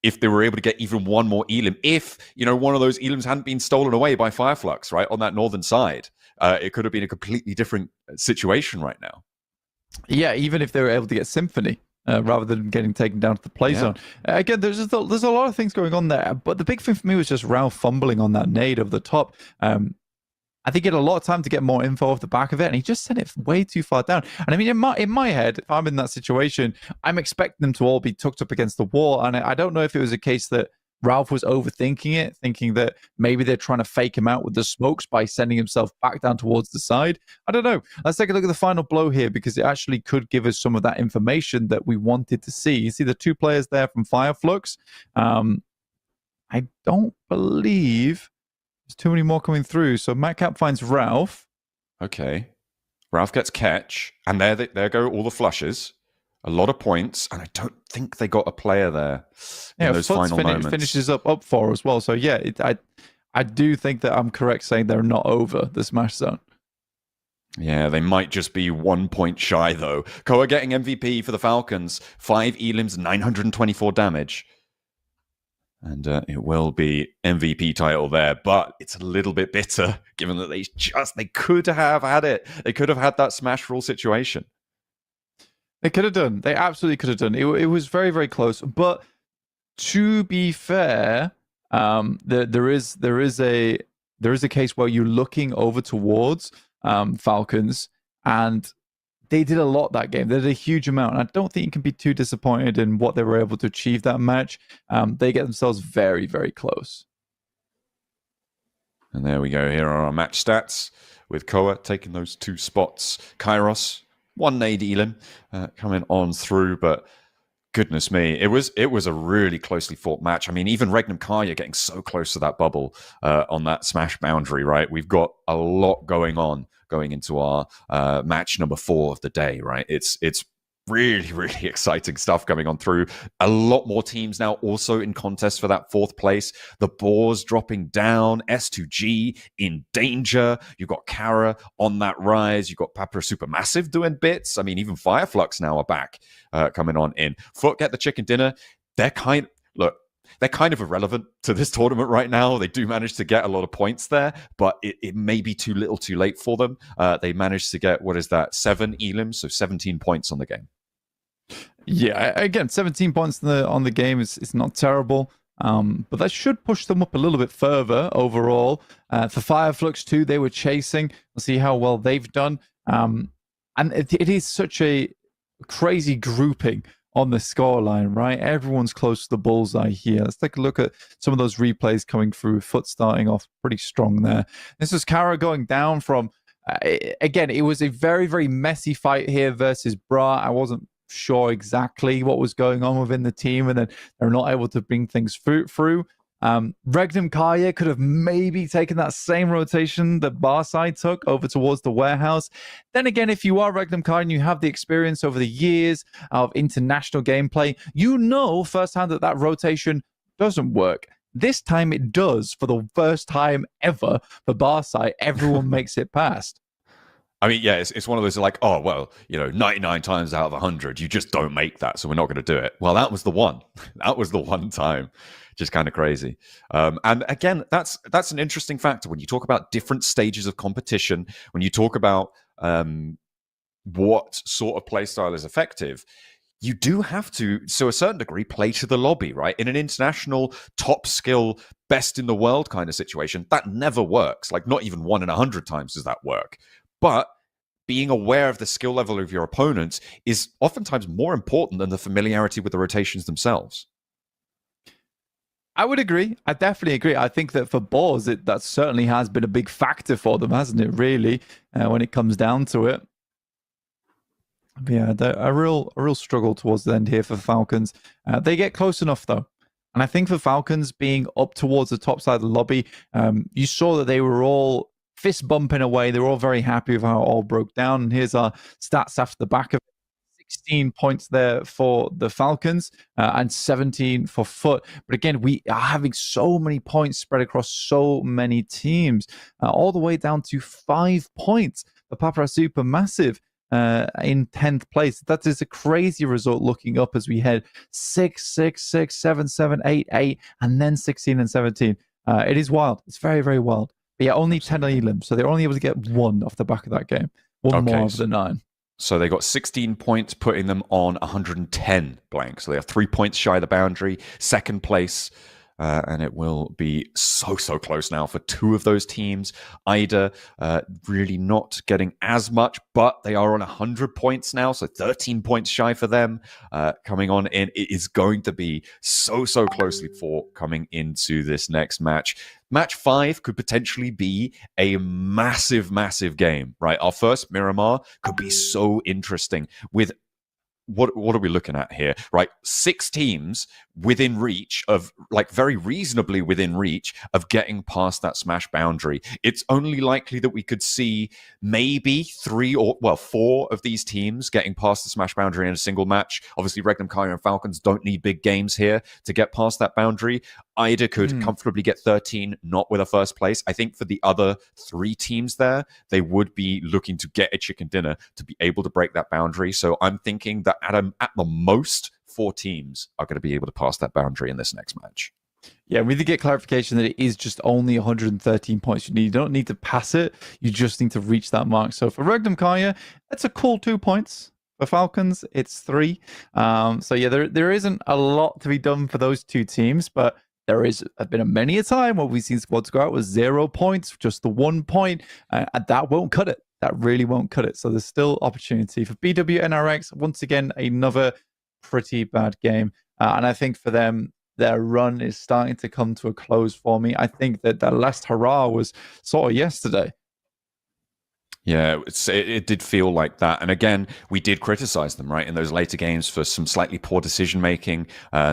if they were able to get even one more elim, if one of those elims hadn't been stolen away by Fireflux, right on that northern side, it could have been a completely different situation right now.
Yeah, even if they were able to get Symphony. Rather than getting taken down to the play zone. Again, there's a lot of things going on there, but the big thing for me was just Ralph fumbling on that nade over the top. I think he had a lot of time to get more info off the back of it, and he just sent it way too far down. And I mean, in my head, if I'm in that situation, I'm expecting them to all be tucked up against the wall, and I don't know if it was a case that Ralph was overthinking it, thinking that maybe they're trying to fake him out with the smokes by sending himself back down towards the side. I don't know. Let's take a look at the final blow here, because it actually could give us some of that information that we wanted to see. You see the 2 players there from Fireflux. I don't believe there's too many more coming through. So Madcap finds Ralph.
Okay. Ralph gets catch, and there go all the flushes. A lot of points, and I don't think they got a player there in those
Futz
final moments.
Finishes up 4 as well. So yeah, I do think that I'm correct saying they're not over the Smash Zone.
Yeah, they might just be 1 point shy, though. Koa getting MVP for the Falcons. 5 elims, 924 damage. And it will be MVP title there, but it's a little bit bitter, given that they could have had it. They could have had that Smash Rule situation.
They could have done. They absolutely could have done. It was very, very close. But to be fair, there is a case where you're looking over towards Falcons, and they did a lot that game. They did a huge amount. And I don't think you can be too disappointed in what they were able to achieve that match. They get themselves very, very close.
And there we go. Here are our match stats with Koa taking those 2 spots. Kairos, 1 nade elim coming on through, but goodness me, it was a really closely fought match. I mean, even Regnum Kaya getting so close to that bubble on that Smash boundary, right? We've got a lot going into our match number 4 of the day, right? It's really, really exciting stuff coming on through. A lot more teams now also in contest for that 4th place. The Boars dropping down. S2G in danger. You've got Kara on that rise. You've got Papra Supermassive doing bits. I mean, even Fireflux now are back coming on in. Foot get the chicken dinner. They're kind of irrelevant to this tournament right now. They do manage to get a lot of points there, but it may be too little too late for them. They managed to get, 7 elims, so 17 points on the game.
Yeah, again, 17 points on the game is not terrible, but that should push them up a little bit further overall. For Fireflux too, they were chasing. We'll see how well they've done. And it is such a crazy grouping on the scoreline, right? Everyone's close to the bullseye here. Let's take a look at some of those replays coming through. Foot starting off pretty strong there. This is Kara going down from, again, it was a very, very messy fight here versus Bra. I wasn't sure exactly what was going on within the team, and then they're not able to bring things through. Regnum Kaya could have maybe taken that same rotation that Barside took over towards the warehouse. Then again, if you are Regnum Kaya and you have the experience over the years of international gameplay, you know firsthand that rotation doesn't work. This time it does. For the first time ever for Barside, everyone makes it past.
I mean, yeah, it's one of those like, oh, well, 99 times out of 100, you just don't make that, so we're not going to do it. Well, that was the one. That was the one time. Just kind of crazy. And again, that's an interesting factor when you talk about different stages of competition, when you talk about what sort of play style is effective. You do have to a certain degree, play to the lobby, right? In an international top skill, best in the world kind of situation, that never works. Like, not even 1 in 100 times does that work. But being aware of the skill level of your opponents is oftentimes more important than the familiarity with the rotations themselves.
I would agree. I definitely agree. I think that for Boars, that certainly has been a big factor for them, hasn't it, really, when it comes down to it. But yeah, a real struggle towards the end here for Falcons. They get close enough, though. And I think for Falcons being up towards the top side of the lobby, you saw that they were all fist bumping away. They were all very happy with how it all broke down. And here's our stats after the back of it. 16 points there for the Falcons and 17 for Foot. But again, we are having so many points spread across so many teams, all the way down to 5 points for Papra Supermassive in 10th place. That is a crazy result looking up as we head 6, 6, 6, 7, 7, 8, 8, and then 16 and 17. It is wild. It's very, very wild. But yeah, only 10 elims, so they're only able to get 1 off the back of that game. One more of the 9.
So they got 16 points, putting them on 110 blank. So they are 3 points shy of the boundary. Second place, and it will be so close now for 2 of those teams. Ida really not getting as much, but they are on 100 points now, so 13 points shy for them coming on in. It is going to be so closely fought coming into this next match. Match 5 could potentially be a massive game, right? Our first Miramar could be so interesting with what are we looking at here, right? 6 teams within reach of, like, very reasonably within reach of getting past that smash boundary. It's only likely that we could see maybe 3 or 4 of these teams getting past the smash boundary in a single match. Obviously, Regnum Kaya and Falcons don't need big games here to get past that boundary. Ida could comfortably get 13, not with a first place. I think for the other 3 teams there, they would be looking to get a chicken dinner to be able to break that boundary. So I'm thinking that at the most, 4 teams are going to be able to pass that boundary in this next match.
Yeah, we need to get clarification that it is just only 113 points you need. You don't need to pass it. You just need to reach that mark. So for Regnum Kaya, that's a cool 2 points. For Falcons, it's 3. So yeah, there isn't a lot to be done for those 2 teams, but there has been many a time where we've seen squads go out with 0 points, just the 1 point, and that won't cut it. That really won't cut it. So there's still opportunity. For BWNRX, once again, another pretty bad game. And I think for them, their run is starting to come to a close for me. I think that their last hurrah was sort of yesterday.
Yeah, it did feel like that. And again, we did criticize them, right, in those later games for some slightly poor decision-making,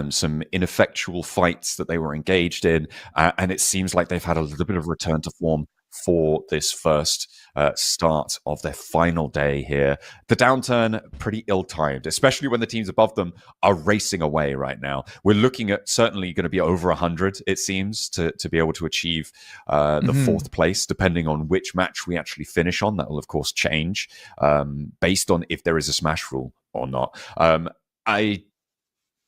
some ineffectual fights that they were engaged in. And it seems like they've had a little bit of return to form for this first start of their final day here. The downturn, pretty ill-timed, especially when the teams above them are racing away right now. We're looking at certainly going to be over 100, it seems, to be able to achieve the 4th place, depending on which match we actually finish on. That will, of course, change based on if there is a smash rule or not. I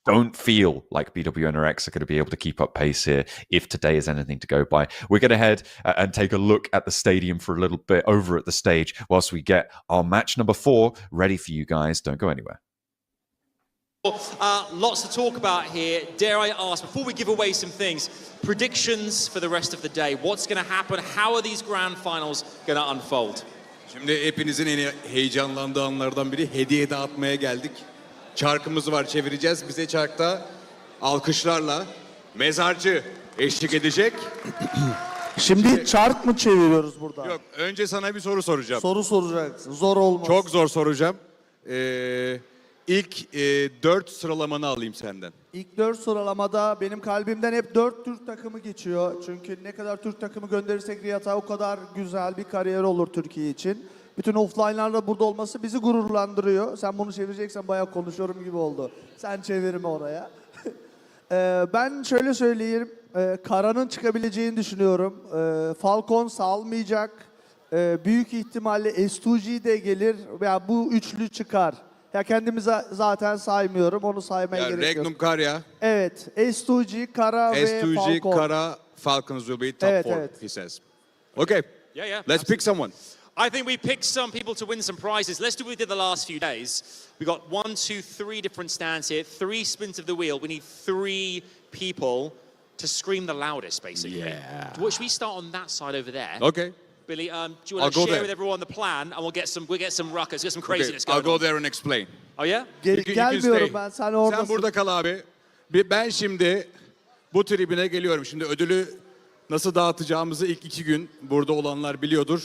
don't feel like BWNRX are going to be able to keep up pace here if today is anything to go by. We're going to head and take a look at the stadium for a little bit over at the stage whilst we get our match number 4 ready for you guys. Don't go anywhere.
Lots to talk about here. Dare I ask, before we give away some things, predictions for the rest of the day. What's going to happen? How are these grand finals going to unfold?
Şimdi hepinizin en heyecanlandığı anlardan biri, hediye dağıtmaya geldik. Çarkımız var, çevireceğiz. Bize çarkta alkışlarla mezarcı eşlik edecek.
Şimdi çark mı çeviriyoruz burada?
Yok, önce sana bir soru soracağım.
Soru soracaksın. Zor olmaz.
Çok zor soracağım. İlk 4 sıralamanı alayım senden.
İlk 4 sıralamada benim kalbimden hep 4 Türk takımı geçiyor. Çünkü ne kadar Türk takımı gönderirsek Riyad'a o kadar güzel bir kariyer olur Türkiye için. Bütün offline'larla burada olması bizi gururlandırıyor. Sen bunu çevireceksen bayağı konuşuyorum gibi oldu. Sen çevirme oraya. Ben şöyle söyleyeyim. Kara'nın çıkabileceğini düşünüyorum. Falcons almayacak. Büyük ihtimalle S2G de gelir. Ya bu üçlü çıkar. Ya kendimizi zaten saymıyorum. Onu saymaya gerek yok.
Regnum Karya.
Evet. S2G, Kara ve Falcon.
S2G, Kara, Falcons will be top 4, he says. Okay.
Yeah.
Let's pick someone.
I think we picked some people to win some prizes. Let's do what we did the last few days. We got 1, 2, 3 different stands here, 3 spins of the wheel. We need 3 people to scream the loudest, basically.
Yeah.
Should we start on that side over there?
Okay.
Billy, do you want to share with everyone the plan, and we'll get some ruckus, get some craziness going
I'll go
on.
there and explain.
Oh yeah?
Gelmiyorum ben. Sen oradasın.
Sen burada kal abi. Ben şimdi bu tribüne geliyorum. Şimdi ödülü nasıl dağıtacağımızı ilk 2 gün burada olanlar biliyordur.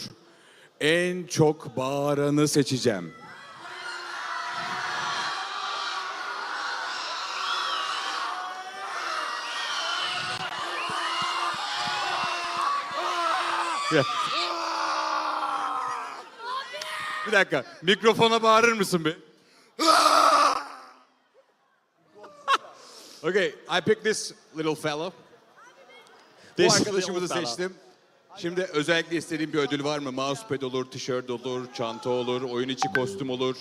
En çok bağıranı seçeceğim. Bir dakika, mikrofona bağırır mısın bir? Okay, I picked this little fellow. Bu arkadaşımızı seçtim. Şimdi özellikle istediğim bir ödül var mı? Mousepad olur, tişört olur, çanta olur, oyun içi kostüm olur.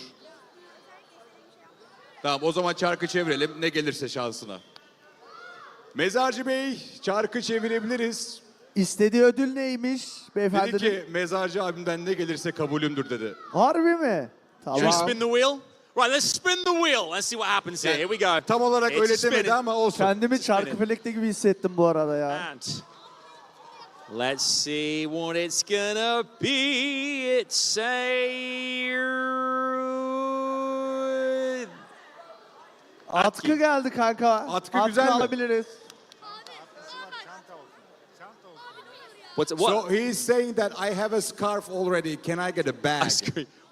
Tamam, o zaman çarkı çevirelim. Ne gelirse şansına. Mezarcı Bey, çarkı çevirebiliriz.
İstediği ödül neymiş beyefendi?
Dedi ki Mezarcı abimden ne gelirse kabulümdür dedi.
Harbi mi? Tamam.
Should we spin the wheel? Right, let's spin the wheel. Let's see what happens here. Here we go.
Tam olarak
It's
öyle
spinning.
demedi ama olsun.
Kendimi çarkı felekte gibi hissettim bu arada ya.
And let's see what it's gonna be. It's
Atkı geldi kanka.
Atkı güzel mi?
alabiliriz.
what?
So he's saying that I have a scarf already. Can I get a bag?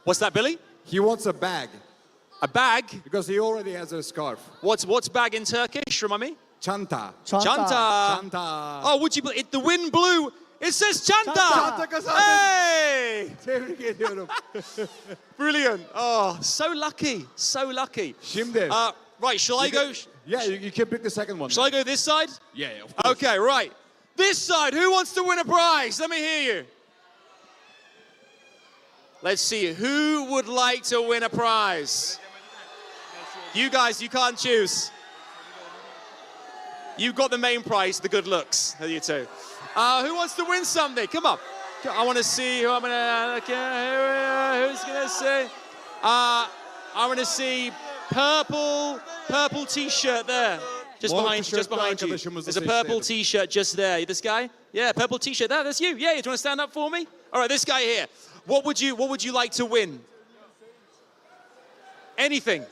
What's that, Billy?
He wants a bag.
A bag?
Because he already has a scarf.
What's bag in Turkish? Remind me.
Çanta.
Chanta.
Çanta.
Oh, would you believe the wind blew? It says chanta.
Çanta kazandı.
Hey!
Tebrik ediyorum.
Brilliant. Oh, so lucky. So lucky.
Şimdi.
Right, shall I go?
Yeah, you can pick the second one.
Shall I go this side?
Yeah, of course.
Okay, right. This side, who wants to win a prize? Let me hear you. Let's see, who would like to win a prize? You guys, you can't choose. You've got the main prize, the good looks, you two. Who wants to win something? Come on. I want to see who I'm going to... who's going to say? I want to see purple T-shirt there. Just behind you. There's a purple T-shirt just there. This guy? Yeah, purple T-shirt there. That's you. Yeah, do you want to stand up for me? All right, this guy here. What would you like to win? Anything.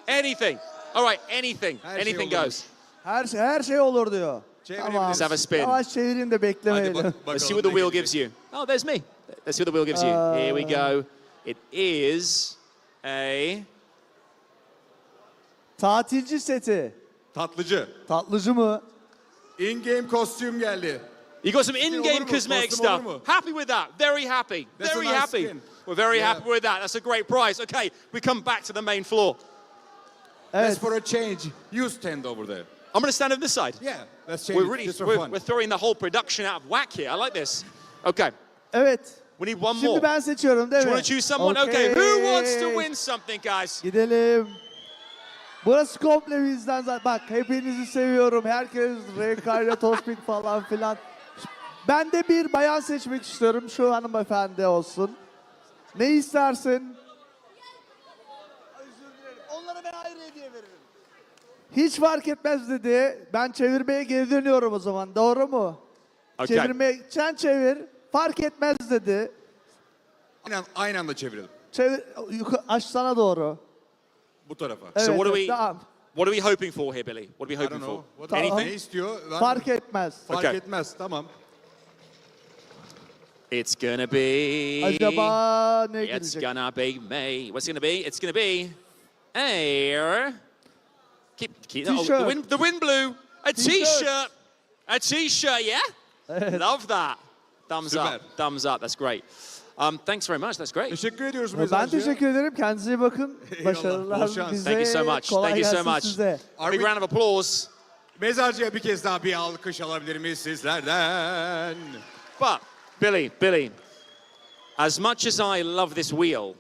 Anything. All right, anything. Anything goes.
Her şey olur diyor. Tamam.
Let's have a spin.
Yavaş çevireyim de beklemeyelim.
Let's see what the wheel gives you. Oh, there's me. Let's see what the wheel gives you. Here we go. It is a...
Tatilci seti.
Tatlıcı.
Tatlıcı mı?
In-game kostüm geldi.
You got some
Olur
in-game
mu?
cosmetic
Kostüm olur
stuff.
mu?
Happy with that. Very happy.
That's a
Very
nice
happy.
skin.
We're very
Yeah.
happy with that. That's a great prize. Okay, we come back to the main floor.
Evet.
Let's for a change. You stand over there.
I'm going to stand on this side.
Yeah, let's change it just for fun.
We're throwing the whole production out of whack here. I like this. Okay,
Evet.
we need one more.
Şimdi ben seçiyorum değil
Do you
mi?
want to choose someone? Okay, who wants to win something, guys?
Gidelim. Burası komple bizden zaten. Bak hepinizi seviyorum. Herkes Renkayla Tospik falan filan. Ben de bir bayan seçmek istiyorum. Şu hanımefendi olsun. Ne istersin? Özür dilerim. Onlara ben ayrı hediye veririm. Hiç fark etmez dedi. Ben çevirmeye geri dönüyorum o zaman. Doğru mu?
Okay.
Sen çevir. Fark etmez dedi.
Aynı anda çevirelim.
Çevir. Sana doğru.
Bu tarafa.
Evet,
So what are
evet,
we?
tamam.
What are we hoping for here, Billy? What are we
I
hoping
don't know.
for?
What
Anything?
Ne istiyor?
Fark etmez.
Fark
Okay.
etmez. Tamam.
It's gonna be.
Acaba ne
It's
gelecek?
gonna be me. What's it gonna be? It's gonna be a. Keep
T-shirt.
the wind blew. A
T-shirt.
T-shirt. A T-shirt. Yeah. Love that. Thumbs up.
Süper.
Thumbs up. That's great. Thanks very much. That's great.
Teşekkür ediyoruz
Ben
mezarcıya.
teşekkür ederim. Kendinize iyi bakın. Başarılar
bol şans.
bize.
Thank you so much.
Kolay
Thank you so
gelsin
much.
size.
A big round of applause.
Mezarcıya bir kez daha bir alkış alabilir miyiz sizlerden?
But Billy, as much as I love this wheel,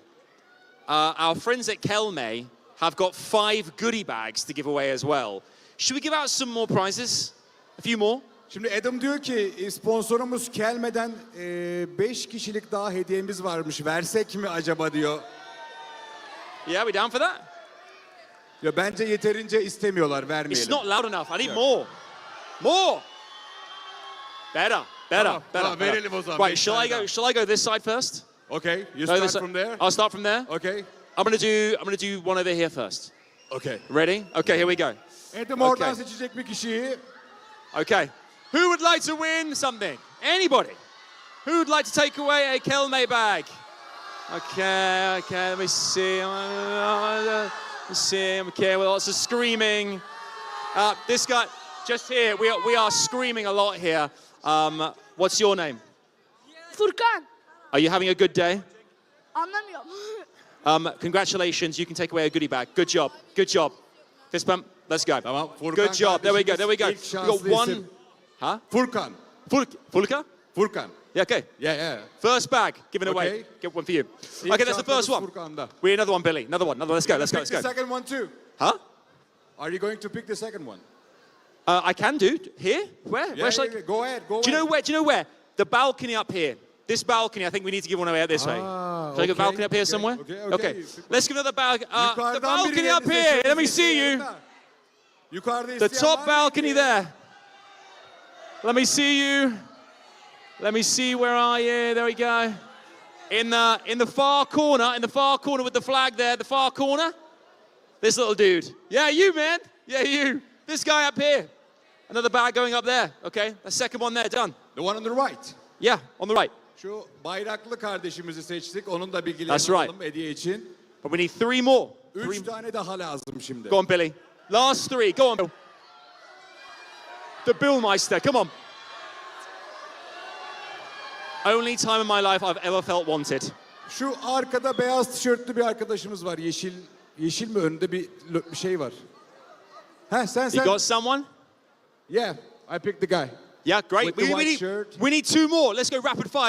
our friends at Kelme have got 5 goodie bags to give away as well. Should we give out some more prizes? A few more?
Şimdi Adam diyor ki sponsorumuz Kelme'den 5 kişilik daha hediyemiz varmış. Versek mi acaba diyor.
Yeah, we down for that?
Ya bence yeterince istemiyorlar, vermeyelim.
It's not loud enough. I need more. More. Better.
Tamam, verelim o zaman.
Right, shall I go this side first?
Okay, you
Go
start
this side.
from there.
I'll start from there.
Okay.
I'm gonna do one over here first.
Okay.
Ready? Okay, here we go.
Adam oradan
Okay.
seçecek bir kişiyi.
Okay. Who would like to win something? Anybody? Who would like to take away a Kelme bag? Okay, let me see. Let's see. Okay, well, lots of screaming. This guy, just here, we are screaming a lot here. What's your name?
Furkan.
Are you having a good day?
Anlamıyorum.
Congratulations, you can take away a goodie bag. Good job. Good job. Fist bump. Let's go.
Tamam. Furkan
Good job. There we go. There we go.
kardeşimiz ilk
We got
şanslı
one.
isim.
Huh?
Furkan.
Fulka?
Furkan.
Yeah, okay.
Yeah.
First bag given away.
Okay.
Get one for you.
İlk
Okay, that's the first
şansımız
one.
Furkan'da.
We another one, Billy. Another one. Let's go. Let's go.
Pick
Let's
the
go.
second one too.
Huh?
Are you going to pick the second one?
I can do. Here? Where?
Yeah,
Where should I?
yeah, go ahead. Go
Do you know
ahead.
where? Do you know where? The balcony up here. This balcony, I think we need to give one away out this way. Should I give a balcony up here somewhere?
Okay.
Let's give another bag. The
Yukarıdan
balcony
birilerini
up here.
seçiyoruz
Let me see you.
seçiyoruz da. Yukarıda
The
isteyen var
top
mı?
balcony there. Let me see you. Let me see, where are you? There we go. In the far corner, with the flag there, the far corner. This little dude. Yeah, you, man. Yeah, you. This guy up here. Another bag going up there. Okay, the second one there, done.
The one on the right.
Yeah, on the right.
Şu bayraklı kardeşimizi seçtik. Onun da bilgilerini
That's right.
alalım hediye için.
But we need 3 more.
3 tane daha lazım şimdi.
Go on, Billy. Last three. Go on, Bill. The Billmeister. Come on. Only time in my life I've ever felt wanted.
Şu arkada beyaz tişörtlü bir arkadaşımız var. Yeşil mi önünde bir şey var. Ha sen.
You got someone?
Yeah, I picked the guy.
Yeah, great.
With the white shirt.
We need two more. Let's go rapid fire.